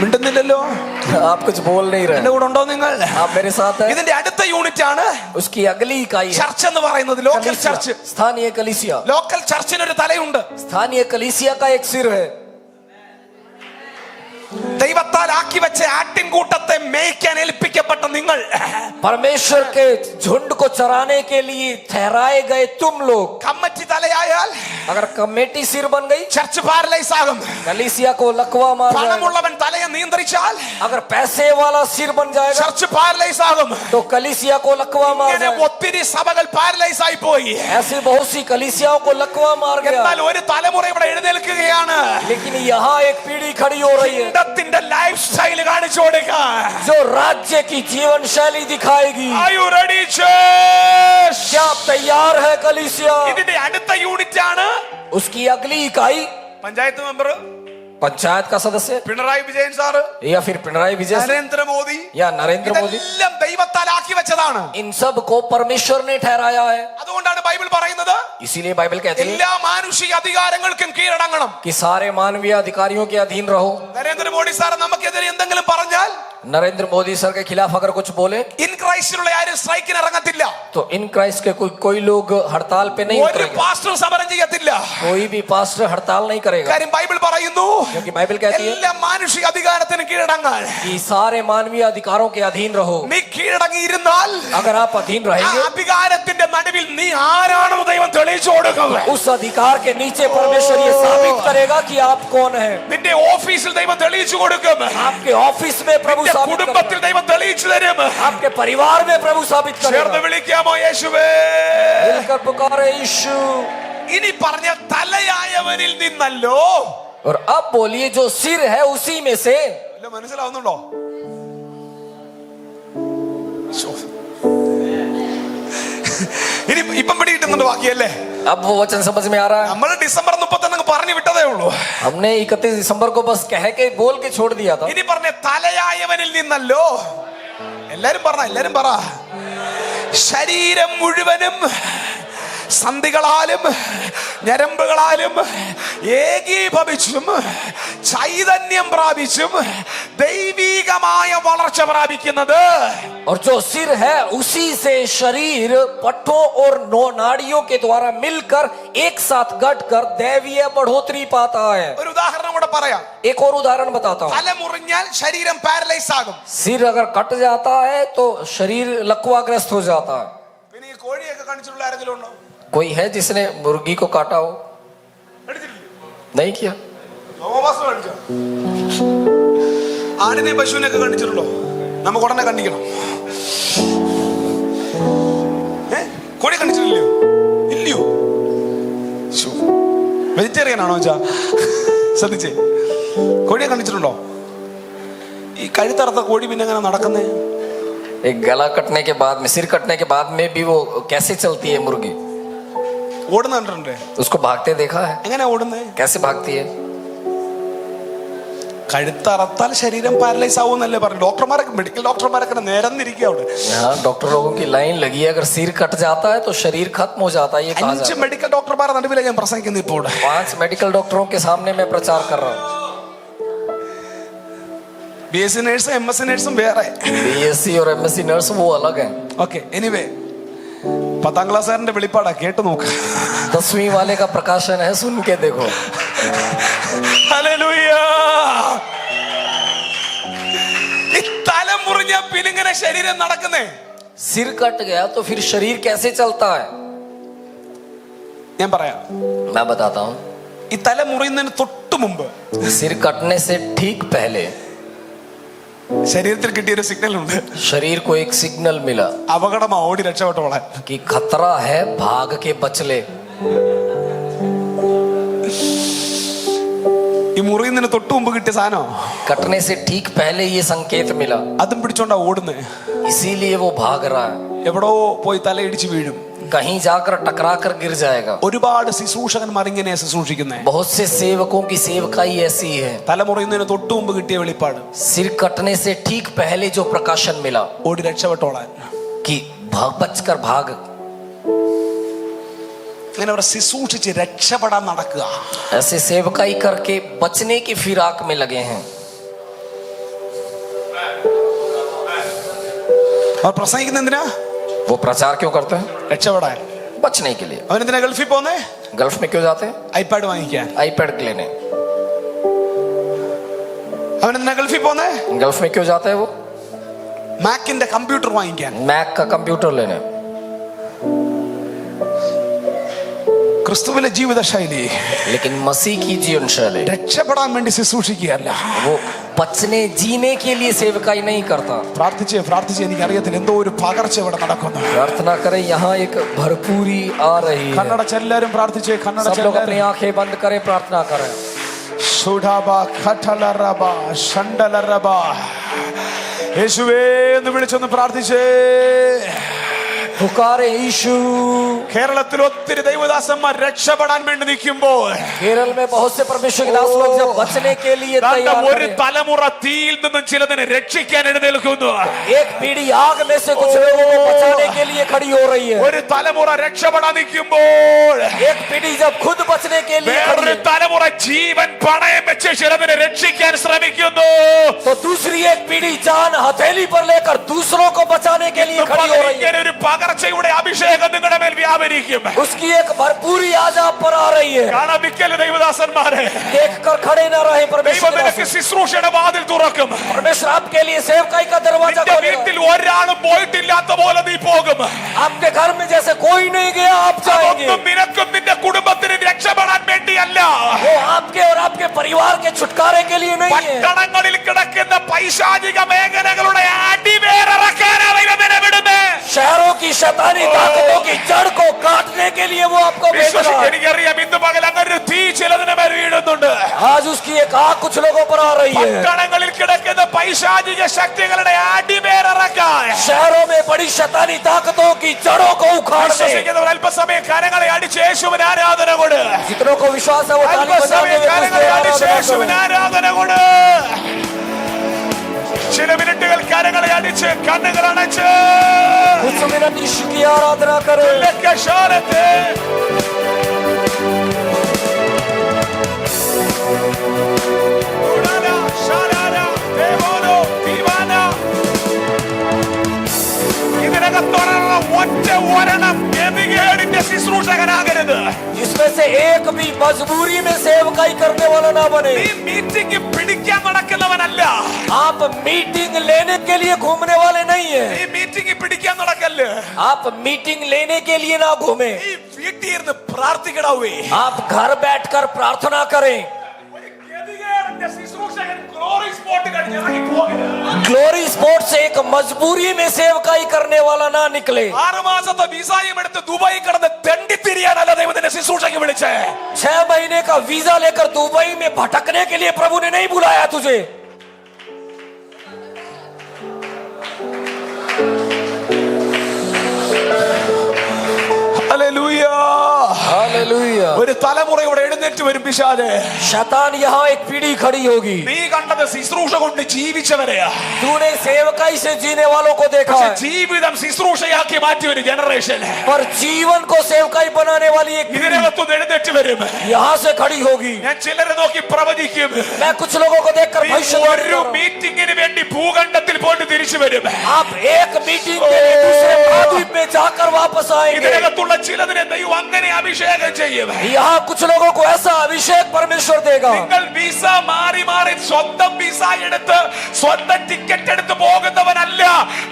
മിണ്ടുന്നില്ലല്ലോ. आप कुछ बोल नहीं എന്റെ रहे, കൂടെ ഉണ്ടോ നിങ്ങൾ? आप मेरे साथ हैं। ഇതിന്റെ അടുത്ത യൂണിറ്റ് ആണ് उसकी अगली इकाई है ചർച്ച് എന്ന് പറയുന്നത്. ലോക്കൽ कलीसिया, ചർച്ച്. स्थानीय कलीसिया। ലോക്കൽ ചർച്ചിന് ഒരു തലയുണ്ട്. स्थानीय कलीसिया का एक सिर है। ദൈവത്താൽ ആക്കി വെച്ച ആട്ടിൻകൂട്ടത്തെ മേയ്ക്കാൻ ഏൽപ്പിക്കപ്പെട്ട നിങ്ങൾ, परमेश्वर के झुंड को चराने के लिए ठहराए गए तुम लोग, കമ്മിറ്റി തലയായാൽ अगर कमेटी सिर बन गई ചർച്ച് പാരലൈസ് ആകും. कलीसिया को लकवा मार जाएगा। പണമുള്ളവൻ തലയെ നിയന്ത്രിച്ചാൽ अगर पैसे वाला सिर बन जाएगा ചർച്ച് പാരലൈസ് ആകും. तो कलीसिया को लकवा मार ഇങ്ങനെ जाएगा। ഒത്തിരി സഭകൾ പാരലൈസ് ആയി പോയി. ऐसी बहुत सी कलीसियाओं को लकवा मार गया। എന്നാൽ ഒരു തലമുറ ഇവിടെ എഴുന്നേൽക്കുകയാണ്. लेकिन यहाँ एक पीढ़ी खड़ी हो रही है കിങ്ഡത്തിന്റെ ലൈഫ് സ്റ്റൈൽ കാണിച്ചു കൊടുക്കുക. जो राज्य की जीवन शैली दिखाएगी। Are you ready, church? क्या आप तैयार है कलीसिया? ഇതിന്റെ അടുത്ത യൂണിറ്റ് ആണ് उसकी अगली इकाई പഞ്ചായത്ത് മെമ്പർ, पंचायत का सदस्य പിണറായി വിജയൻ സാറ്, या फिर पिनराई विजय सिंह നരേന്ദ്രമോദി. या नरेंद्र मोदी। ഇതെല്ലാം ദൈവത്താൽ ആക്കി വെച്ചതാണ്. इन सब को परमेश्वर ने ठहराया है। അതുകൊണ്ടാണ് ബൈബിൾ പറയുന്നത് इसीलिए बाइबल कहती है എല്ലാ മാനുഷിക അധികാരങ്ങൾക്കും കീഴടങ്ങണം. कि सारे मानवीय अधिकारियों के अधीन रहो। നരേന്ദ്രമോദി സാർ നമുക്കെതിരെ എന്തെങ്കിലും പറഞ്ഞാൽ नरेंद्र मोदी सर के खिलाफ अगर कुछ बोले ഇൻ ക്രൈസ്റ്റിലുള്ള ആരും സ്ട്രൈക്കിന് ഇറങ്ങത്തില്ല. तो इन क्राइस्ट के कोई लोग हड़ताल पे नहीं ഒരു उतरेंगे। പാസ്റ്റർ സമരം ചെയ്യത്തില്ല. कोई भी पास्टर हड़ताल नहीं करेगा, കാര്യം ബൈബിൾ പറയുന്നു क्योंकि बाइबल कहती है എല്ലാ മാനുഷിക അധികാരത്തിന് കീഴടങ്ങാൻ. कि सारे मानवीय अधिकारों के अधीन रहो। നീ കീഴടങ്ങിയിരുന്നാൽ अगर आप अधीन ആ रहेंगे അധികാരത്തിന്റെ നടുവിൽ നീ ആരാണെന്ന് ദൈവം തെളിയിച്ചു കൊടുക്കും. उस अधिकार के नीचे परमेश्वर ये साबित करेगा कि आप कौन है। നിന്റെ ഓഫീസിൽ ദൈവം തെളിയിച്ചു കൊടുക്കും. आपके ऑफिस में प्रभु നിന്റെ साबित കുടുംബത്തിൽ करेगा, ദൈവം തെളിയിച്ചു തരും. आपके परिवार में प्रभु साबित ചേർന്ന് करेगा। വിളിക്കാമോ യേശുവേ? मिलकर पुकारे यीशु। ഇനി പറഞ്ഞ തലയായവനിൽ നിന്നല്ലോ. और अब बोलिए जो सिर है उसी में से। വല്ല മനസ്സിലാവുന്നുണ്ടോ? ശോ. ഇനി ഇപ്പം പിടികിട്ടുന്നുണ്ട് ബാക്കിയല്ലേ? अब वो वचन समझ में आ रहा है। നമ്മൾ ഡിസംബർ 31 പറഞ്ഞു വിട്ടതേ ഉള്ളൂ. हमने 31 दिसंबर को बस कह के बोल के छोड़ दिया था। ഇനി പറഞ്ഞ തലയായവനിൽ നിന്നല്ലോ. എല്ലാരും പറ. ശരീരം മുഴുവനും സന്ധികളാലും ഞരമ്പുകളാലും ഏകീഭവിച്ചും ചൈതന്യം പ്രാപിച്ചും ദൈവികമായ വളർച്ച പ്രാപിക്കുന്നത്. और जो सिर है उसी से शरीर पट्टों और नाड़ियों के द्वारा मिलकर एक साथ गठकर दैवीय बढ़ोतरी पाता है। ഒരു ഉദാഹരണം കൂടെ പറയാം. एक और उदाहरण बताता हूँ। തല മുറിഞ്ഞാൽ ശരീരം പാരലൈസ് ആകും. सिर अगर कट जाता है तो शरीर लकवाग्रस्त हो जाता है। പിന്നെ ഈ കോഴിയൊക്കെ കാണിച്ചിട്ടുള്ള ആരെങ്കിലും ഉണ്ടോ? कोई है जिसने मुर्गी को काटा हो? नहीं किया। തോമസ് കാണിച്ചോ? ആടിനെ പശുവിനെയൊക്കെ കണ്ടിട്ടുണ്ടോ? നമുക്ക് ഉടനെ കണ്ടിക്കണം. കോഴി കണ്ടിട്ടില്ലയോ? ഇല്ലയോ? വെജിറ്റേറിയൻ ആണോ വെച്ചാ? ശ്രദ്ധിച്ചേ, കോഴിയെ കണ്ടിട്ടുണ്ടോ? ഈ കഴുത്തറുത്ത കോഴി പിന്നെ എങ്ങനെ നടക്കുന്നേ? एक गला कटने के बाद में, सिर कटने के बाद में भी वो कैसे चलती है मुर्गी? ഓടുന്ന കണ്ടിട്ടുണ്ടേ? उसको भागते देखा है? എങ്ങനെ ഓടുന്നേ? कैसे भागती है? കഴുത്തറത്താൽ ശരീരം പാരലൈസ് ആവുമെന്നല്ലേ പറഞ്ഞു. ഡോക്ടർമാരൊക്കെ, മെഡിക്കൽ ഡോക്ടർമാരൊക്കെ നിരന്നിരിക്കുക അവിടെ. यहाँ डॉक्टर लोगों की लाइन लगी है, अगर सिर कट जाता है तो शरीर खत्म हो जाता है, ये कहा 5 जाता है। മെഡിക്കൽ ഡോക്ടർമാരെ നടുവിലെ ഞാൻ പ്രസംഗിക്കുന്നു ഇപ്പോൾ. 5 मेडिकल डॉक्टरों के सामने मैं प्रचार कर रहा हूँ। BSc നേഴ്സും MSc നേഴ്സും വേറെ. BSc और MSc नर्स वो अलग है। ഓക്കെ, എനിവേ 10ാം ക്ലാസ്സുകാരന്റെ വെളിപ്പാടാ, കേട്ടു നോക്ക്. 10वीं वाले का प्रकाशन है, सुन के देखो। ഹല്ലേലൂയ. ഈ തല മുറിഞ്ഞ പിന്നിങ്ങനെ ശരീരം നടക്കുന്നേ. सिर कट गया तो फिर शरीर कैसे चलता है? ഞാൻ പറയാം. मैं बताता हूँ। ഈ തല മുറിയുന്നതിന് തൊട്ട് മുമ്പ് सिर कटने से ठीक पहले ശരീരത്തിൽ കിട്ടിയൊരു സിഗ്നൽ ഉണ്ട്. शरीर को एक सिग्नल मिला അപകടമാ, ഓടി രക്ഷപ്പെട്ടോളാൻ. कि खतरा है, भाग के बच ले। ഈ മുറിയുന്നതിന് തൊട്ട് മുമ്പ് കിട്ടിയ സാധനം कटने से ठीक पहले ये संकेत मिला, അതും പിടിച്ചോണ്ടാ ഓടുന്നേ. इसीलिए वो भाग रहा है। എവിടോ പോയി തലയിടിച്ച് വീഴും. कहीं जाकर टकरा कर गिर जाएगा। ഒരുപാട് ശുശ്രൂഷകന്മാർ ഇങ്ങനെ ശുശ്രൂഷിക്കുന്നേ. बहुत से सेवकों की सेवकाई ऐसी है। തല മുറിയുന്നതിന് തൊട്ട് മുമ്പ് കിട്ടിയ വെളിപ്പാട്, सिर कटने से ठीक पहले जो प्रकाशन मिला ഓടി രക്ഷപ്പെട്ടോളാൻ. कि भाग, बचकर भाग। അങ്ങനെ അവർ ശുശ്രൂഷിച്ച് രക്ഷപ്പെടാൻ നടക്കുക. ऐसे सेवकाई करके बचने की फिराक में लगे हैं। അവർ പ്രസംഗിക്കുന്ന എന്തിനാ? वो प्रचार क्यों करते हैं? രക്ഷപ്പെടാൻ. बचने के लिए। അവനെന്തിനാ ഗൾഫിൽ പോന്നേ? गल्फ में क्यों जाते हैं? ഐപാഡ് വാങ്ങിക്കാൻ. आईपैड लेने। അവനെന്തിനാ ഗൾഫിൽ പോന്നേ? गल्फ में क्यों जाता है वो? മാക്കിന്റെ കമ്പ്യൂട്ടർ വാങ്ങിക്കാൻ. मैक का कंप्यूटर लेने। ക്രിസ്തുവിലെ ജീവിത ശൈലി लेकिन मसीह की जीवन शैली രക്ഷപ്പെടാൻ വേണ്ടി ശുശ്രൂഷിക്കുകയല്ല. वो बचने, जीने के लिए सेवकाई नहीं करता। പ്രാർത്ഥിച്ച് എനിക്കറിയത്തില്ല, എന്തോ ഒരു പകർച്ച ഇവിടെ നടക്കുന്നു. प्रार्थना करें, यहाँ एक भरपूरी आ रही है। കണ്ണടച്ച് എല്ലാവരും പ്രാർത്ഥിച്ച്. കണ്ണടച്ച് सब लोग अपनी आंखें बंद करें, प्रार्थना करें। സുഡാബാ ഖഠലറബാ ഷണ്ടലറബാ. യേശുവേ എന്ന് വിളിച്ചൊന്ന് പ്രാർത്ഥിച്ചേ. पुकारे यीशु। കേരളത്തിൽ ഒത്തിരി ദൈവദാസന്മാർ രക്ഷപ്പെടാൻ വേണ്ടി നിൽക്കുമ്പോൾ केरल में बहुत से परमेश्वर के दास लोग जब बचने के लिए तैयार ഒരു हैं, തലമുറ തീയിൽ നിന്നും ചിലതിനെ രക്ഷിക്കാൻ എഴുന്നേൽക്കുന്നു. एक पीढ़ी आग में से कुछ लोगों को बचाने के लिए खड़ी हो रही है। ഒരു തലമുറ രക്ഷപ്പെടാൻ നിൽക്കുമ്പോൾ एक पीढ़ी जब खुद बचने के लिए खड़ी വേറൊരു है, തലമുറ ജീവൻ പണയം വെച്ച് ചിലതിനെ രക്ഷിക്കാൻ ശ്രമിക്കുന്നു. तो दूसरी एक पीढ़ी जान हथेली पर लेकर दूसरों को बचाने के लिए खड़ी हो रही है। ഇങ്ങനെ ഒരു പകർച്ചയുടെ അഭിഷേകം നിങ്ങളുടെ മേൽ വ്യാപരിക്കും. उसकी एक भरपूरी आज आप पर आ रही है। കാണാൻ മിക്കല് ദൈവദാസന്മാരെ देख कर खड़े न रहे ദൈവം परमेश्वर के നിനക്ക് दास। ശുശ്രൂഷയുടെ വാതിൽ തുറക്കും. परमेश्वर आपके लिए सेवकाई का दरवाजा നിന്റെ खोलेगा। വീട്ടിൽ ഒരാളും പോയിട്ടില്ലാത്ത പോലെ നീ പോകും. आपके घर में जैसे कोई नहीं गया, आप जाएंगे। അതൊന്നും നിനക്കും നിന്റെ കുടുംബത്തിനും രക്ഷപ്പെടാൻ വേണ്ടിയല്ല. वो आपके और आपके परिवार के छुटकारे के लिए नहीं है। പട്ടണങ്ങളിൽ കിടക്കുന്ന പൈശാചിക മേഖലകളുടെ അടിവേറിറക്കാനാ ദൈവം നിന്നെ വിടുന്നേ. शहरों की शैतानी ताकतों की जड़ को काटने के लिए वो आपको भेज रहा है। എനിക്കറിയാം ഇന്ന് പകൽ അങ്ങനെ ഒരു തീ ചിലതിന് മേൽ വീഴുന്നുണ്ട്. आज उसकी एक आग कुछ लोगों पर आ रही है। പട്ടണങ്ങളിൽ കിടക്കുന്ന പൈശാചിക ശക്തികളുടെ അടിവേറിറക്കാൻ शहरों में बड़ी शैतानी ताकतों की जड़ों को उखाड़ने। വിശ്വസിക്കുന്നവർ അല്പസമയം കരങ്ങളെ അടിച്ച് യേശുവിന് ആരാധന കൊടു. जितनों को विश्वास है वो ताली बजाते അല്പസമയം हुए കരങ്ങളെ അടിച്ച് आराधना യേശുവിന് करें। ആരാധന കൊടു. ചില മിനിറ്റുകൾ കരങ്ങളെ അടിച്ച് കണ്ണുകൾ അടച്ച് कुछ मिनट यीशु की आराधना करें। ലക്കശാലത്തെ ഉടല ശാലാല ദേവോനോ ദീവാന. ഇതിനകത്തുള്ള ഒറ്റ ഒരെണ്ണം ഗതികേടിന്റെ ശുശ്രൂഷകനാകരുത്. जिसमें से एक भी मजबूरी में सेवकाई करने वाला ना बने। നീ മീറ്റിംഗ് പിടിക്കാൻ നടക്കുന്നവനല്ല. आप मीटिंग लेने के लिए घूमने वाले नहीं है। നീ മീറ്റിംഗ് പിടിക്കാൻ നടക്കല്ല്. आप मीटिंग लेने के लिए ना घूमे। നീ വീട്ടിൽ ഇരുന്ന് പ്രാർത്ഥിക്കണവേ. आप घर बैठकर प्रार्थना करें। ഗതികേടിന്റെ ശുശ്രൂഷകൻ ഗ്ലോറി സ്പോട്ട് കഴിഞ്ഞ് ഇറങ്ങി പോകരുത്. ग्लोरी स्पोर्ट से एक मजबूरी में सेवकाई करने वाला ना निकले। 6 മാസത്തെ വിസായും എടുത്ത് ദുബായി കടന്ന് തെണ്ടിത്തിരിയാനല്ല ദൈവത്തിന്റെ ശുശ്രൂഷയ്ക്ക് വിളിച്ചേ. 6 महीने का वीजा लेकर दुबई में भटकने के लिए प्रभु ने नहीं बुलाया तुझे। ഹല്ലേലൂയ. हालेलुया। हालेलुया। ഒരു തലമുറയോടെ എഴുന്നേറ്റ് വരും പിശാചേ. शैतान यहाँ एक पीढ़ी खड़ी होगी। നീ കണ്ടത് ശുശ്രൂഷ കൊണ്ട് ജീവിച്ചവരെയാ. तूने सेवकाई से जीने वालों को देखा പക്ഷെ है, ജീവിതം ശുശ്രൂഷയാക്കി മാറ്റിയ ഒരു ജനറേഷൻ पर जीवन को सेवकाई बनाने वाली एक पीढ़ी ഇതിനകത്തുനിന്ന് എഴുന്നേറ്റ് വരും. यहाँ से खड़ी होगी। ഞാൻ ചിലരെ നോക്കി പ്രവചിക്കും. मैं कुछ लोगों को देखकर നീ भविष्यवाणी ഒരു कर रहा हूं। മീറ്റിംഗിന് വേണ്ടി ഭൂഖണ്ഡത്തിൽ പോയിട്ട് തിരിച്ചു വരും. आप एक मीटिंग के लिए दूसरे महाद्वीप में जाकर वापस आएंगे। ഇതിനകത്തുള്ള ചിലതിനെ ദൈവം അങ്ങനെ അഭിഷേകം ചെയ്യും. यहाँ कुछ लोगों को ऐसा अभिषेक परमेश्वर देगा। നിങ്ങൾ വിസ മാറി മാറി സ്വന്തം വിസ എടുത്ത് സ്വന്തം ടിക്കറ്റ് എടുത്ത് പോകുന്നവനല്ല.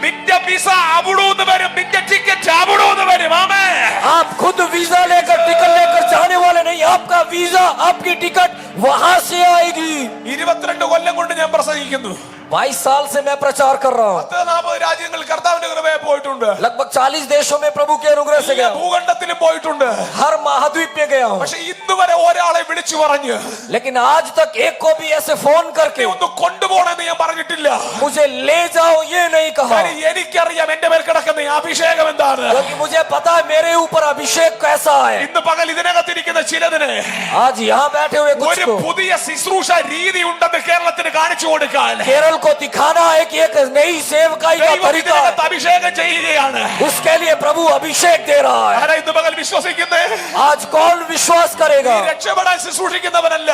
നിന്റെ വിസ അവിടുന്ന് വരും, നിന്റെ ടിക്കറ്റ് അവിടുന്ന് വരും. ആമേൻ. आप खुद वीजा लेकर टिकट लेकर जाने वाले नहीं, आपका वीजा आपकी टिकट वहां से आएगी। 22 കൊല്ലം കൊണ്ട് ഞാൻ പ്രസംഗിക്കുന്നു. 22 साल से मैं प्रचार कर रहा हूँ। 40 രാജ്യങ്ങളിൽ കർത്താവിന്റെ കൃപയെ പോയിട്ടുണ്ട്. लगभग 40 देशों में प्रभु के अनुग्रह से गया हूँ। ഭൂഖണ്ഡത്തിലും പോയിട്ടുണ്ട്. हर महाद्वीप में गया हूँ, പക്ഷെ ഇന്ന് വരെ ഒരാളെ വിളിച്ചു പറഞ്ഞു लेकिन आज तक एक को भी ऐसे फोन करके ഒന്ന് കൊണ്ടുപോകണമെന്ന് ഞാൻ പറഞ്ഞിട്ടില്ല. मुझे ले जाओ ये नहीं कहा, കാര്യം എനിക്കറിയാം എന്റെ മേൽ കിടക്കുന്ന ഈ അഭിഷേകം എന്താണ്. क्योंकि मुझे पता है मेरे ऊपर अभिषेक कैसा है। ഇന്ന് പകൽ ഇതിനകത്തിരിക്കുന്ന ചിലതിന് आज यहाँ बैठे हुए कुछ ഒരു को പുതിയ ശുശ്രൂഷ രീതി ഉണ്ടെന്ന് കേരളത്തിന് കാണിച്ചു കൊടുക്കാൻ केरल को दिखाना है कि एक नई सेवकाई का ദൈവം तरीका ഇതിനകത്ത് है। അഭിഷേകം ചെയ്യുകയാണ്. उसके लिए प्रभु अभिषेक दे रहा है। ആരാ ഇന്ന് പകൽ വിശ്വസിക്കുന്നേ? आज कौन विश्वास നീ करेगा? രക്ഷപ്പെടാൻ ശുശ്രൂഷിക്കുന്നവനല്ല.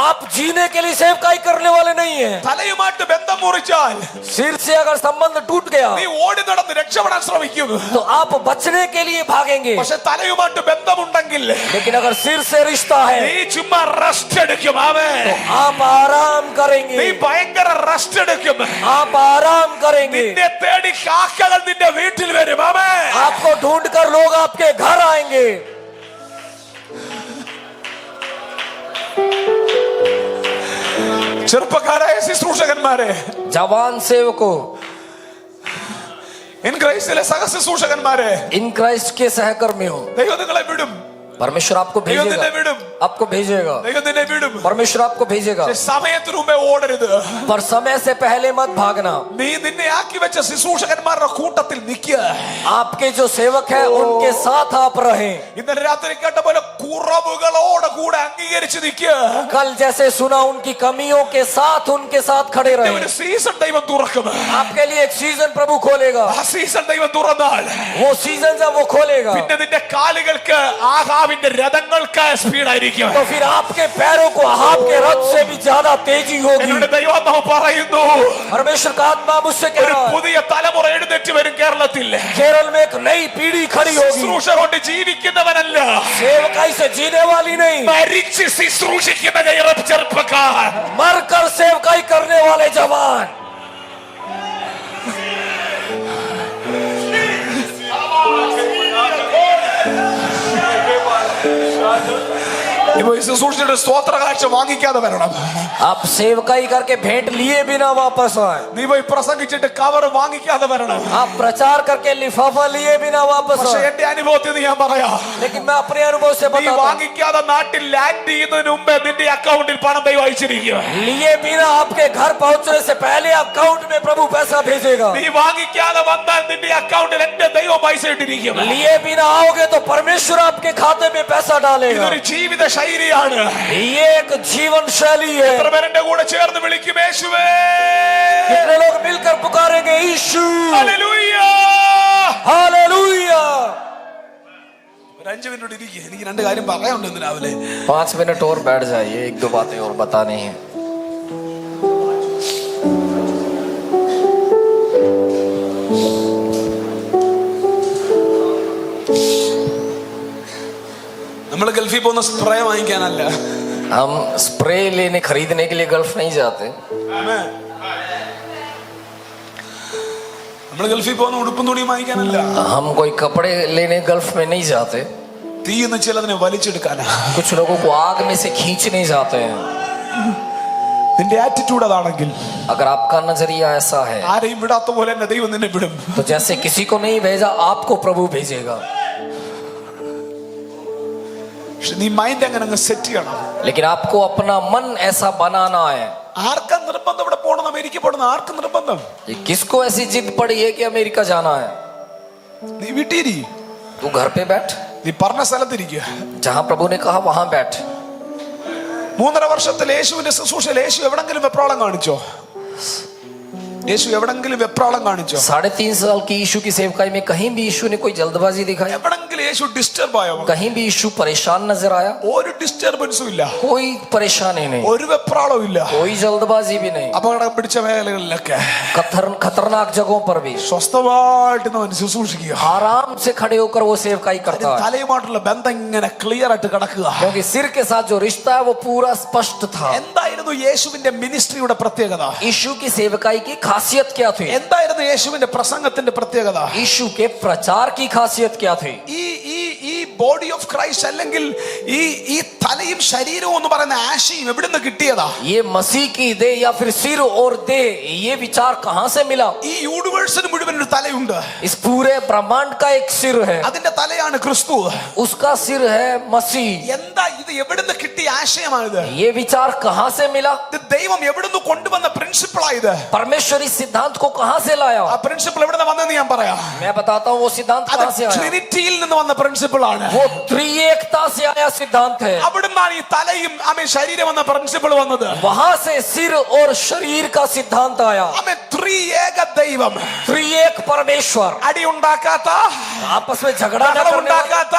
आप जीने के लिए सेवकाई करने वाले नहीं है। തലയുമായിട്ട് ബന്ധം മുറിച്ചാൽ सिर से अगर संबंध टूट गया നീ ഓടി നടന്ന് രക്ഷപ്പെടാൻ ശ്രമിക്കും. तो आप बचने के लिए भागेंगे, പക്ഷെ തലയുമായിട്ട് ബന്ധമുണ്ടെങ്കിൽ लेकिन अगर सिर से रिश्ता है നീ ചുമ്മാ റെസ്റ്റ് എടുക്കും. ആമേൻ. आप आराम നീ करेंगे, ഭയങ്കര റെസ്റ്റ് എടുക്കും. आप आराम करेंगे। നിന്നെ തേടി കാക്കകൾ നിന്റെ വീട്ടിൽ വരും. ആമേൻ. आपको ढूंढकर लोग आपके घर आएंगे। ചെറുപ്പക്കാരായ ശുശ്രൂഷകന്മാരെ, जवान सेवकों, ഇൻ ക്രൈസ്റ്റിലെ സഹ ശുശ്രൂഷകന്മാരെ, इन क्राइस्ट के सहकर्मियों, ദൈവം നിങ്ങളെ വിടും. परमेश्वर आपको ദൈവം നിന്നെ भेजेगा, വിടും. आपको भेजेगा, ദൈവം നിന്നെ വിടും. परमेश्वर आपको भेजेगा, സമയത്തിന് മുമ്പേ ഓടരുത്. पर समय से पहले मत भागना। നീ നിന്നെ ആക്കി വെച്ച ശുശ്രൂഷകന്മാരുടെ കൂട്ടത്തിൽ നിൽക്കുക. आपके जो सेवक है उनके साथ आप रहें। ഇന്നലെ രാത്രി കേട്ട പോലെ കുറവുകളോടെ കൂടെ അംഗീകരിച്ച് നിൽക്കുക. कल जैसे सुना उनकी कमियों के साथ उनके साथ खड़े ഒരു रहे। സീസൺ ദൈവം തുറക്കും. आपके लिए एक सीजन प्रभु खोलेगा। ആ സീസൺ ദൈവം തുറന്നാൽ वो सीजन जब वो खोलेगा പിന്നെ നിന്റെ കാലുകൾക്ക് ആഹാവിന്റെ രഥങ്ങൾക്ക് സ്പീഡായിരിക്കും. तो फिर आपके पैरों को अहाब के रथ से भी ज्यादा तेजी होगी। എന്നോട് ദൈവാത്മാവ് പറയുന്നു, परमेश्वर का आत्मा मुझसे कह ഒരു रहा है, പുതിയ തലമുറ എഴുന്നേറ്റ് വരും കേരളത്തിൽ. केरल में एक नई पीढ़ी खड़ी होगी, ശുശ്രൂഷ കൊണ്ട് ജീവിക്കുന്നവനല്ല, सेवकाई से जीने वाली नहीं, മരിച്ച് ശുശ്രൂഷിക്കുന്ന ചെറുപ്പക്കാർ. मरकर सेवकाई करने वाले जवान। ഇപ്പൊ ഈ ശുശ്രൂഷയുടെ സ്തോത്ര കാഴ്ച വാങ്ങിക്കാതെ വരണം. आप सेवकाई करके भेंट लिए बिना वापस आए। നീ പോയി പ്രസംഗിച്ചിട്ട് കവർ വാങ്ങിക്കാതെ വരണം. आप प्रचार करके लिफाफा लिए बिना वापस പക്ഷെ आए। എന്റെ അനുഭവത്തിൽ നിന്ന് ഞാൻ പറയാം, लेकिन मैं अपने अनुभव से നീ बताता हूं, വാങ്ങിക്കാതെ നാട്ടിൽ ലാൻഡ് ചെയ്യുന്നതിന് മുമ്പേ നിന്റെ അക്കൗണ്ടിൽ പണം ദൈവം അയച്ചിരിക്കുക. लिए बिना आपके घर पहुंचने से पहले अकाउंट में प्रभु पैसा भेजेगा। നീ വാങ്ങിക്കാതെ വന്നാൽ നിന്റെ അക്കൗണ്ടിൽ എന്റെ ദൈവം പൈസ ഇട്ടിരിക്കും. लिए बिना आओगे तो परमेश्वर आपके खाते में पैसा डालेगा। ഇതൊരു ജീവിത ശൈലിയാണ്. ये एक जीवन शैली है। എത്ര പേരുടെ കൂടെ ചേർന്ന് വിളിക്കും യേശുവേ? कितने लोग मिलकर पुकारेंगे यीशु, ഹല്ലേലൂയ. हालेलुया। ഒരു 5 മിനിറ്റ് ഇരിക്കുക, എനിക്ക് 2 കാര്യം പറയാനുണ്ട് ഇന്ന് രാവിലെ. 5 मिनट और बैठ जाइए, 1-2 बातें और बतानी है। നമ്മൾ ഗൾഫിൽ പോകുന്ന സ്പ്രേ വാങ്ങിക്കാനല്ല. हम स्प्रे लेने खरीदने के लिए गल्फ नहीं जाते। നമ്മൾ ഗൾഫിൽ പോകുന്ന ഉടുപ്പും തുണിയും വാങ്ങിക്കാനല്ല. हम कोई कपड़े लेने गल्फ में नहीं जाते। തീന്ന് ചിലതിനെ വലിച്ചെടുക്കാനാ. कुछ लोगों को आग में से खींचने जाते हैं। നിന്റെ ആറ്റിറ്റ്യൂഡ് അതാണെങ്കിൽ, अगर आपका नजरिया ऐसा है ആരെയും വിടാത്ത പോലെ തന്നെ ദൈവം നിന്നെ വിടും. तो जैसे किसी को नहीं भेजा आपको प्रभु भेजेगा। പക്ഷെ നീ മൈൻഡ് അങ്ങനെ അങ്ങ് സെറ്റ് ചെയ്യണം. लेकिन आपको अपना मन ऐसा बनाना है। ആർക്കാ നിർബന്ധം ഇവിടെ പോകണം, അമേരിക്ക പോകണം? ആർക്കും നിർബന്ധം? ये किसको ऐसी जिद पड़ी है कि अमेरिका जाना है? നീ വീട്ടിരി. तू घर पे बैठ। നീ പറഞ്ഞ സ്ഥലത്തിരിക്കുക. जहां प्रभु ने कहा वहां बैठ. 3.5 വർഷത്തിൽ യേശുവിന്റെ ശുശ്രൂഷയിൽ യേശു എവിടെങ്കിലും വെപ്രാളം കാണിച്ചോ? യേശു എവിടെങ്കിലും വെപ്രാളം കാണിച്ചോ? 3.5 साल की यीशु की सेवकाई में कहीं भी यीशु ने कोई जल्दबाजी दिखाई? എവിടെങ്കിലും യേശു ഡിസ്റ്റർബ് ആയോ? कहीं भी यीशु परेशान नजर आया? ഒരു ഡിസ്റ്റർബൻസും ഇല്ല, कोई परेशानी नहीं, ഒരു വെപ്രാളവും ഇല്ല. कोई जल्दबाजी भी नहीं. അപകടം പിടിച്ച മേഖലകളിലൊക്കെ खतरनाक जगहों पर भी സ്വസ്ഥമായിട്ട് അവൻ ശുശ്രൂഷിക്കുക. आराम से खड़े होकर वो सेवकाई करता है, തലയുമായിട്ടുള്ള ബന്ധം ഇങ്ങനെ ക്ലിയർ ആയിട്ട് കിടക്കുക. क्योंकि सिर के साथ जो रिश्ता है वो पूरा स्पष्ट था. എന്തായിരുന്നു യേശുവിന്റെ മിനിസ്ട്രിയുടെ പ്രത്യേകത? यीशु की सेवकाई की खासियत क्या थी? എന്തായിരുന്നു യേശുവിന്റെ പ്രസംഗത്തിന്റെ പ്രത്യേകത? यीशु के प्रचार की खासियत क्या थी? ഈ ബോഡി ഓഫ് ക്രൈസ്റ്റ് അല്ലെങ്കിൽ ഈ തലയും ശരീരവും എന്ന് പറയുന്ന ആശയം എവിടുന്ന് കിട്ടിയതാ? ये मसीह की देह या फिर सिर और देह, ये विचार कहां से मिला? ഈ യൂണിവേഴ്സിന് മുഴുവൻ ഒരു തലയുണ്ട്. इस पूरे ब्रह्मांड का एक सिर है, അതിന്റെ തലയാണ് ക്രിസ്തു. उसका सिर है मसीह. എന്താ ഇത് എവിടുന്ന് കിട്ടിയ ആശയമാണിത്? ये विचार कहां से मिला? ഇത് ദൈവം എവിടുന്ന് കൊണ്ടുവന്ന പ്രിൻസിപ്പിളായത്? परमेश्वर इस सिद्धांत को कहां से लाया? ആ പ്രിൻസിപ്പിൾ എവിടുന്ന് വന്നെന്ന് ഞാൻ പറയാം. मैं बताता हूं वो सिद्धांत അത് कहां से आया. ട്രിനിറ്റിയിൽ നിന്ന് വന്ന പ്രിൻസിപ്പിൾ ആണ്. वो त्रिएकता से आया सिद्धांत है. അവിടുന്നാണ് ഈ തലയും ശരീരം എന്ന പ്രിൻസിപ്പിൾ വന്നത്. वहां से सिर और शरीर का सिद्धांत आया. ത്രിയേക ദൈവം, त्रिएक परमेश्वर, അടി ഉണ്ടാക്കാത്ത, आपस में झगड़ा न करने वाला, ഉണ്ടാക്കാത്ത,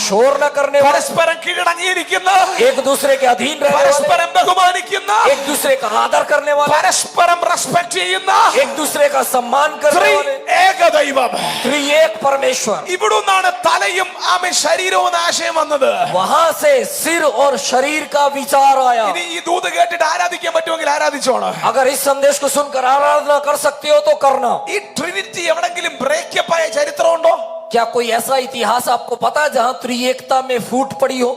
शोर न करने वाला, പരസ്പരം കീഴടങ്ങിയിരിക്കുന്ന, एक दूसरे के अधीन रहने वाले, പരസ്പരം ബഹുമാനിക്കുന്ന, एक दूसरे का आदर करने वाले, പരസ്പരം റെസ്പെക്ട് ചെയ്യുന്ന एक दूसरे का सम्मान करने वाले, ത്രിയേക ദൈവം. त्रिएक परमेश्वर. ഇവിടുന്നാണ് തലയും ശരീരവും എന്ന ആശയം വന്നത്. वहां से सिर और शरीर का विचार आया. ഇനി ഈ ദൂത് കേട്ടിട്ട് ആരാധിക്കാൻ പറ്റുമെങ്കിൽ ആരാധിച്ചോണം. अगर इस संदेश को सुनकर आराधना कर सकते हो तो करना. ഈ ട്രിനിറ്റി എവിടെങ്കിലും ബ്രേക്കപ്പ് ആയ ചരിത്രമുണ്ടോ? क्या कोई ऐसा इतिहास आपको पता है जहां त्रिएकता में फूट पड़ी हो?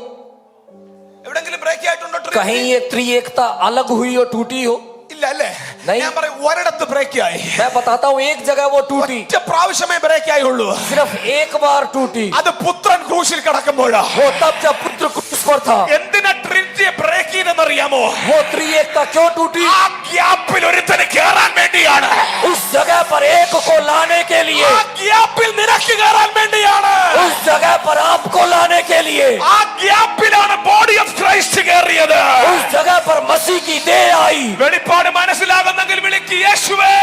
എവിടെങ്കിലും ബ്രേക്ക് ആയിട്ടുണ്ടോ? कहीं ये त्रिएकता अलग हुई हो, टूटी हो? ഇല്ല അല്ലേ? नहीं. ഞാൻ പറയും ഒരിടത്ത് ബ്രേക്ക് ആയി. मैं बताता हूँ एक जगह वो टूटी, ഒറ്റ പ്രാവശ്യമേ ബ്രേക്ക് ആയുള്ളൂ. सिर्फ एक बार टूटी. അത് പുത്രൻ ക്രൂശിൽ കിടക്കുമ്പോഴാ. वो तब जब पुत्र क्रूस पर था. എന്തിനാ ട്രിനിറ്റിയെ ബ്രേക്ക് ചെയ്തെന്നറിയാമോ? वो त्रिएकता क्यों टूटी? ആ ഗ്യാപ്പിൽ ഒരുത്തന് കേറാൻ വേണ്ടിയാണ്. उस जगह पर एक को लाने के लिए, ആ ഗ്യാപ്പിൽ നിനക്ക് കേറാൻ വേണ്ടിയാണ്. उस जगह पर आपको लाने के लिए, ആ ഗ്യാപ്പിലാണ് ബോഡി ഓഫ് ക്രൈസ്റ്റ് കയറിയത്. उस जगह पर मसीह की देह आई. വെളിപ്പാട് മനസ്സിലാകുന്നെങ്കിൽ വിളിക്ക് യേശുവേ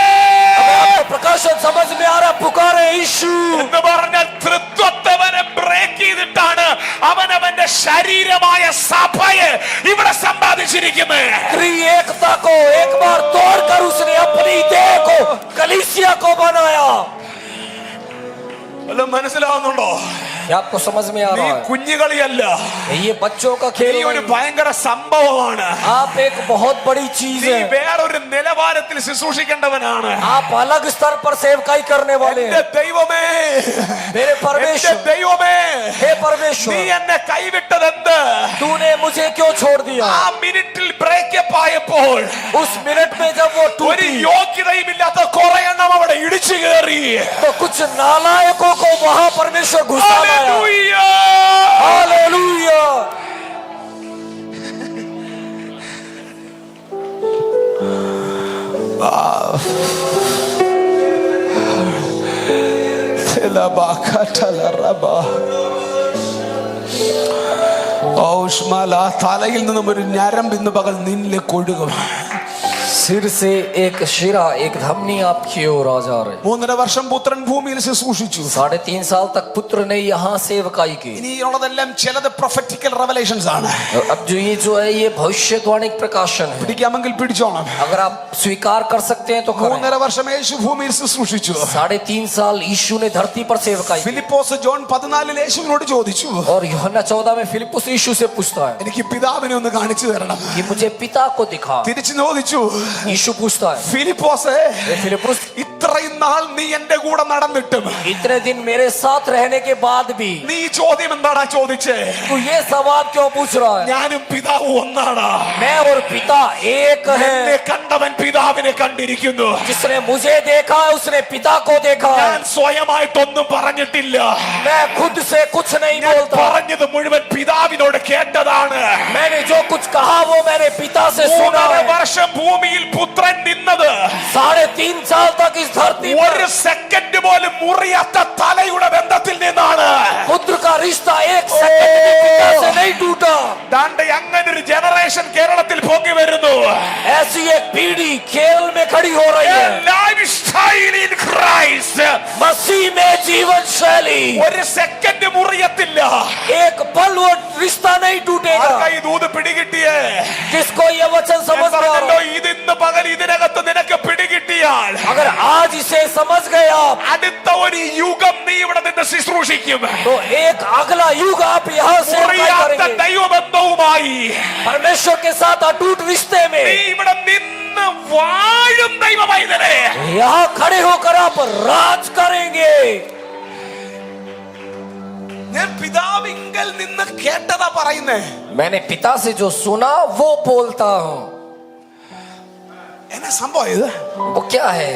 अगर आपको प्रकाशन समझ में आ रहा, पुकारे यीशु. എന്ന് പറഞ്ഞാൽ തൃത്വത്തവനെ ബ്രേക്ക് ചെയ്തിട്ടാണ് അവനവന്റെ ശരീരമായ സഭയെ ഇവിടെ സമ്പാദിച്ചിരിക്കുന്നത്. त्रिएकता को एक बार तोड़कर उसने अपनी देह को, कलीसिया को बनाया. വല്ലതും മനസ്സിലാവുന്നുണ്ടോ? क्या आपको समझ में आ നീ रहा है? കുഞ്ഞുകളിയല്ല, ये बच्चों का നീ खेल ഒരു नहीं. ഭയങ്കര സംഭവമാണ്. आप एक बहुत बड़ी चीज നീ है. വേറൊരു നിലവാരത്തിൽ ശുശ്രൂഷിക്കേണ്ടവനാണ്. आप अलग स्तर पर सेवकाई करने वाले എന്റെ हैं. ദൈവമേ, मेरे എന്റെ परमेश्वर, ദൈവമേ, हे നീ परमेश्वर, എന്നെ കൈവിട്ടതെന്ത്? तूने मुझे क्यों छोड़ दिया? ആ മിനിറ്റിൽ ബ്രേക്കപ്പ് ആയപ്പോൾ उस मिनट में जब वो ഒരു टूटी യോഗ്യതയുമില്ലാത്ത കുറെ എണ്ണം അവിടെ ഇടിച്ചു കയറി. तो कुछ नालायकों को वहां परमेश्वर घुसा लाया. ഹല്ലേലൂയ. हालेलुया. തലയിൽ നിന്നും ഒരു ഞരമ്പ് ഇന്ന് പകൽ നിന്നിലേക്ക് ഒഴുകും. सिर से एक शिरा, एक धमनी आपकी ओर आ जा रही. 3.5 വർഷം പുത്രൻ ഭൂമിയിൽ ശുശ്രൂഷിച്ചു. 3.5 साल तक पुत्र ने यहाँ सेवकाई की. ഇനിയുള്ളതെല്ലാം ചിലത് പ്രൊഫറ്റിക്കൽ റെവലേഷൻസ് ആണ്. अब जो है ये भविष्यवाणी प्रकाशन है. പിടിക്കാമെങ്കിൽ പിടിച്ചോണം. अगर आप स्वीकार कर सकते हैं तो करें. 3.5 വർഷം യേശു ഭൂമിയിൽ ശുശ്രൂഷിച്ചു. 3.5 साल यीशु ने धरती पर सेवकाई की. ഫിലിപ്പോസ് ജോൺ 14 യേശുവിനോട് ചോദിച്ചു, और यूहन्ना 14 में फिलिप्पुस यीशु से पूछता है എനിക്ക് പിതാവിനെ ഒന്ന് കാണിച്ചു തരണം. कि मुझे पिता को दिखा. തിരിച്ചു ചോദിച്ചു, यीशु पूछता है, ഫിലിപ്പോസേ, फिलिप्पुस, ഇത്രയും നാൾ നീ എന്റെ കൂടെ നടന്നിട്ടും इतने दिन मेरे साथ रहने के बाद भी നീ ഈ ചോദ്യം എന്താടാ ചോദിച്ചേ? तू ये सवाल क्यों पूछ रहा है? ഞാനും പിതാവും ഒന്നാടാ. मैं और पिता एक എന്നെ है. കണ്ടവൻ പിതാവിനെ കണ്ടിരിക്കുന്നു. जिसने मुझे देखा है उसने पिता को देखा ഞാൻ है. സ്വയമായിട്ടൊന്നും പറഞ്ഞിട്ടില്ല. मैं खुद से कुछ नहीं ഞാൻ बोलता. പറഞ്ഞത് മുഴുവൻ പിതാവിനോട് കേട്ടതാണ്. मैंने जो कुछ कहा वो मैंने पिता से सुना 3.5 है. വർഷം ഭൂമിയിൽ പുത്രൻ നിന്നത് 3.5 साल तक इस धरती पर ഒരു സെക്കൻഡ് പോലും മുറിയാത്ത തലയുടെ ബന്ധത്തിൽ നിന്നാണ്. पुत्र का रिश्ता एक सेकंड में पिता से नहीं टूटा। ദാണ്ടെ അങ്ങനെ ഒരു ജനറേഷൻ കേരളത്തിൽ പൊങ്ങി വരുന്നു. ऐसी एक पीढ़ी खेल में खड़ी हो रही है। Lifestyle in Christ. मसीह में जीवन शैली ഒരു സെക്കൻഡ് മുറിയത്തില്ല. एक पल वो रिश्ता नहीं टूटेगा। ആർക്കാ ഈ ദൂത് പിടികിട്ടിയേ? किसको ये वचन ഞാൻ समझ में आ പറഞ്ഞല്ലോ, रहा है? ഇത് ഇന്ന് പകൽ ഇതിനകത്ത് നിനക്ക് പിടികിട്ടിയാൽ अगर आज इसे समझ गए आप, അടുത്ത ഒരു യുഗം നീ ഇവിടെ നിന്ന് ശുശ്രൂഷിക്കും. तो एक अगला युग आप यहाँ से മുറിയാത്ത करेंगे। ദൈവബന്ധവുമായി परमेश्वर के साथ अटूट रिश्ते നീ में ഇവിടെ നിന്ന് വാഴും ദൈവമൈതലേ. यहाँ खड़े होकर आप राज करेंगे। ഞാൻ പിതാവിങ്കൽ നിന്ന് കേട്ടതാ പറയുന്നേ. मैंने पिता से जो सुना वो बोलता हूँ। എന്നാ സംഭവം ഇത്? वो क्या है?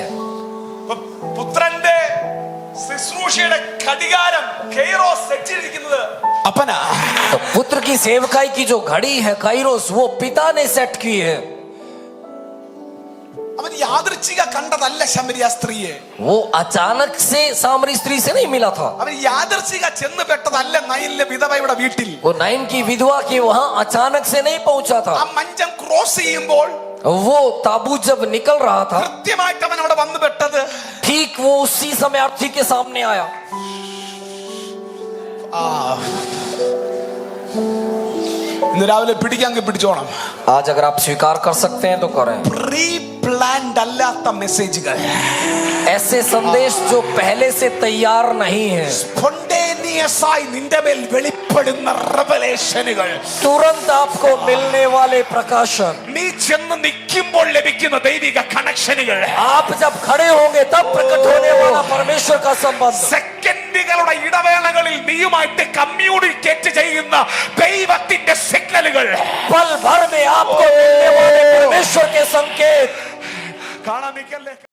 പുത്രന്റെ ശുശ്രൂഷയുടെ ഘടികാരം കൈറോസ് വെച്ചിരിക്കുന്നത് അപ്പനാ. तो पुत्र की सेवकाई की जो घड़ी है काइरोस, वो पिता ने सेट की है। അവൻ യാദൃച്ഛിക കണ്ടതല്ല ശമരിയ സ്ത്രീയെ. वो अचानक से सामरी स्त्री से नहीं मिला था। അവൻ യാദൃച്ഛിക ചെന്ന് പെട്ടതല്ല നൈലിലെ വിധവയുടെ വീട്ടിൽ. वो नाइन की विधवा के वहां अचानक से नहीं पहुंचा ആ था। മഞ്ചം ക്രോസ് ചെയ്യുമ്പോൾ वो ताबूत जब निकल रहा था, കൃത്യമായിട്ട് അവൻ അവിടെ വന്നു പെട്ടത്. ठीक वो उसी समय अर्थी के सामने आया। ഇന്ന് രാവിലെ പിടിക്കാങ്കി പിടിച്ചോണം. आज अगर आप स्वीकार कर सकते हैं तो करें। പ്രീ പ്ലാൻഡ് അല്ലാത്ത മെസ്സേജുകൾ, ऐसे संदेश जो पहले से तैयार नहीं है, സ്പോണ്ടേനിയസ് ആയി നിന്റെ മേൽ വെളിപ്പെടുന്ന റെവലേഷനുകൾ, तुरंत आपको मिलने वाले प्रकाशन, നീ ചെന്ന് നിൽക്കുമ്പോൾ ലഭിക്കുന്ന ദൈവിക കണക്ഷനുകൾ, आप जब खड़े होंगे तब प्रकट होने वाला परमेश्वर का संबंध, സെക്കൻഡുകളുടെ ഇടവേളകളിൽ നീയുമായിട്ട് കമ്മ്യൂണിക്കേറ്റ് ചെയ്യുന്ന ദൈവത്തിന്റെ സിഗ്നലുകൾ, पल भर में आपको मिलने वाले परमेश्वर के संकेत। കാണാൻ നിൽക്കല്ലേ.